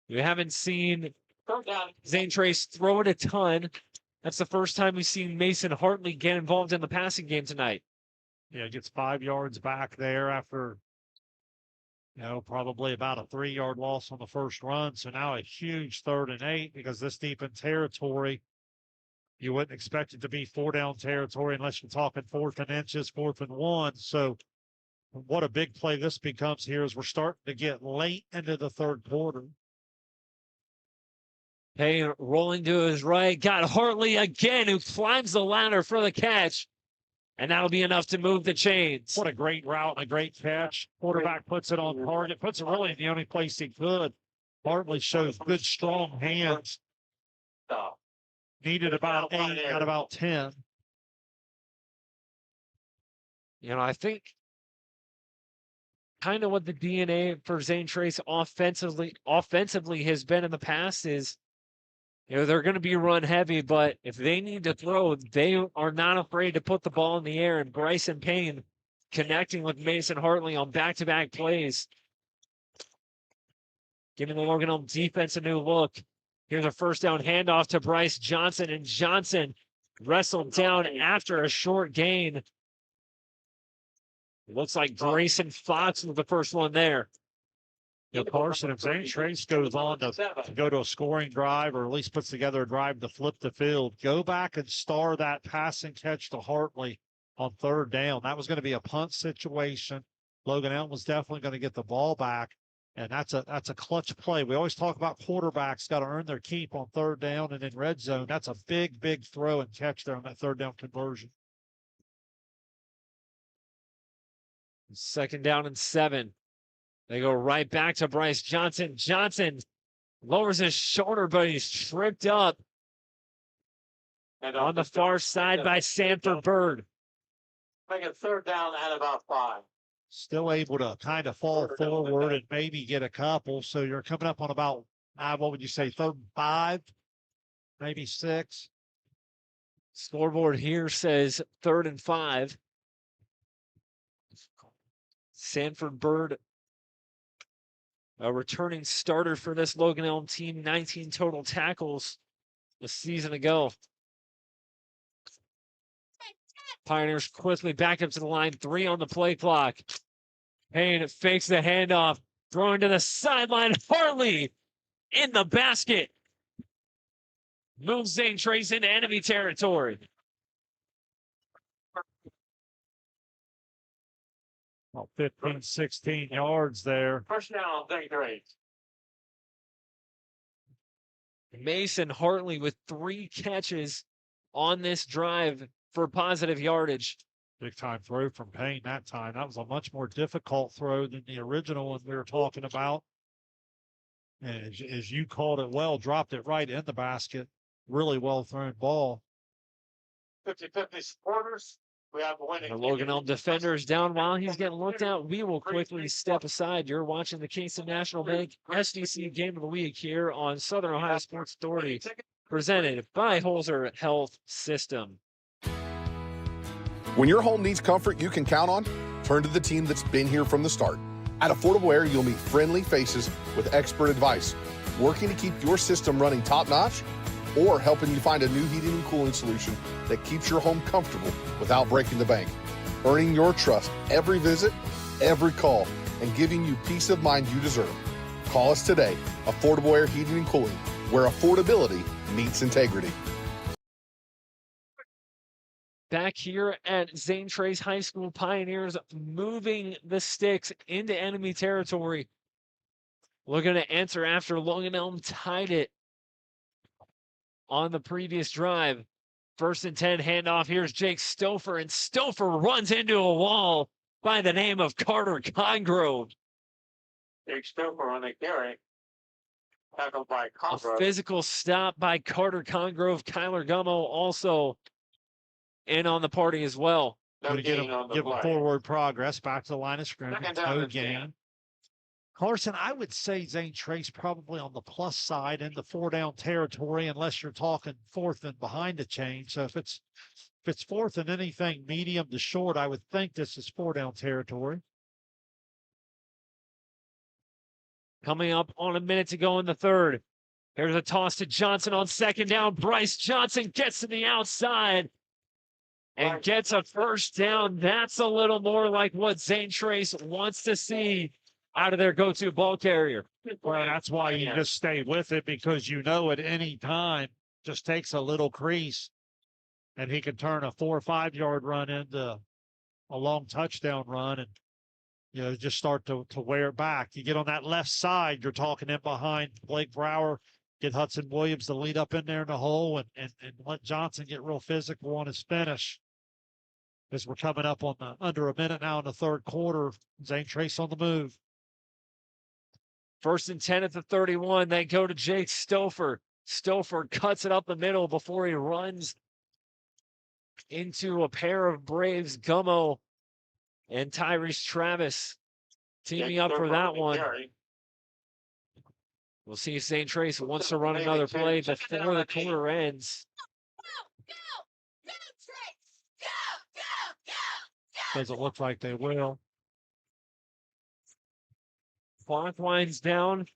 We haven't seen Zane Trace throw it a ton. That's the first time we've seen Mason Hartley get involved in the passing game tonight. Yeah, gets 5 yards back there after, probably about a 3-yard loss on the first run. So now a huge 3rd and 8 because this deep in territory, you wouldn't expect it to be 4-down territory unless you're talking 4th and inches, 4th and 1. So what a big play this becomes here as we're starting to get late into the third quarter. Payne rolling to his right. Got Hartley again, who climbs the ladder for the catch. And that'll be enough to move the chains. What a great route and a great catch. Quarterback puts it on target, puts it really in the only place he could. Hartley shows good, strong hands. Needed about 8, got about 10. You know, I think kind of what the DNA for Zane Trace offensively has been in the past is, you know, they're going to be run heavy, but if they need to throw, they are not afraid to put the ball in the air. And Bryson Payne connecting with Mason Hartley on back-to-back plays, giving the Logan Elm defense a new look. Here's a first down handoff to Bryce Johnson, and Johnson wrestled down after a short gain. It looks like Grayson Fox was the first one there. You know, Carson, if Zane Trace goes on to go to a scoring drive, or at least puts together a drive to flip the field, go back and star that pass and catch to Hartley on third down. That was going to be a punt situation. Logan Elm was definitely going to get the ball back, and that's a clutch play. We always talk about quarterbacks got to earn their keep on third down and in red zone. That's a big, big throw and catch there on that third down conversion. 2nd down and 7. They go right back to Bryce Johnson. Johnson lowers his shoulder, but he's tripped up. And on the far side by Sanford Bird. Make it 3rd down and about 5. Still able to kind of fall forward and maybe get a couple. So you're coming up on about, what would you say, 3rd and 5, maybe 6. Scoreboard here says 3rd and 5. Sanford Bird, a returning starter for this Logan Elm team, 19 total tackles a season ago. Pioneers quickly back up to the line, 3 on the play clock. Payne fakes the handoff, throwing to the sideline. Hartley in the basket. Moves Zane Trace into enemy territory. About 15, 16 yards there. First down, Zane Trace. Mason Hartley with 3 catches on this drive for positive yardage. Big time throw from Payne that time. That was a much more difficult throw than the original one we were talking about. And as you called it well, dropped it right in the basket. Really well thrown ball. 50-50 supporters. We have a winning. The Logan Elm defender is down while he's getting looked at. We will quickly step aside. You're watching the Kingston National Bank SDC Game of the Week here on Southern Ohio Sports Authority, presented by Holzer Health System. When your home needs comfort you can count on, turn to the team that's been here from the start. At Affordable Air, you'll meet friendly faces with expert advice, working to keep your system running top-notch, or helping you find a new heating and cooling solution that keeps your home comfortable without breaking the bank. Earning your trust every visit, every call, and giving you peace of mind you deserve. Call us today. Affordable Air Heating and Cooling, where affordability meets integrity. Back here at Zane Trace High School, Pioneers moving the sticks into enemy territory. Looking to answer after Logan Elm tied it on the previous drive. 1st and 10 handoff. Here's Jake Stouffer, and Stouffer runs into a wall by the name of Carter Congrove. Jake Stouffer on the carry. Tackled by Congrove. A physical stop by Carter Congrove. Kyler Gummo also in on the party as well. No give him forward progress back to the line of scrimmage. No gain. Carson, I would say Zane Trace probably on the plus side in the 4-down territory, unless you're talking 4th and behind the chain. So if it's 4th and anything medium to short, I would think this is 4-down territory. Coming up on a minute to go in the 3rd. Here's a toss to Johnson on 2nd down. Bryce Johnson gets to the outside and gets a 1st down. That's a little more like what Zane Trace wants to see out of their go-to ball carrier. Well, that's why you just stay with it, because you know at any time just takes a little crease and he can turn a 4 or 5 yard run into a long touchdown run and, you know, just start to wear it back. You get on that left side, you're talking in behind Blake Brower, get Hudson Williams to lead up in there in the hole and let Johnson get real physical on his finish. As we're coming up on under a minute now in the third quarter, Zane Trace on the move. 1st and 10 at the 31. They go to Jake Stouffer. Stouffer cuts it up the middle before he runs into a pair of Braves, Gummo and Tyrese Travis teaming up for that one. We'll see if Zane Trace wants to run another play before the quarter ends. Doesn't look like they will. Clock winds down.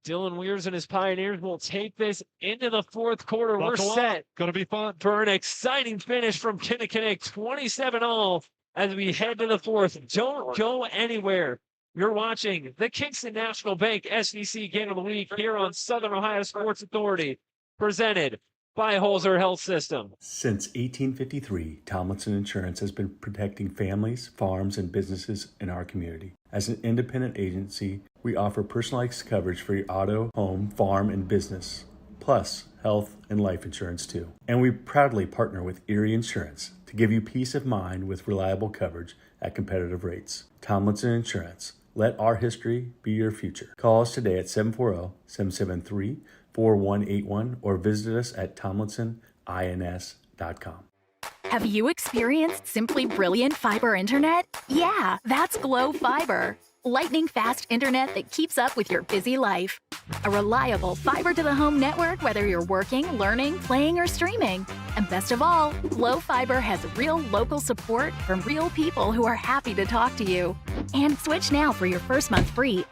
Dylan Weirs and his Pioneers will take this into the fourth quarter. We're set. Going to be fun for an exciting finish from Kinnikinnick, 27-all as we head to the fourth. Don't go anywhere. You're watching the Kingston National Bank SEC Game of the Week here on Southern Ohio Sports Authority, presented by Holzer Health System. Since 1853, Tomlinson Insurance has been protecting families, farms, and businesses in our community. As an independent agency, we offer personalized coverage for your auto, home, farm, and business, plus health and life insurance too. And we proudly partner with Erie Insurance to give you peace of mind with reliable coverage at competitive rates. Tomlinson Insurance. Let our history be your future. Call us today at 740-773-4181 or visit us at tomlinsonins.com. Have you experienced simply brilliant fiber internet? Yeah, that's Glo Fiber. Lightning fast internet that keeps up with your busy life. A reliable fiber-to-the-home network whether you're working, learning, playing, or streaming. And best of all, Glo Fiber has real local support from real people who are happy to talk to you. And switch now for your first month free.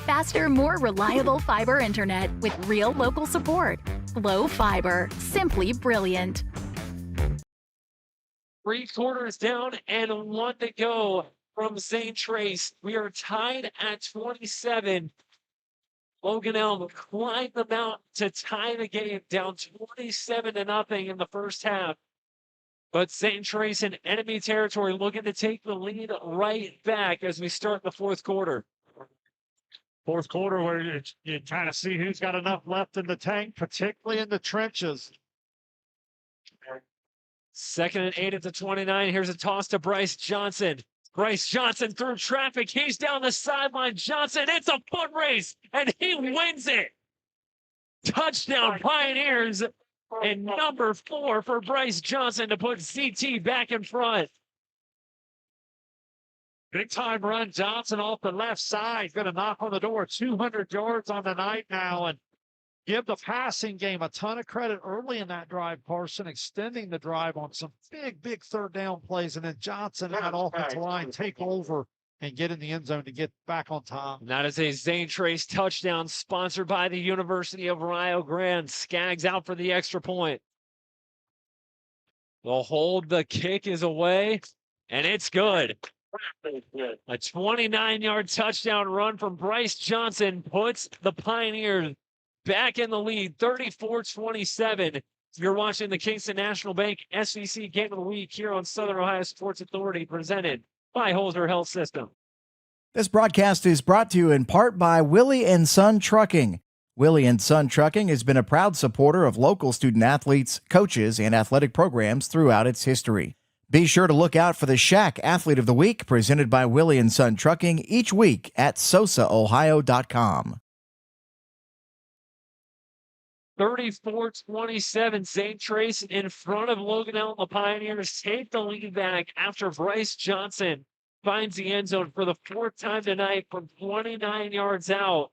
Faster, more reliable fiber internet with real local support. Glo Fiber. Simply brilliant. 3 quarters down and 1 to go from Zane Trace. We are tied at 27. Logan Elm climbed the mountain to tie the game down 27-0 in the first half. But Zane Trace in enemy territory looking to take the lead right back as we start the fourth quarter. Fourth quarter where you kind of see who's got enough left in the tank, particularly in the trenches. 2nd and 8 at the 29. Here's a toss to Bryce Johnson. Bryce Johnson through traffic. He's down the sideline. Johnson, it's a foot race, and he wins it. Touchdown Pioneers, and number 4 for Bryce Johnson to put CT back in front. Big time run. Johnson off the left side. Going to knock on the door. 200 yards on the night now, and give the passing game a ton of credit early in that drive, Carson, extending the drive on some big third down plays. And then Johnson and that offensive line take over and get in the end zone to get back on top. And that is a Zane Trace touchdown sponsored by the University of Rio Grande. Skaggs out for the extra point. They'll hold. The kick is away, and it's good. A 29-yard touchdown run from Bryce Johnson puts the Pioneers back in the lead, 34-27. You're watching the Kingston National Bank SEC Game of the Week here on Southern Ohio Sports Authority, presented by Holzer Health System. This broadcast is brought to you in part by Willey Son Trucking. Willey Son Trucking has been a proud supporter of local student athletes, coaches, and athletic programs throughout its history. Be sure to look out for the Shack Athlete of the Week, presented by Willey Son Trucking, each week at sosaohio.com. 34-27, Zane Trace in front of Logan Elm. The Pioneers take the lead back after Bryce Johnson finds the end zone for the 4th time tonight from 29 yards out.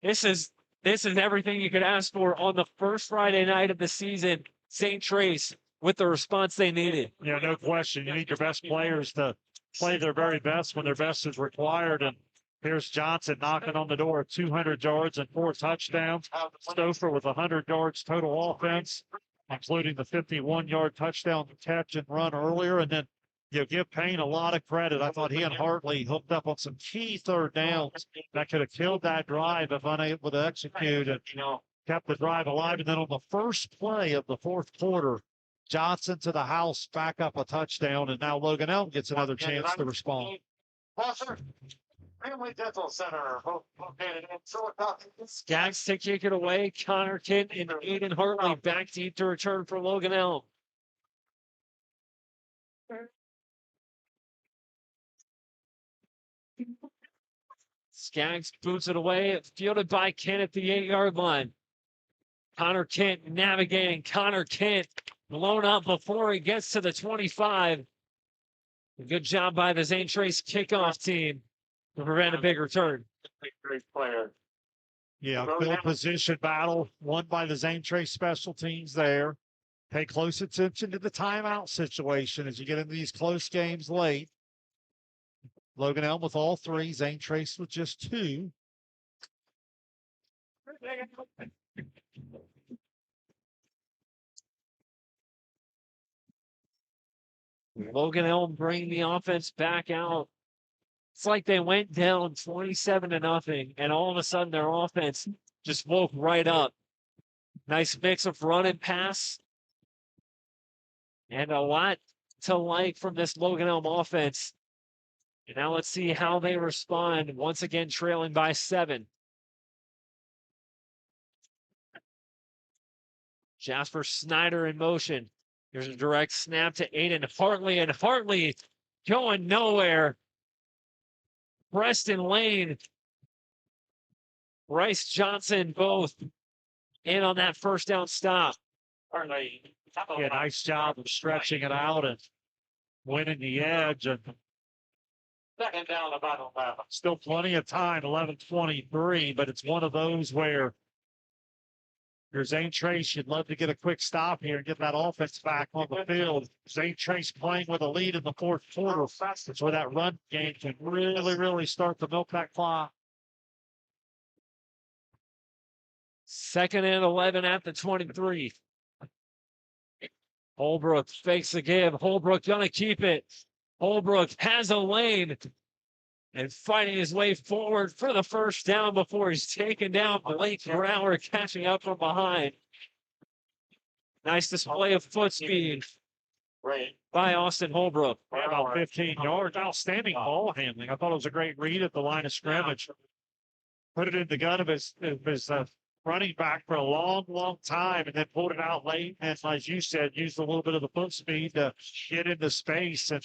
This is everything you could ask for on the first Friday night of the season. Zane Trace with the response they needed. Yeah, no question. You need your best players to play their very best when their best is required. And here's Johnson knocking on the door at 200 yards and 4 touchdowns. Stouffer with 100 yards total offense, including the 51-yard touchdown catch and run earlier. And then you give Payne a lot of credit. I thought he and Hartley hooked up on some key third downs that could have killed that drive if unable to execute and kept the drive alive. And then on the first play of the fourth quarter, Johnson to the house, back up a touchdown, and now Logan Elm gets another chance to respond. Family Dental Center, located in Chillicothe. Skaggs to kick it away. Connor Kent and Aiden Hartley back deep to return for Logan Elm. Skaggs boots it away, fielded by Kent at the 8-yard line. Connor Kent navigating. Connor Kent blown up before he gets to the 25. Good job by the Zane Trace kickoff team to prevent a big return. Great player. Yeah, field position battle won by the Zane Trace special teams there. Pay close attention to the timeout situation as you get into these close games late. Logan Elm with all 3, Zane Trace with just 2. Logan Elm bringing the offense back out. It's like they went down 27-0, and all of a sudden their offense just woke right up. Nice mix of run and pass, and a lot to like from this Logan Elm offense. And now let's see how they respond, once again trailing by 7. Jasper Snyder in motion. Here's a direct snap to Aiden Hartley, and Hartley going nowhere. Preston Lane, Bryce Johnson, both in on that first down stop. Yeah, nice job of stretching it out and winning the edge. And Second down, about 11. still plenty of time, 11:23, but it's one of those where your Zane Trace, you'd love to get a quick stop here and get that offense back on the field. Zane Trace playing with a lead in the fourth quarter. That's where that run game can really start to milk that clock. 2nd and 11 at the 23. Holbrook fakes the give. Holbrook gonna keep it. Holbrook has a lane and fighting his way forward for the first down before he's taken down. Blake Brower catching up from behind. Nice display of foot speed by Austin Holbrook. About 15 yards. Outstanding ball handling. I thought it was a great read at the line of scrimmage. Put it in the gun of his running back for a long time and then pulled it out late. And as you said, used a little bit of the foot speed to get into space and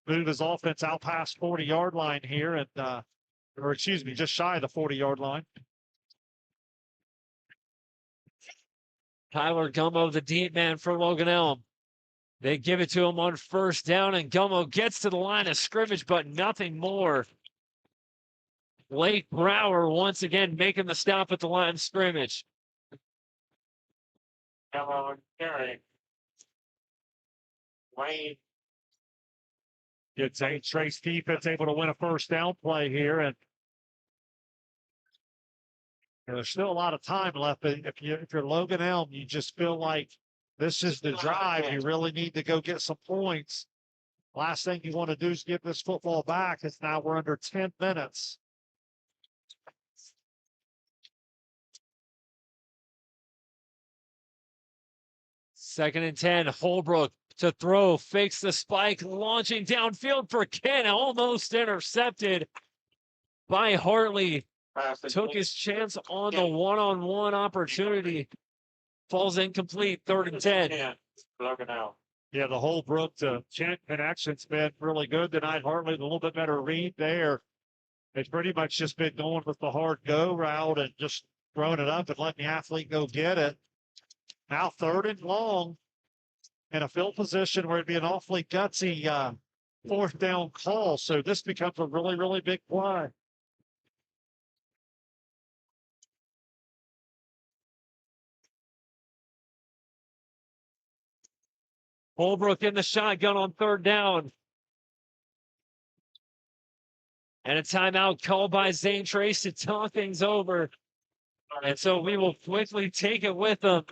move his offense out past 40-yard line here, and just shy of the 40-yard line. Tyler Gummo, the deep man for Logan Elm. They give it to him on first down, and Gummo gets to the line of scrimmage, but nothing more. Blake Brower once again making the stop at the line of scrimmage. Gummo carry. Wayne. It's Zane Trace defense able to win a first down play here, and there's still a lot of time left. But if you're Logan Elm, you just feel like this is the drive. You really need to go get some points. Last thing you want to do is get this football back. It's now we're under 10 minutes. Second and 10, Holbrook to throw, fakes the spike, launching downfield for Ken, almost intercepted by Hartley. Took his chance on the one-on-one opportunity. Falls incomplete, 3rd and 10. Yeah, the Holbrook to Chen connection's been really good tonight. Hartley, a little bit better read there. It's pretty much just been going with the hard go route and just throwing it up and letting the athlete go get it. Now 3rd and long in a field position where it'd be an awfully gutsy 4th down call. So this becomes a really big play. Holbrook in the shotgun on 3rd down. And a timeout called by Zane Trace to talk things over. And so we will quickly take it with them.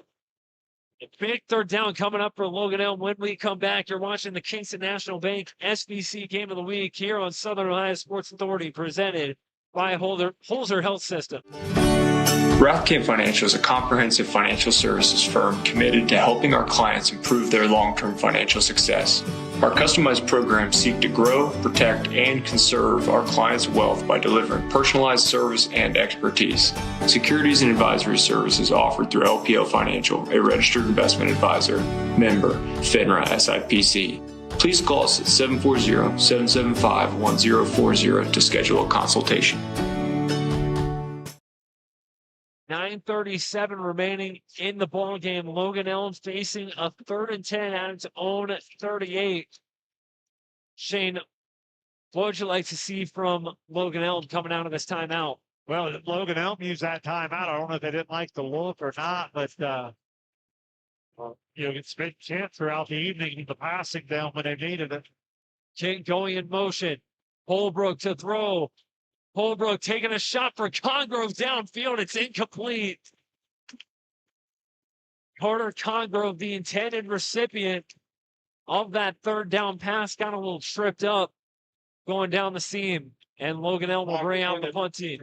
A big 3rd down coming up for Logan Elm. When we come back, you're watching the Kingston National Bank SBC Game of the Week here on Southern Ohio Sports Authority, presented by Holzer Health System. Rathkamp Financial is a comprehensive financial services firm committed to helping our clients improve their long-term financial success. Our customized programs seek to grow, protect, and conserve our clients' wealth by delivering personalized service and expertise. Securities and advisory services offered through LPL Financial, a registered investment advisor, member, FINRA SIPC. Please call us at 740-775-1040 to schedule a consultation. 9:37 remaining in the ball game. Logan Elm facing a 3rd and 10 at its own 38. Shane, what would you like to see from Logan Elm coming out of this timeout? Well, Logan Elm used that timeout. I don't know if they didn't like the look or not, but it's been chance throughout the evening the passing down when they needed it. King going in motion. Holbrook to throw. Holbrook taking a shot for Congrove downfield. It's incomplete. Carter Congrove, the intended recipient of that 3rd down pass, got a little tripped up going down the seam. And Logan Elm will bring out the punt team.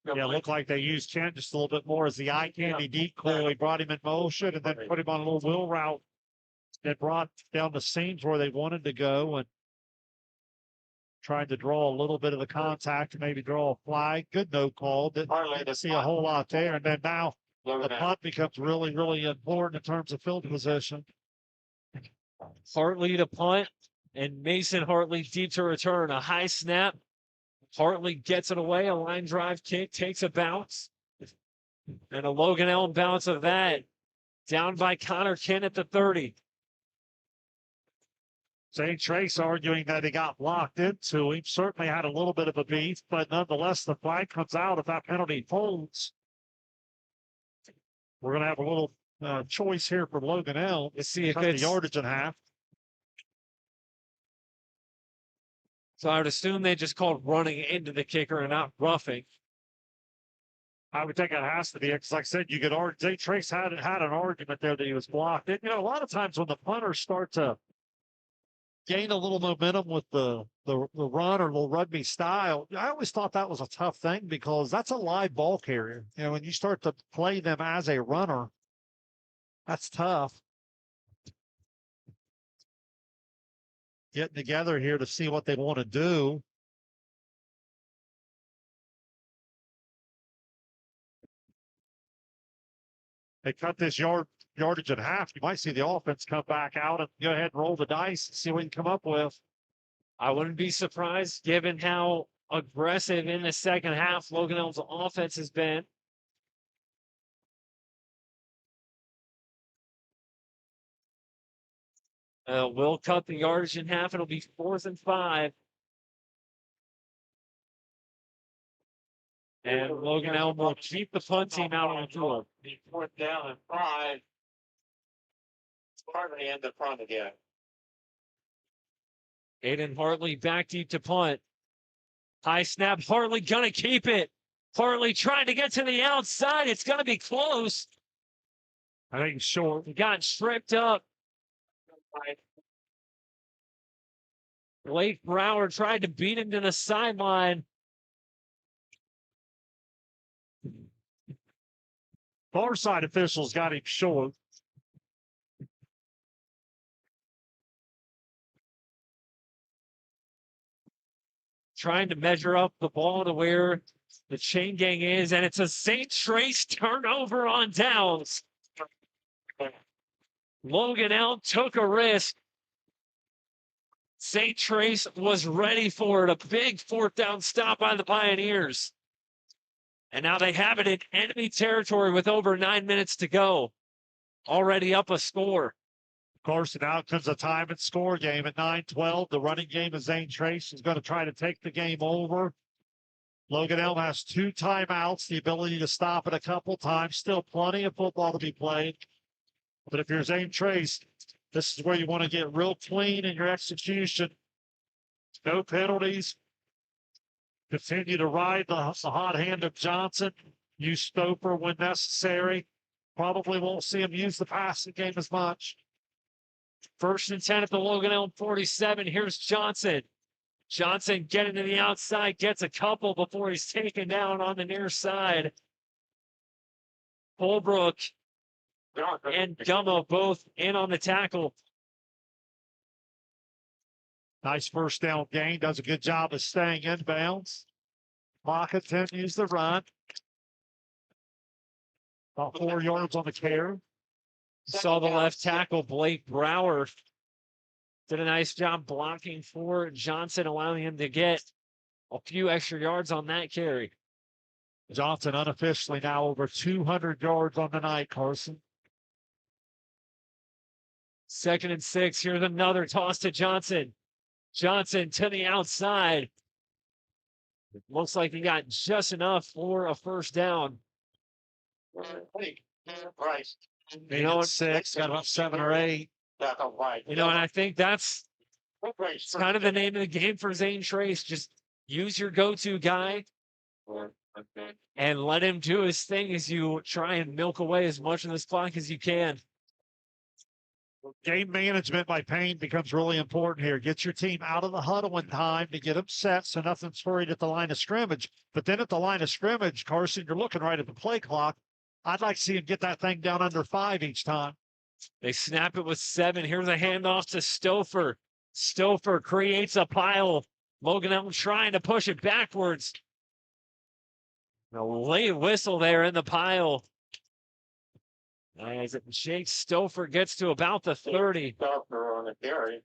Yeah, it looked like they used Kent just a little bit more as the eye candy decoy. Brought him in motion and then put him on a little wheel route that brought down the seams where they wanted to go and tried to draw a little bit of the contact, maybe draw a flag. Good no call. Didn't see a whole lot there. And then now the punt becomes really, really important in terms of field position. Hartley to punt and Mason Hartley deep to return. A high snap. Hartley gets it away. A line drive kick takes a bounce. And a Logan Elm bounce of that. Down by Connor Kent at the 30. Zane Trace arguing that he got blocked into him. Certainly had a little bit of a beef, but nonetheless, the flag comes out if that penalty holds. We're going to have a little choice here for Logan Elm. Let's see if cut it's the yardage in half. So I would assume they just called running into the kicker and not roughing. I would think it has to be, because like I said, you could argue. Zane Trace had an argument there that he was blocked. And, a lot of times when the punters start to gain a little momentum with the run or little rugby style, I always thought that was a tough thing because that's a live ball carrier. When you start to play them as a runner, that's tough. Getting together here to see what they want to do. They cut this yardage in half. You might see the offense come back out and go ahead and roll the dice and see what you can come up with. I wouldn't be surprised given how aggressive in the second half Logan Elm's offense has been. We'll cut the yardage in half. It'll be 4th and 5. And Logan Elm will keep the punt team out on the field. 4th down and 5. Hardly in the front again. Aiden Hartley back deep to punt. High snap. Hartley gonna keep it. Hartley trying to get to the outside. It's gonna be close. I think short. He got stripped up. Blake Brower tried to beat him to the sideline. Far side officials got him short. Trying to measure up the ball to where the chain gang is, and it's a Zane Trace turnover on downs. Logan Elm took a risk. Zane Trace was ready for it. A big 4th down stop by the Pioneers. And now they have it in enemy territory with over 9 minutes to go. Already up a score. Of course, now comes a time and score game at 9-12. The running game of Zane Trace is going to try to take the game over. Logan Elm has 2 timeouts, the ability to stop it a couple times. Still plenty of football to be played. But if you're Zane Trace, this is where you want to get real clean in your execution. No penalties. Continue to ride the hot hand of Johnson. Use Stoper when necessary. Probably won't see him use the passing game as much. 1st and 10 at the Logan Elm 47. Here's Johnson. Johnson getting to the outside, gets a couple before he's taken down on the near side. Holbrook and Gummo both in on the tackle. Nice first down gain. Does a good job of staying in bounds. Clock continues the run. About 4 yards on the carry. Saw the left tackle, Blake Brower, did a nice job blocking for Johnson, allowing him to get a few extra yards on that carry. Johnson unofficially now over 200 yards on the night, Carson. 2nd and 6. Here's another toss to Johnson. Johnson to the outside. It looks like he got just enough for a first down. Right. You know, 6, got about 7 or 8. You know, and I think that's kind of the name of the game for Zane Trace. Just use your go-to guy and let him do his thing as you try and milk away as much of this clock as you can. Game management by Payne becomes really important here. Get your team out of the huddle in time to get them set so nothing's hurried at the line of scrimmage. But then at the line of scrimmage, Carson, you're looking right at the play clock. I'd like to see him get that thing down under 5 each time. They snap it with 7. Here's a handoff to Stouffer. Stouffer creates a pile. Logan Elm trying to push it backwards. A late whistle there in the pile. As Jake Stouffer gets to about the 30. Stouffer on the carry.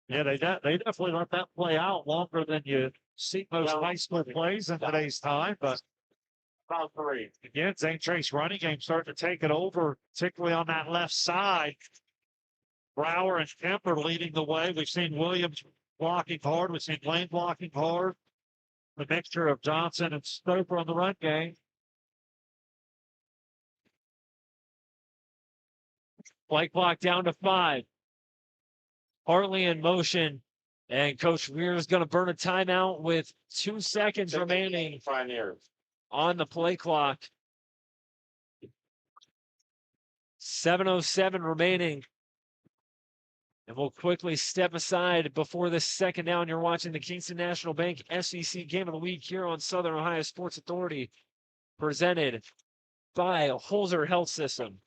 Yeah, they definitely let that play out longer than you see most high school plays in today's time. But about 3. Again, Zane Trace running game starting to take it over, particularly on that left side. Brower and Kemper leading the way. We've seen Williams blocking hard. We've seen Lane blocking hard. The mixture of Johnson and Stouffer on the run game. Play clock down to 5. Hartley in motion. And Coach Weir is going to burn a timeout with 2 seconds remaining on the play clock. 7:07 remaining. And we'll quickly step aside before this second down. You're watching the Kingston National Bank SEC Game of the Week here on Southern Ohio Sports Authority, presented by Holzer Health System.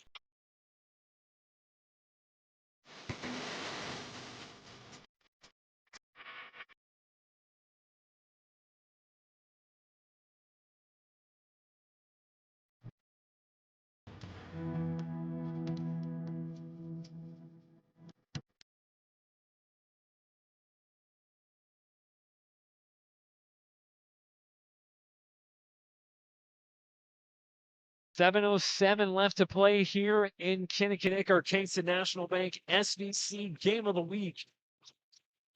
$7:07 left to play here in Kinnikinnick, or Kingston National Bank SVC Game of the Week.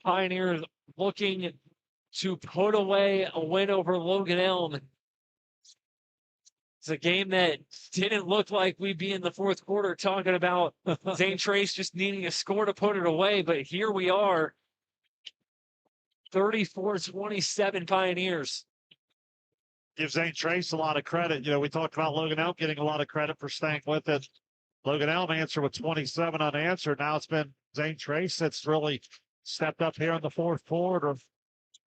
Pioneers looking to put away a win over Logan Elm. It's a game that didn't look like we'd be in the fourth quarter talking about Zane Trace just needing a score to put it away, but here we are. 34-27 Pioneers. Give Zane Trace a lot of credit. You know, we talked about Logan Elm getting a lot of credit for staying with it. Logan Elm answered with 27 unanswered. Now it's been Zane Trace that's really stepped up here in the fourth quarter.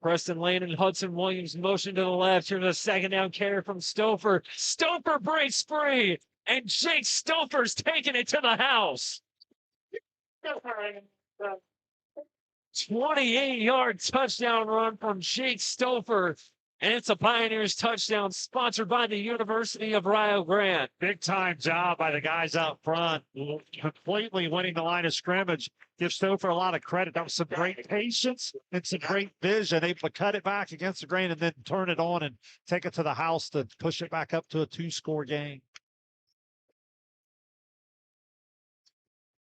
Preston Lane and Hudson Williams motion to the left. Here's a second down carry from Stouffer. Stouffer breaks free, and Jake Stouffer's taking it to the house. 28-yard touchdown run from Jake Stouffer. And it's a Pioneers touchdown sponsored by the University of Rio Grande. Big time job by the guys out front, completely winning the line of scrimmage. Give Stouffer a lot of credit. That was some great patience and some great vision, able to cut it back against the grain and then turn it on and take it to the house to push it back up to a 2-score game.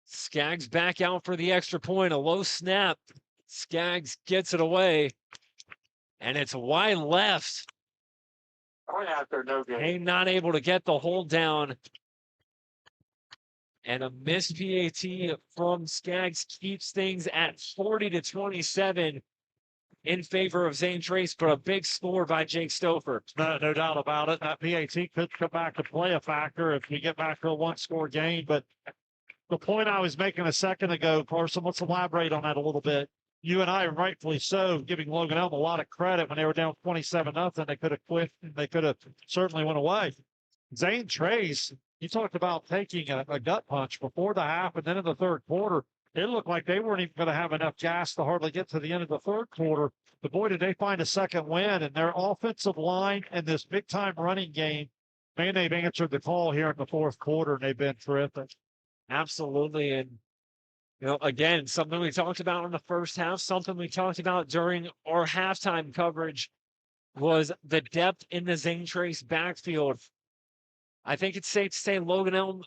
Skaggs back out for the extra point. A low snap. Skaggs gets it away. And it's wide left. Payne not able to get the hold down. And a missed PAT from Skaggs keeps things at 40-27 in favor of Zane Trace, but a big score by Jake Stouffer. No doubt about it. That PAT could come back to play a factor if we get back to a 1-score game. But the point I was making a second ago, Carson, let's elaborate on that a little bit. You and I, rightfully so, giving Logan Elm a lot of credit when they were down 27-0. They could have quit. They could have certainly went away. Zane Trace You talked about taking a gut punch before the half, and then in the third quarter, it looked like they weren't even going to have enough gas to hardly get to the end of the third quarter. But boy, did they find a second win, and their offensive line and this big-time running game, man, they've answered the call here in the fourth quarter, and they've been terrific. Absolutely. And, again, something we talked about in the first half, something we talked about during our halftime coverage was the depth in the Zane Trace backfield. I think it's safe to say Logan Elm,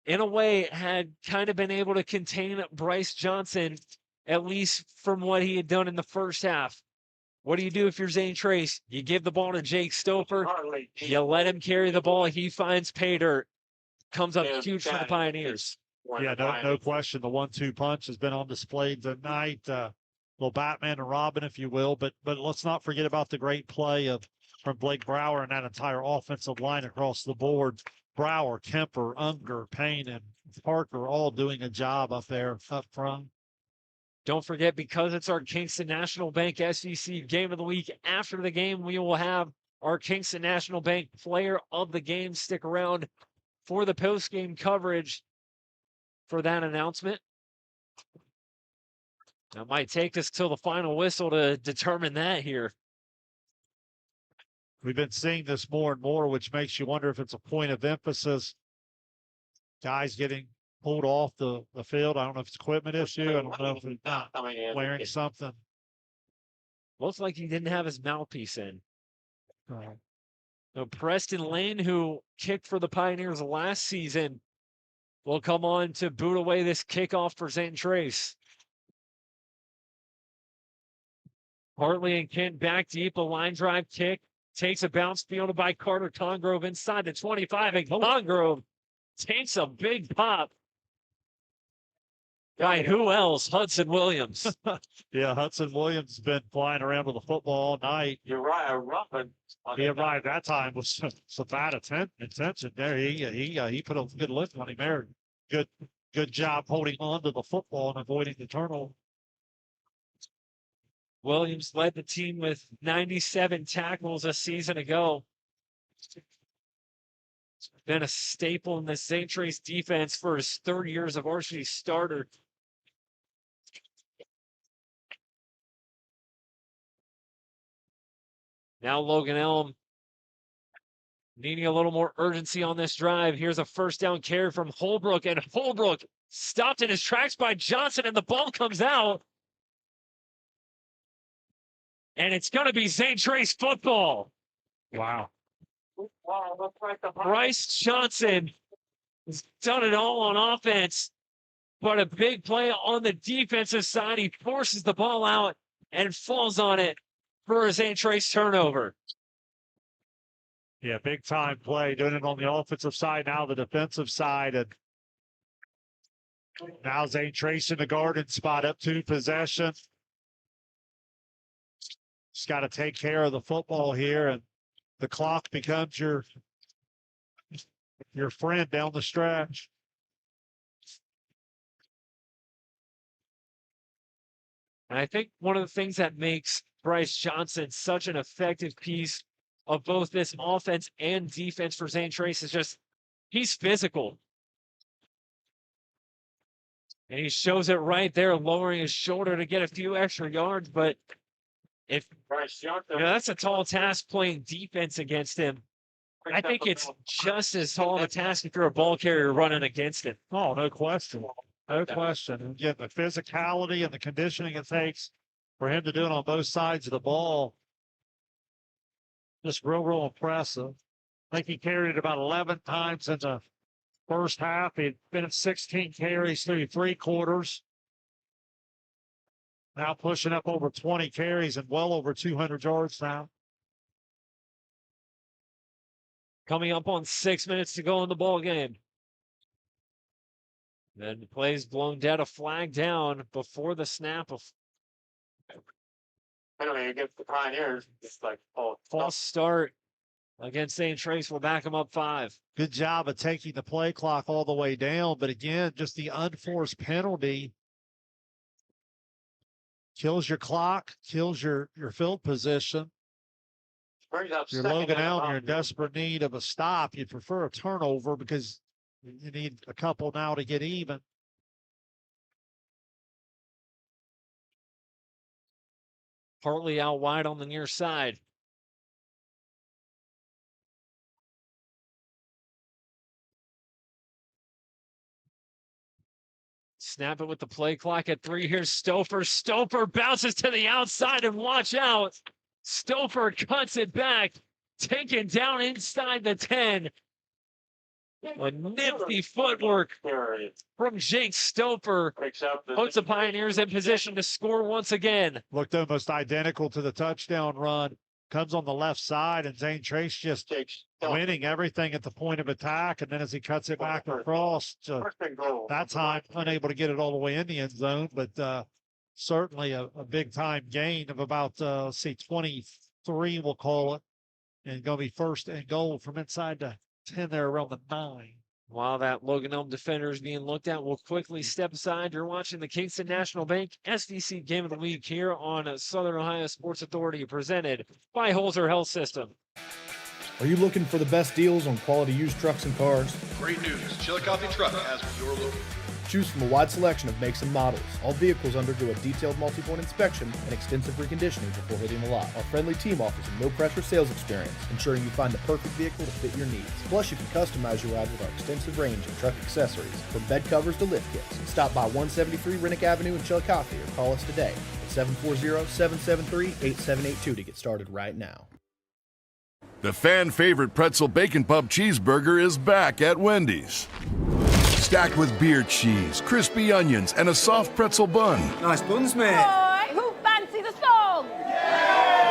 in a way, had kind of been able to contain Bryce Johnson, at least from what he had done in the first half. What do you do if you're Zane Trace? You give the ball to Jake Stouffer. You let him carry the ball. He finds pay dirt. Comes up huge for the Pioneers. Yeah, no question. The 1-2 punch has been on display tonight. Little Batman and Robin, if you will. But let's not forget about the great play from Blake Brower and that entire offensive line across the board. Brower, Kemper, Unger, Payne, and Parker all doing a job up there up front. Don't forget, because it's our Kingston National Bank SEC Game of the Week, after the game, we will have our Kingston National Bank Player of the Game. Stick around for the post-game coverage for that announcement. That might take us till the final whistle to determine that here. We've been seeing this more and more, which makes you wonder if it's a point of emphasis. Guys getting pulled off the field. I don't know if it's equipment issue. I don't know if it's not wearing something. Looks like he didn't have his mouthpiece in. So Preston Lane, who kicked for the Pioneers last season, will come on to boot away this kickoff for Zane Trace. Hartley and Kent back deep, a line drive kick. Takes a bounce fielded by Carter Congrove inside the 25, and Congrove takes a big pop. By who else? Hudson Williams. Yeah, Hudson Williams has been flying around with the football all night. You're right, Robin. He arrived that time with some bad intention there. He put a good lift on him there. Good job holding on to the football and avoiding the turnover. Williams led the team with 97 tackles a season ago. It's been a staple in the Zane Trace defense for his 30 years of varsity starter. Now Logan Elm needing a little more urgency on this drive. Here's a first down carry from Holbrook, and Holbrook stopped in his tracks by Johnson, and the ball comes out. And it's going to be Zane Trace football. Wow. Bryce Johnson has done it all on offense, but a big play on the defensive side. He forces the ball out and falls on it for a Zane Trace turnover. Yeah, big time play. Doing it on the offensive side, now the defensive side. And now Zane Trace in the garden spot, up 2 possessions. Just got to take care of the football here, and the clock becomes your friend down the stretch. And I think one of the things that makes Bryce Johnson such an effective piece of both this offense and defense for Zane Trace is just he's physical. And he shows it right there, lowering his shoulder to get a few extra yards, but if that's a tall task playing defense against him, I think it's just as tall of a task if you're a ball carrier running against him. Oh, no question. No question. And again, the physicality and the conditioning it takes for him to do it on both sides of the ball, just real impressive. I think he carried it about 11 times in the first half. He'd been at 16 carries through 3 quarters. Now pushing up over 20 carries and well over 200 yards now. Coming up on 6 minutes to go in the ball game. Then the play's blown dead, a flag down before the snap of Anyway, against the Pioneers, it's like, false start against Zane Trace will back him up 5. Good job of taking the play clock all the way down. But again, just the unforced penalty kills your clock, kills your field position. If you're Logan Elm, you're in desperate need of a stop. You'd prefer a turnover because you need a couple now to get even. Partly out wide on the near side. Snap it with the play clock at 3. Here's Stouffer. Stouffer bounces to the outside and watch out. Stouffer cuts it back, taken down inside the 10. A nifty footwork from Jake Stouffer puts the Pioneers in position to score once again. Looked almost identical to the touchdown run. Comes on the left side, and Zane Trace just winning everything at the point of attack. And then as he cuts it back across, that time unable to get it all the way in the end zone, but certainly a big-time gain of about, say, 23, we'll call it. And going to be first and goal from inside the 10 there around the 9. While that Logan Elm defender is being looked at, we'll quickly step aside. You're watching the Kingston National Bank SDC Game of the Week here on Southern Ohio Sports Authority, presented by Holzer Health System. Are you looking for the best deals on quality used trucks and cars? Great news. Chillicothe Truck has what you're looking for. Choose from a wide selection of makes and models. All vehicles undergo a detailed multi-point inspection and extensive reconditioning before hitting the lot. Our friendly team offers a no-pressure sales experience, ensuring you find the perfect vehicle to fit your needs. Plus, you can customize your ride with our extensive range of truck accessories, from bed covers to lift kits. Stop by 173 Rennick Avenue in Chillicothe or call us today at 740-773-8782 to get started right now. The fan favorite pretzel bacon pub cheeseburger is back at Wendy's. Stacked with beer cheese, crispy onions, and a soft pretzel bun. Nice buns, mate. Boy, who fancy the song?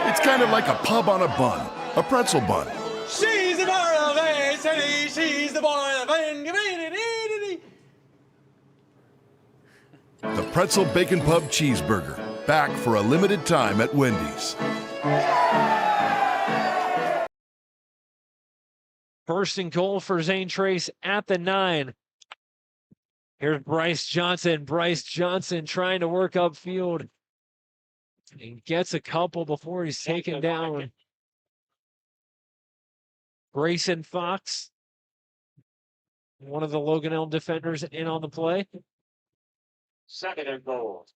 It's kind of like a pub on a bun, a pretzel bun. She's the bar of a city, she's the boy of The pretzel bacon pub cheeseburger, back for a limited time at Wendy's. First and goal for Zane Trace at the 9. Here's Bryce Johnson. Bryce Johnson trying to work upfield and gets a couple before he's taken down. Grayson Fox, one of the Logan Elm defenders, in on the play. Second and goal.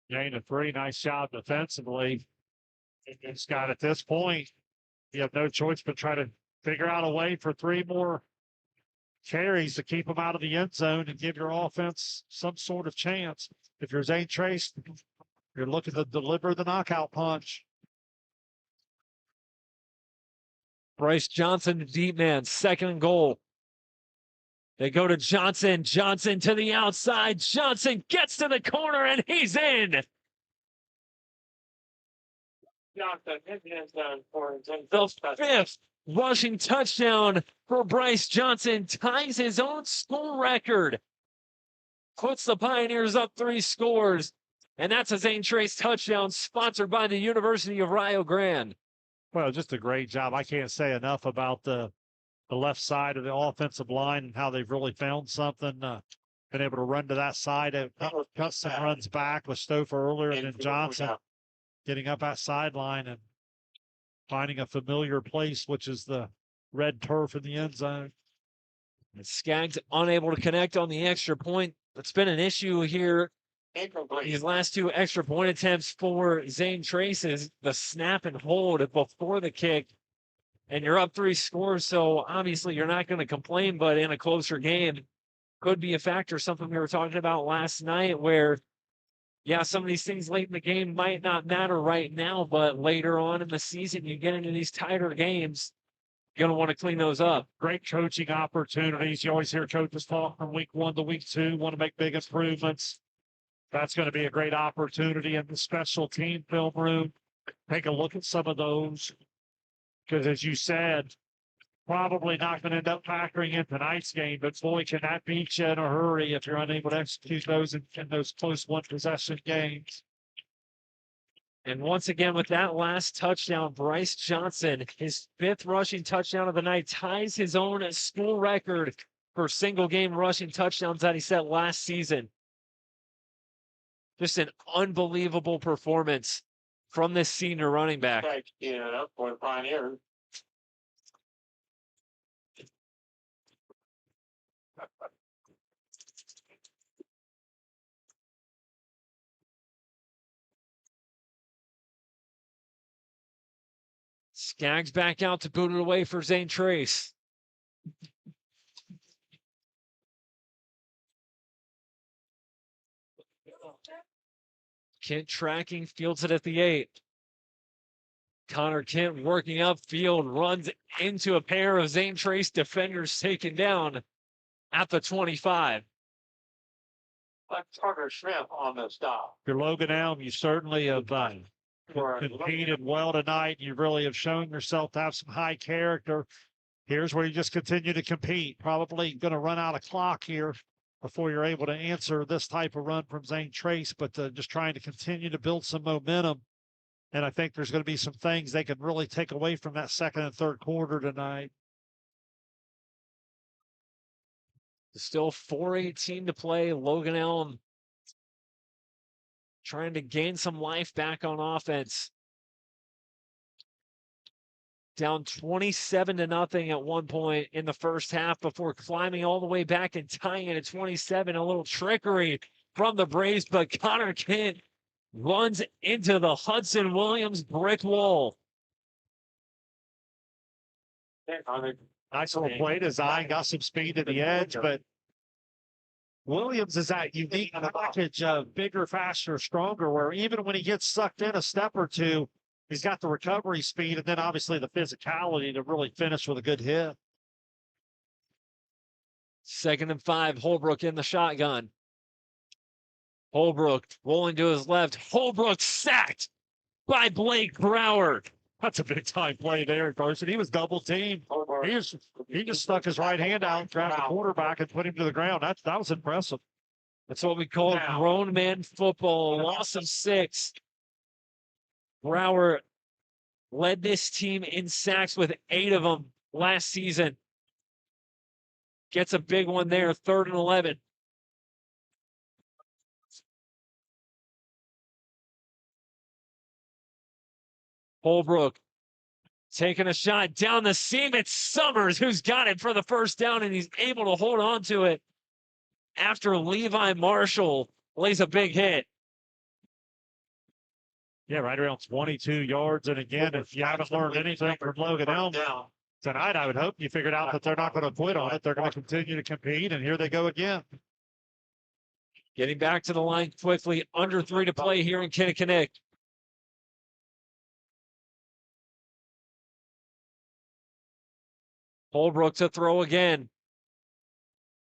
Gain of 3, nice job defensively. Scott, at this point, you have no choice but try to figure out a way for 3 more carries to keep them out of the end zone and give your offense some sort of chance. If you're Zane Trace, you're looking to deliver the knockout punch. Bryce Johnson, deep man, second and goal. They go to Johnson. Johnson to the outside. Johnson gets to the corner, and he's in. Johnson in the end zone for The 5th rushing touchdown for Bryce Johnson, ties his own school record, puts the Pioneers up 3 scores, and that's a Zane Trace touchdown sponsored by the University of Rio Grande. Well, just a great job. I can't say enough about the left side of the offensive line and how they've really found something, been able to run to that side. Cut some runs back with Stouffer earlier, and then Johnson getting up that sideline and finding a familiar place, which is the red turf in the end zone. And Skaggs unable to connect on the extra point. It's been an issue here. These last 2 extra point attempts for Zane Trace is the snap and hold before the kick. And you're up 3 scores, so obviously you're not going to complain, but in a closer game, could be a factor. Something we were talking about last night where, yeah, some of these things late in the game might not matter right now, but later on in the season, you get into these tighter games, you're going to want to clean those up. Great coaching opportunities. You always hear coaches talk from week 1 to week 2, want to make big improvements. That's going to be a great opportunity in the special team film room. Take a look at some of those, because as you said, probably not going to end up factoring in tonight's game, but boy, can that beat you in a hurry if you're unable to execute those in those close 1-possession games. And once again, with that last touchdown, Bryce Johnson, his 5th rushing touchdown of the night, ties his own school record for single-game rushing touchdowns that he set last season. Just an unbelievable performance from this senior running back. Yeah, for the Pioneers. Skaggs back out to boot it away for Zane Trace. Kent tracking, fields it at the 8. Connor Kent working upfield, runs into a pair of Zane Trace defenders taken down at the 25. Let's Carter Schmidt on the stop. If you're Logan Elm, you certainly have competed well tonight. You really have shown yourself to have some high character. Here's where you just continue to compete. Probably going to run out of clock here before you're able to answer this type of run from Zane Trace, but just trying to continue to build some momentum. And I think there's going to be some things they can really take away from that second and third quarter tonight. Still 4:18 to play. Logan Elm trying to gain some life back on offense. Down 27-0 at one point in the first half before climbing all the way back and tying it at 27. A little trickery from the Braves, but Connor Kent runs into the Hudson Williams brick wall. Nice little play design, got some speed at the edge, but Williams is that unique package of bigger, faster, stronger, where even when he gets sucked in a step or two, he's got the recovery speed and then obviously the physicality to really finish with a good hit. 2nd and 5, Holbrook in the shotgun. Holbrook rolling to his left. Holbrook sacked by Blake Brower. That's a big time play there, Carson. He was double teamed. He just stuck his right hand out, grabbed the quarterback, and put him to the ground. That was impressive. That's what we call grown man football. Loss of 6. Brower led this team in sacks with 8 of them last season. Gets a big one there, 3rd and 11. Holbrook taking a shot down the seam. It's Summers who's got it for the first down, and he's able to hold on to it after Levi Marshall lays a big hit. Yeah, right around 22 yards. And again, if you haven't learned anything from Logan Elm tonight, I would hope you figured out that they're not going to quit on it. They're going to continue to compete, and here they go again. Getting back to the line quickly, under 3 to play here in Kinnikinnick. Holbrook to throw again.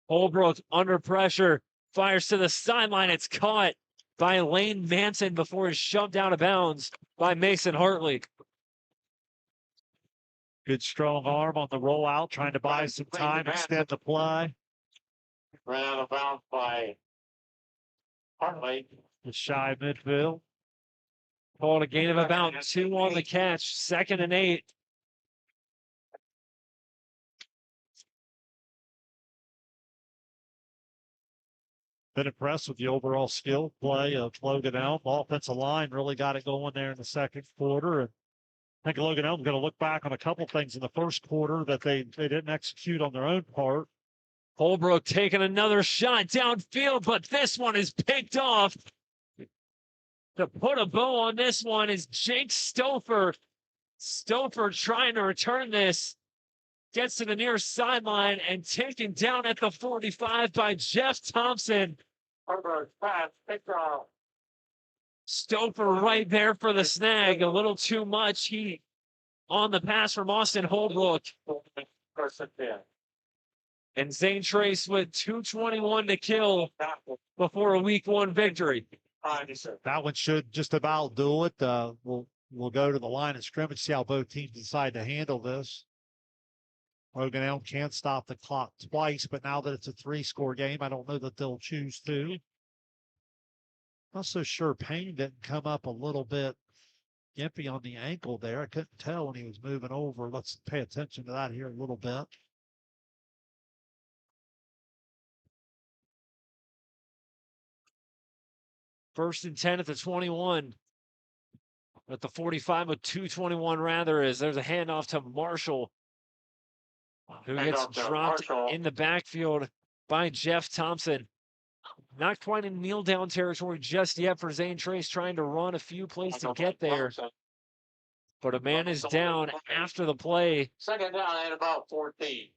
Holbrook under pressure, fires to the sideline. It's caught by Lane Manson before he's shoved out of bounds by Mason Hartley. Good strong arm on the rollout, trying to buy some time, extend the play. Ran out of bounds by Hartley. The shy midfield. Called a gain of about 2 on the catch. 2nd and 8. Been impressed with the overall skill play of Logan Elm. Offensive line really got it going there in the second quarter. And I think Logan Elm's going to look back on a couple things in the first quarter that they didn't execute on their own part. Holbrook taking another shot downfield, but this one is picked off. To put a bow on this one is Jake Stouffer. Stouffer trying to return this. Gets to the near sideline and taken down at the 45 by Jeff Thompson. Stouffer right there for the snag. A little too much heat on the pass from Austin Holbrook. And Zane Trace with 2:21 to kill before a week 1 victory. That one should just about do it. We'll go to the line of scrimmage, see how both teams decide to handle this. Logan Elm can't stop the clock twice, but now that it's a 3-score game, I don't know that they'll choose to. Not so sure Payne didn't come up a little bit gimpy on the ankle there. I couldn't tell when he was moving over. Let's pay attention to that here a little bit. First and 10 at the 21. At the 45 with 2:21 rather, as there's a handoff to Marshall, who gets dropped in the backfield by Jeff Thompson. Not quite in kneel down territory just yet for Zane Trace, trying to run a few plays to get there. But a man is down after the play. Second down at about 14.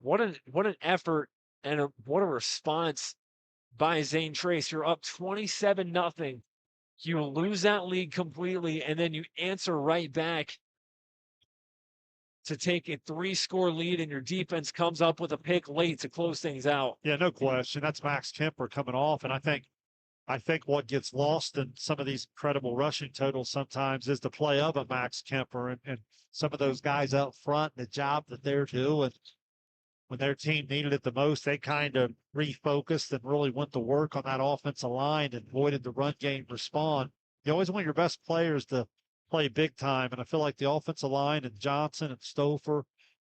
What an effort and what a response by Zane Trace. You're up 27-0. You lose that lead completely, and then you answer right back to take a 3-score lead, and your defense comes up with a pick late to close things out. Yeah, no question. That's Max Kemper coming off, and I think what gets lost in some of these incredible rushing totals sometimes is the play of a Max Kemper and some of those guys out front, the job that they're doing. When their team needed it the most, they kind of refocused and really went to work on that offensive line and avoided the run game respond. You always want your best players to play big time, and I feel like the offensive line and Johnson and Stouffer,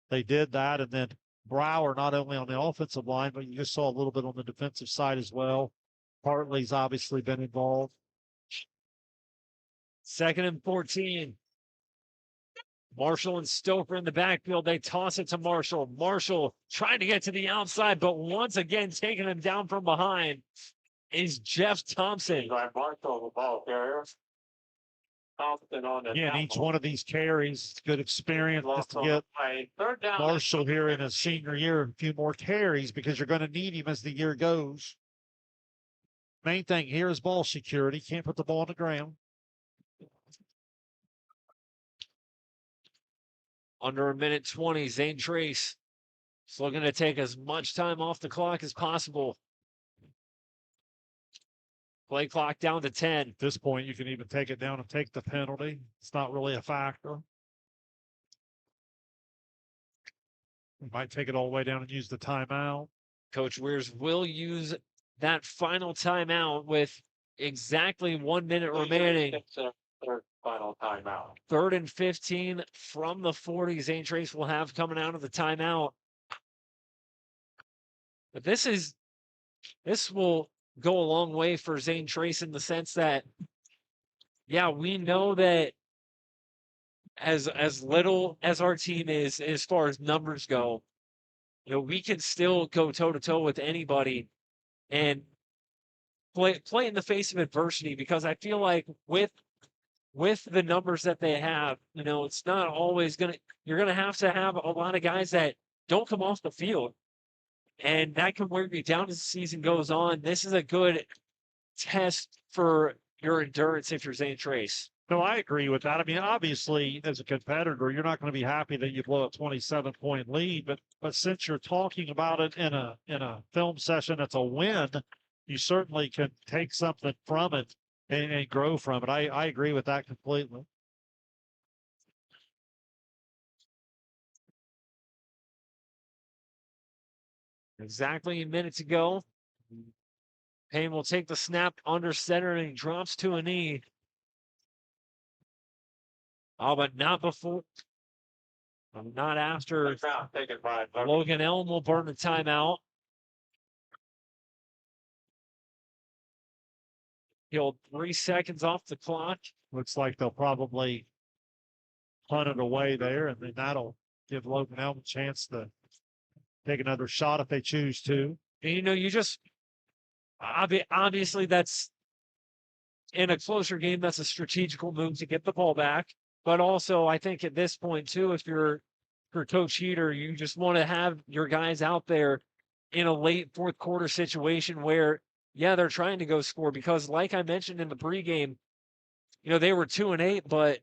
they did that. And then Brower, not only on the offensive line, but you just saw a little bit on the defensive side as well. Hartley's obviously been involved. 2nd and 14. Marshall and Stouffer in the backfield. They toss it to Marshall. Marshall trying to get to the outside, but once again taking him down from behind is Jeff Thompson. Marshall, the ball carrier. Thompson on the Yeah, and each one of these carries, good experience just to get Marshall here in his senior year, a few more carries because you're going to need him as the year goes. Main thing here is ball security. Can't put the ball on the ground. Under 1:20, Zane Trace is looking to take as much time off the clock as possible. Play clock down to 10. At this point, you can even take it down and take the penalty. It's not really a factor. We might take it all the way down and use the timeout. Coach Weirs will use that final timeout with exactly 1 minute remaining. Final timeout. 3rd and 15 from the 40. Zane Trace will have coming out of the timeout. But this will go a long way for Zane Trace in the sense that, yeah, we know that as little as our team is as far as numbers go, you know, we can still go toe to toe with anybody and play in the face of adversity, because I feel like with the numbers that they have, you know, it's not always you're going to have a lot of guys that don't come off the field, and that can wear you down as the season goes on. This is a good test for your endurance if you're Zane Trace. No, I agree with that. I mean, obviously, as a competitor, you're not going to be happy that you blow a 27-point lead, but since you're talking about it in a film session that's a win, you certainly can take something from it and grow from it. I agree with that completely. Exactly a minute to go. Payne will take the snap under center, and he drops to a knee. Oh, but not before. Not after. Logan Elm will burn the timeout. He'll 3 seconds off the clock. Looks like they'll probably punt it away there, and then that'll give Logan Elm a chance to take another shot if they choose to. And, you know, you just obviously that's in a closer game. That's a strategical move to get the ball back. But also, I think at this point too, if you're Coach Heater, you just want to have your guys out there in a late fourth quarter situation where, yeah, they're trying to go score, because like I mentioned in the pregame, you know, they were 2-8, but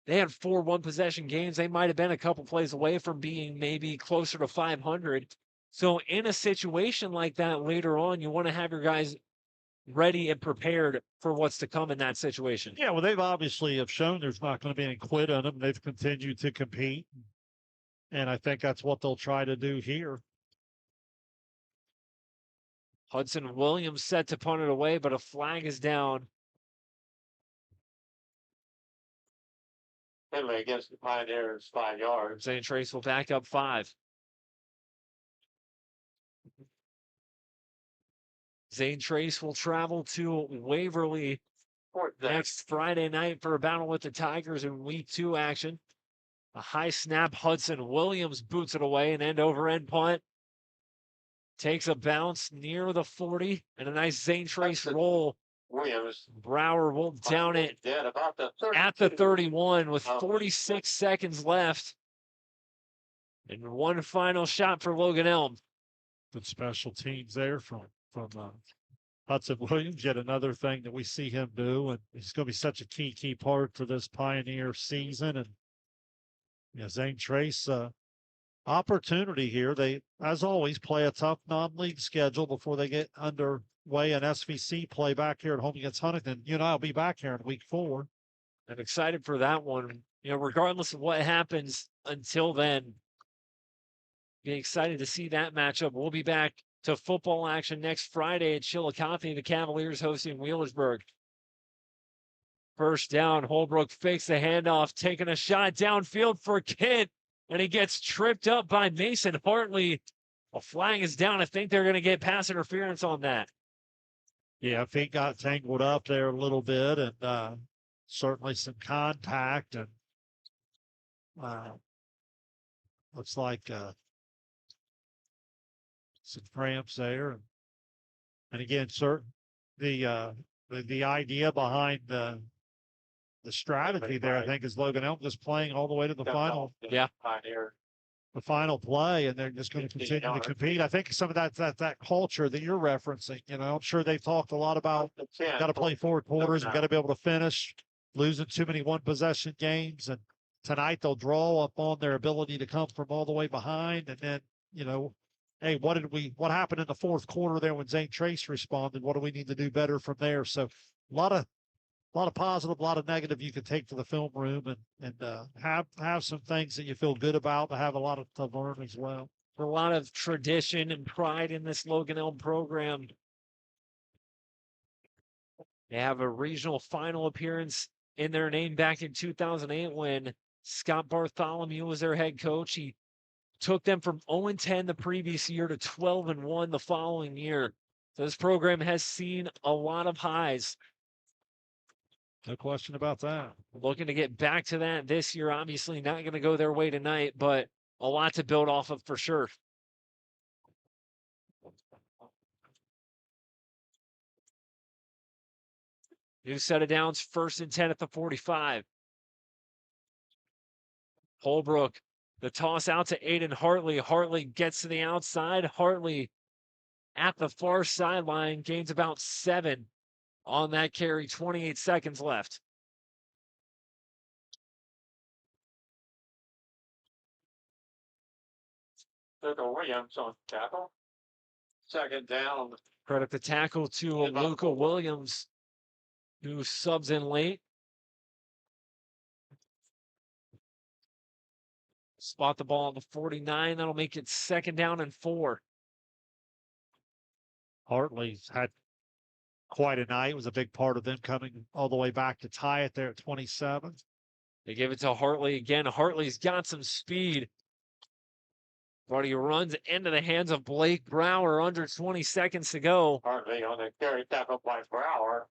they had 4 one-possession games. They might have been a couple plays away from being maybe closer to 500. So in a situation like that later on, you want to have your guys ready and prepared for what's to come in that situation. Yeah, well, they've obviously have shown there's not going to be any quit on them. They've continued to compete, and I think that's what they'll try to do here. Hudson Williams set to punt it away, but a flag is down. Penalty against the Pioneers, 5 yards. Zane Trace will back up 5. Zane Trace will travel to Waverly next Friday night for a battle with the Tigers in Week 2 action. A high snap, Hudson Williams boots it away, an end-over-end punt. Takes a bounce near the 40, and a nice Zane Trace roll. Williams. Brower will down it at the 31 with 46 seconds left. And one final shot for Logan Elm. Good special teams there from Hudson Williams. Yet another thing that we see him do, and he's going to be such a key part for this Pioneer season. And Zane Trace, opportunity here. They, as always, play a tough non-league schedule before they get underway in SVC play back here at home against Huntington. You and I will be back here in Week 4. I'm excited for that one. Regardless of what happens until then, be excited to see that matchup. We'll be back to football action next Friday at Chillicothe. The Cavaliers hosting Wheelersburg. First down, Holbrook fakes the handoff, taking a shot downfield for Kent, and he gets tripped up by Mason Hartley. A flag is down. I think they're going to get pass interference on that. Yeah, feet got tangled up there a little bit, and certainly some contact, and looks like some cramps there. And again, the idea behind the strategy there, I think, is Logan Elm just playing all the way to the final. Yeah. The final play, and they're just going to continue to compete. I think some of that culture that you're referencing, I'm sure they've talked a lot about got to play 4 quarters, we've got to be able to finish, losing too many one-possession games. And tonight they'll draw upon their ability to come from all the way behind. And then, hey, what happened in the fourth quarter there when Zane Trace responded? What do we need to do better from there? So a lot of positive, a lot of negative you can take to the film room, and have some things that you feel good about, but have a lot to learn as well. A lot of tradition and pride in this Logan Elm program. They have a regional final appearance in their name back in 2008 when Scott Bartholomew was their head coach. He took them from 0-10 the previous year to 12-1 the following year. So this program has seen a lot of highs. No question about that. Looking to get back to that this year. Obviously not going to go their way tonight, but a lot to build off of for sure. New set of downs, 1st and 10 at the 45. Holbrook, the toss out to Aiden Hartley. Hartley gets to the outside. Hartley at the far sideline, gains about 7 on that carry, 28 seconds left. Williams on tackle. 2nd down. Credit the tackle to Luca Williams, who subs in late. Spot the ball on the 49. That'll make it 2nd down and 4. Hartley's had quite a night. It was a big part of them coming all the way back to tie it there at 27. They give it to Hartley again. Hartley's got some speed, but he runs into the hands of Blake Brower under 20 seconds to go. Hartley on the carry tackle by Brower.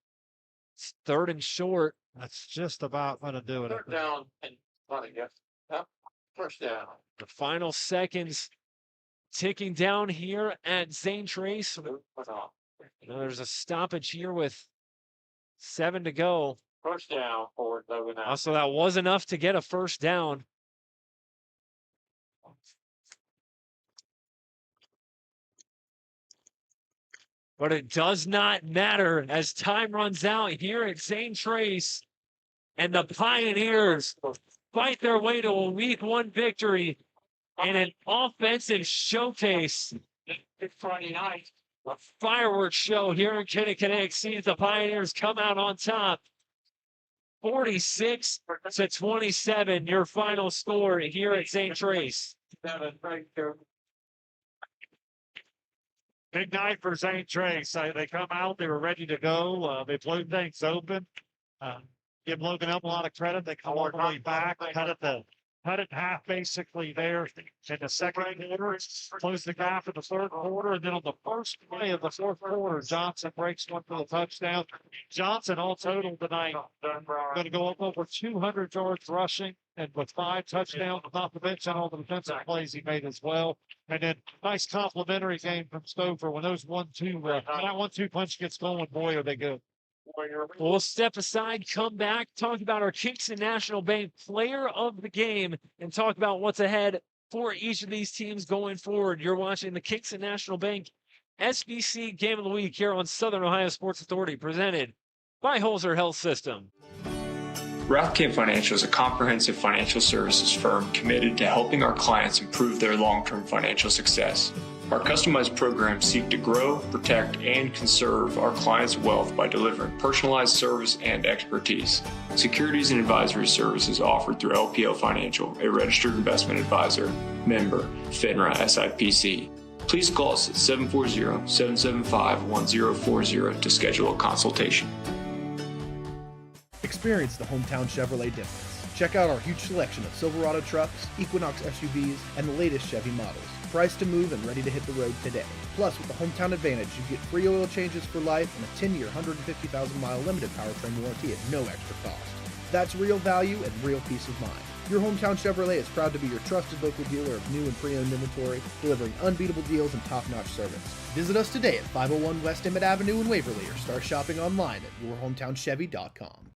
It's 3rd and short. That's just about going to do it. 3rd down and yep. 1st down. The final seconds ticking down here at Zane Trace. There's a stoppage here with 7 to go. 1st down for Logan Elm. So that was enough to get a 1st down. But it does not matter as time runs out here at Zane Trace, and the Pioneers fight their way to a Week 1 victory and an offensive showcase. It's Friday night. A fireworks show here in Kinnikinnick sees the Pioneers come out on top. 46-27, your final score here at Zane Trace. Big night for Zane Trace. They come out, they were ready to go. They blew things open. Give Logan Elm a lot of credit. They come all the way back, cut cut it in half basically there in the second quarter, close the gap in the third quarter, and then on the first play of the fourth quarter, Johnson breaks one for the touchdown. Johnson all total tonight going to go up over 200 yards rushing and with 5 touchdowns, not to mention all the defensive plays he made as well. And then nice complimentary game from Stover when those 1-2, that 1-2 punch gets going, boy, are they good. We'll step aside, come back, talk about our Kingston National Bank player of the game, and talk about what's ahead for each of these teams going forward. You're watching the Kingston National Bank SBC Game of the Week here on Southern Ohio Sports Authority, presented by Holzer Health System. Rathkamp Financial is a comprehensive financial services firm committed to helping our clients improve their long-term financial success. Our customized programs seek to grow, protect, and conserve our clients' wealth by delivering personalized service and expertise. Securities and advisory services offered through LPL Financial, a registered investment advisor, member, FINRA SIPC. Please call us at 740-775-1040 to schedule a consultation. Experience the hometown Chevrolet difference. Check out our huge selection of Silverado trucks, Equinox SUVs, and the latest Chevy models. Priced to move and ready to hit the road today. Plus, with the Hometown Advantage, you get free oil changes for life and a 10-year, 150,000-mile limited powertrain warranty at no extra cost. That's real value and real peace of mind. Your Hometown Chevrolet is proud to be your trusted local dealer of new and pre-owned inventory, delivering unbeatable deals and top-notch service. Visit us today at 501 West Emmett Avenue in Waverly or start shopping online at yourhometownchevy.com.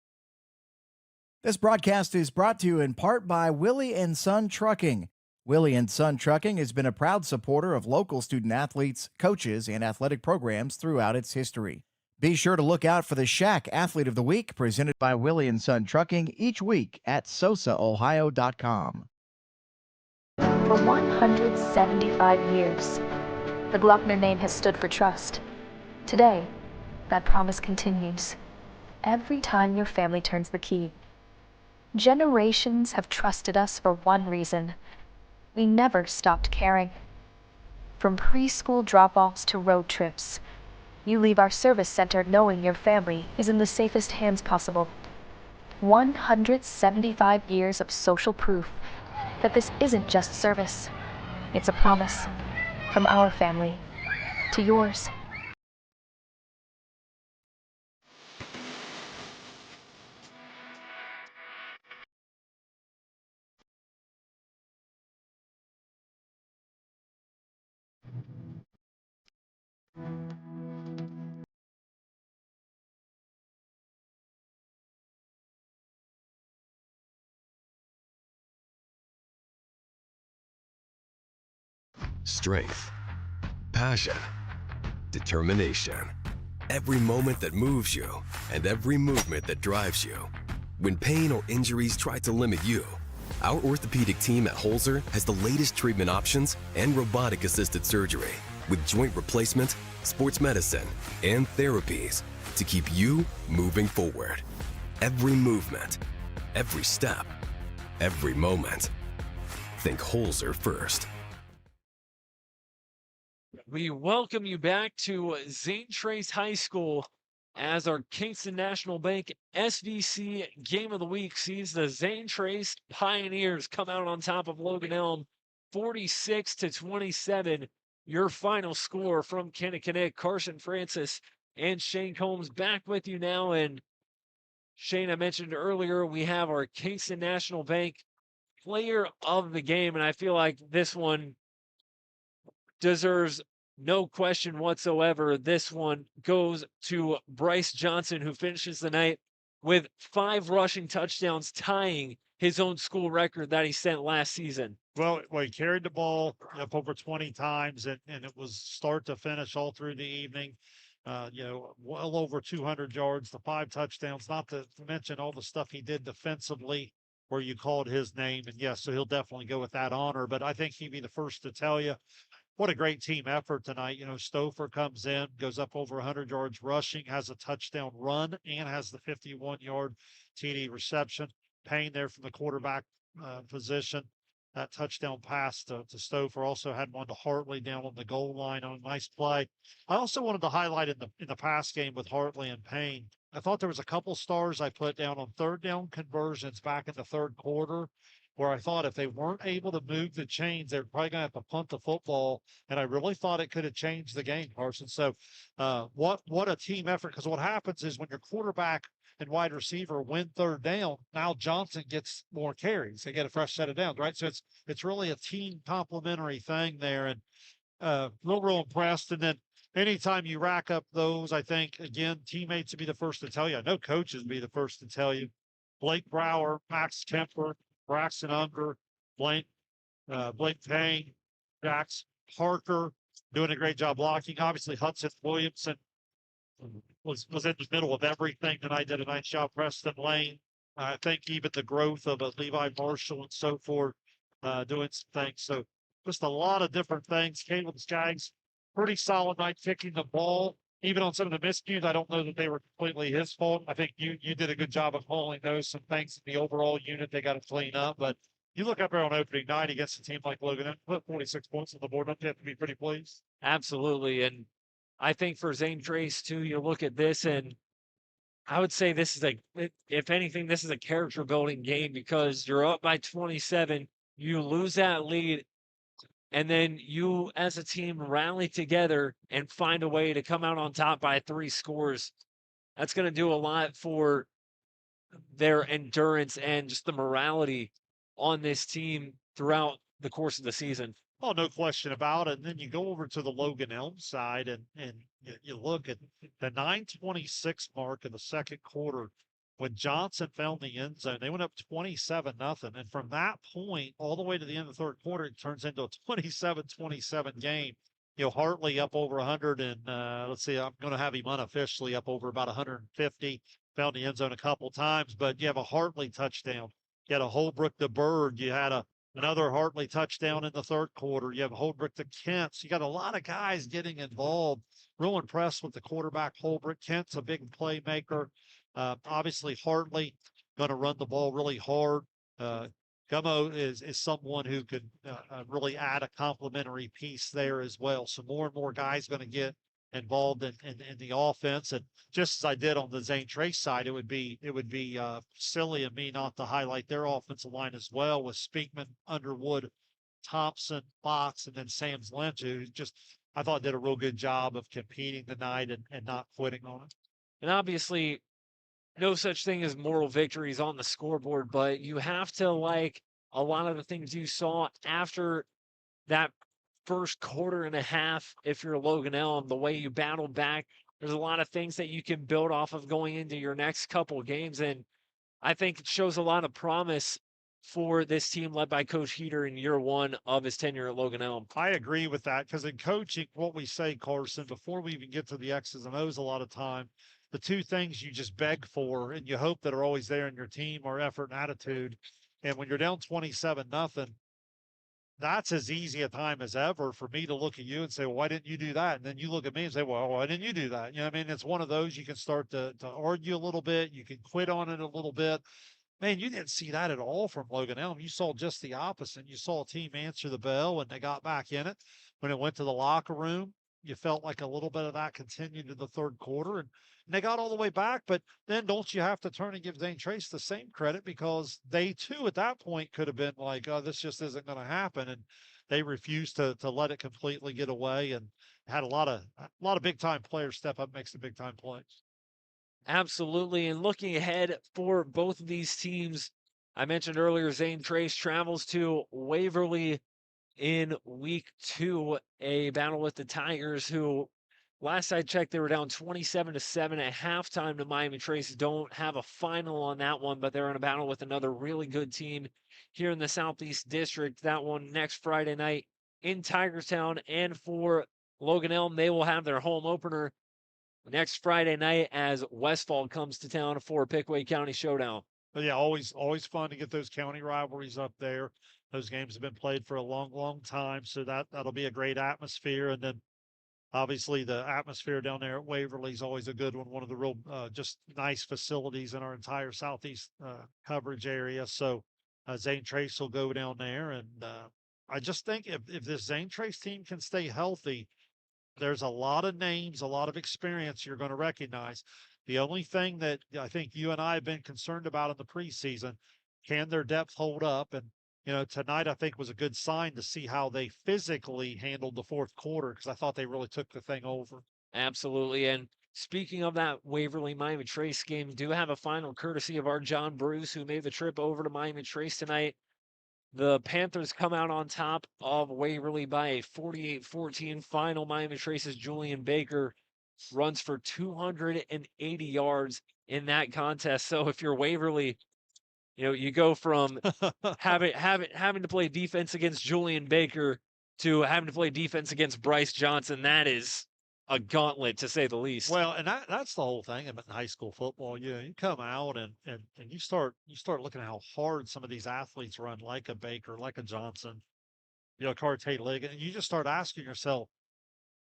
This broadcast is brought to you in part by Willey Son Trucking. Willey Son Trucking has been a proud supporter of local student-athletes, coaches, and athletic programs throughout its history. Be sure to look out for the Shack Athlete of the Week, presented by Willey Son Trucking, each week at sosaohio.com. For 175 years, the Glockner name has stood for trust. Today, that promise continues. Every time your family turns the key. Generations have trusted us for one reason. We never stopped caring. From preschool drop-offs to road trips, you leave our service center knowing your family is in the safest hands possible. 175 years of social proof that this isn't just service. It's a promise from our family to yours. Strength, passion, determination. Every moment that moves you and every movement that drives you. When pain or injuries try to limit you, our orthopedic team at Holzer has the latest treatment options and robotic-assisted surgery with joint replacement, sports medicine, and therapies to keep you moving forward. Every movement, every step, every moment. Think Holzer first. We welcome you back to Zane Trace High School as our Kingston National Bank SVC Game of the Week sees the Zane Trace Pioneers come out on top of Logan Elm 46-27. Your final score from Kinnikinnick. Carson Francis and Shane Combs back with you now. And Shane, I mentioned earlier, we have our Kingston National Bank player of the game, and I feel like this one deserves no question whatsoever. This one goes to Bryce Johnson, who finishes the night with 5 rushing touchdowns, tying his own school record that he set last season. Well, he carried the ball up over 20 times, and it was start to finish all through the evening. Well over 200 yards, the 5 touchdowns, not to mention all the stuff he did defensively where you called his name. And yes, so he'll definitely go with that honor. But I think he'd be the first to tell you what a great team effort tonight. Stouffer comes in, goes up over 100 yards rushing, has a touchdown run, and has the 51-yard TD reception. Payne there from the quarterback position. That touchdown pass to Stouffer. Also had one to Hartley down on the goal line on a nice play. I also wanted to highlight in the pass game with Hartley and Payne. I thought there was a couple stars I put down on third down conversions back in the third quarter. where I thought if they weren't able to move the chains, they were probably going to have to punt the football. And I really thought it could have changed the game, Carson. So what a team effort. Because what happens is when your quarterback and wide receiver win third down, now Johnson gets more carries. They get a fresh set of downs, right? So it's really a team complementary thing there. And real impressed. And then anytime you rack up those, I think, again, teammates would be the first to tell you. I know coaches would be the first to tell you. Blake Brower, Max Kemper, Braxton Unger, Blake Payne, Jax Parker, doing a great job blocking. Obviously, Hudson Williamson was in the middle of everything tonight, did a nice job. Preston Lane, I think even the growth of a Levi Marshall and so forth, doing some things. So just a lot of different things. Caleb Skaggs, pretty solid night kicking the ball. Even on some of the miscues, I don't know that they were completely his fault. I think you did a good job of calling those. Some things in the overall unit they got to clean up. But you look up there on opening night against a team like Logan Elm, put 46 points on the board. Don't you have to be pretty pleased? Absolutely. And I think for Zane Trace, too, you look at this, and I would say this is if anything, this is a character building game because you're up by 27. You lose that lead. And then you, as a team, rally together and find a way to come out on top by 3 scores. That's going to do a lot for their endurance and just the morality on this team throughout the course of the season. Oh, no question about it. And then you go over to the Logan Elm side and you look at the 9:26 mark of the second quarter. When Johnson found the end zone, they went up 27-0. And from that point all the way to the end of the third quarter, it turns into a 27-27 game. You know, Hartley up over 100 and let's see, I'm going to have him unofficially up over about 150. Found the end zone a couple times, but you have a Hartley touchdown. You had a Holbrook to Bird. You had another Hartley touchdown in the third quarter. You have Holbrook to Kent. So you got a lot of guys getting involved. Real impressed with the quarterback, Holbrook. Kent's a big playmaker. Obviously, Hartley going to run the ball really hard. Gummo is someone who could really add a complementary piece there as well. So more and more guys going to get involved in the offense. And just as I did on the Zane Trace side, it would be silly of me not to highlight their offensive line as well with Speakman, Underwood, Thompson, Fox, and then Sam's Lynch, who just I thought did a real good job of competing tonight and not quitting on it. And obviously, no such thing as moral victories on the scoreboard, but you have to like a lot of the things you saw after that first quarter and a half. If you're Logan Elm, the way you battled back, there's a lot of things that you can build off of going into your next couple of games. And I think it shows a lot of promise for this team led by Coach Heater in year 1 of his tenure at Logan Elm. I agree with that because in coaching, what we say, Carson, before we even get to the X's and O's a lot of time, the 2 things you just beg for and you hope that are always there in your team are effort and attitude. And when you're down 27-0, that's as easy a time as ever for me to look at you and say, well, why didn't you do that? And then you look at me and say, well, why didn't you do that? You know what I mean? It's one of those you can start to argue a little bit. You can quit on it a little bit. Man, you didn't see that at all from Logan Elm. You saw just the opposite. You saw a team answer the bell and they got back in it. When it went to the locker room, you felt like a little bit of that continued in the third quarter. And they got all the way back. But then don't you have to turn and give Zane Trace the same credit because they, too, at that point could have been like, oh, this just isn't going to happen. And they refused to let it completely get away and had a lot of big-time players step up, make some big-time plays. Absolutely. And looking ahead for both of these teams, I mentioned earlier, Zane Trace travels to Waverly in week 2, a battle with the Tigers, who last I checked, they were down 27-7 at halftime to Miami Trace. Don't have a final on that one, but they're in a battle with another really good team here in the Southeast District. That one next Friday night in Tigerstown. And for Logan Elm, they will have their home opener next Friday night as Westfall comes to town for Pickaway County Showdown. But yeah, always fun to get those county rivalries up there. Those games have been played for a long time, so that'll be a great atmosphere. And then obviously the atmosphere down there at Waverly is always a good one. One of the real just nice facilities in our entire Southeast coverage area. So Zane Trace will go down there, and I just think if this Zane Trace team can stay healthy, there's a lot of names, a lot of experience you're going to recognize. The only thing that I think you and I have been concerned about in the preseason, can their depth hold up? And tonight I think was a good sign to see how they physically handled the fourth quarter because I thought they really took the thing over. Absolutely. And speaking of that Waverly Miami Trace game, do have a final courtesy of our John Bruce, who made the trip over to Miami Trace tonight. The Panthers come out on top of Waverly by a 48-14 final. Miami Trace's Julian Baker runs for 280 yards in that contest. So if you're Waverly, you go from having to play defense against Julian Baker to having to play defense against Bryce Johnson. That is a gauntlet, to say the least. Well, and that's the whole thing about high school football. You come out and you start looking at how hard some of these athletes run, like a Baker, like a Johnson, Carte Liggett, and you just start asking yourself,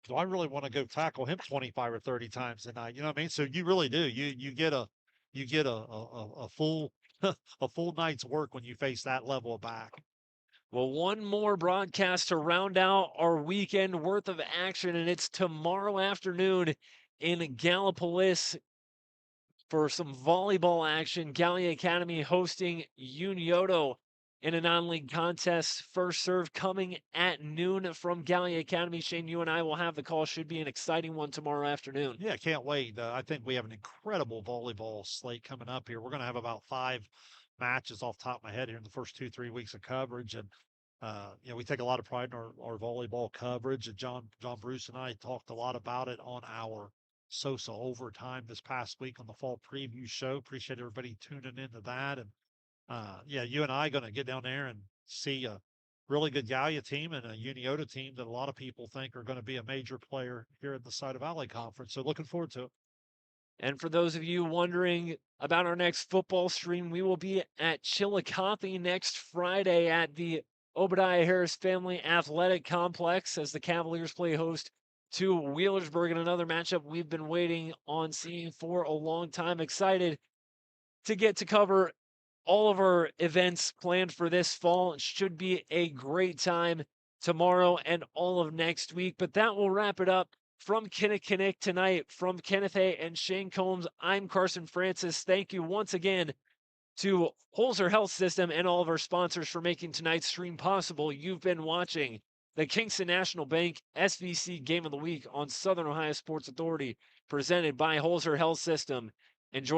do I really want to go tackle him 25 or 30 times a night? You know what I mean? So you really do. You get a full a full night's work when you face that level of back. Well, one more broadcast to round out our weekend worth of action, and it's tomorrow afternoon in Gallipolis for some volleyball action. Gallia Academy hosting Unioto in a non-league contest. First serve coming at noon from Gallia Academy. Shane, you and I will have the call. Should be an exciting one tomorrow afternoon. Yeah, can't wait. I think we have an incredible volleyball slate coming up here. We're going to have about 5 matches off the top of my head here in the first 2-3 weeks of coverage. And, we take a lot of pride in our volleyball coverage. And John Bruce and I talked a lot about it on our Sosa Overtime this past week on the fall preview show. Appreciate everybody tuning into that. And, you and I going to get down there and see a really good Gallia team and a Unioto team that a lot of people think are going to be a major player here at the Side of Valley Conference. So looking forward to it. And for those of you wondering about our next football stream, we will be at Chillicothe next Friday at the Obadiah Harris Family Athletic Complex as the Cavaliers play host to Wheelersburg in another matchup we've been waiting on seeing for a long time. Excited to get to cover all of our events planned for this fall. It should be a great time tomorrow and all of next week. But that will wrap it up from Kinnikinnick tonight. From Kenneth A. and Shane Combs, I'm Carson Francis. Thank you once again to Holzer Health System and all of our sponsors for making tonight's stream possible. You've been watching the Kingston National Bank SVC Game of the Week on Southern Ohio Sports Authority, presented by Holzer Health System. Enjoy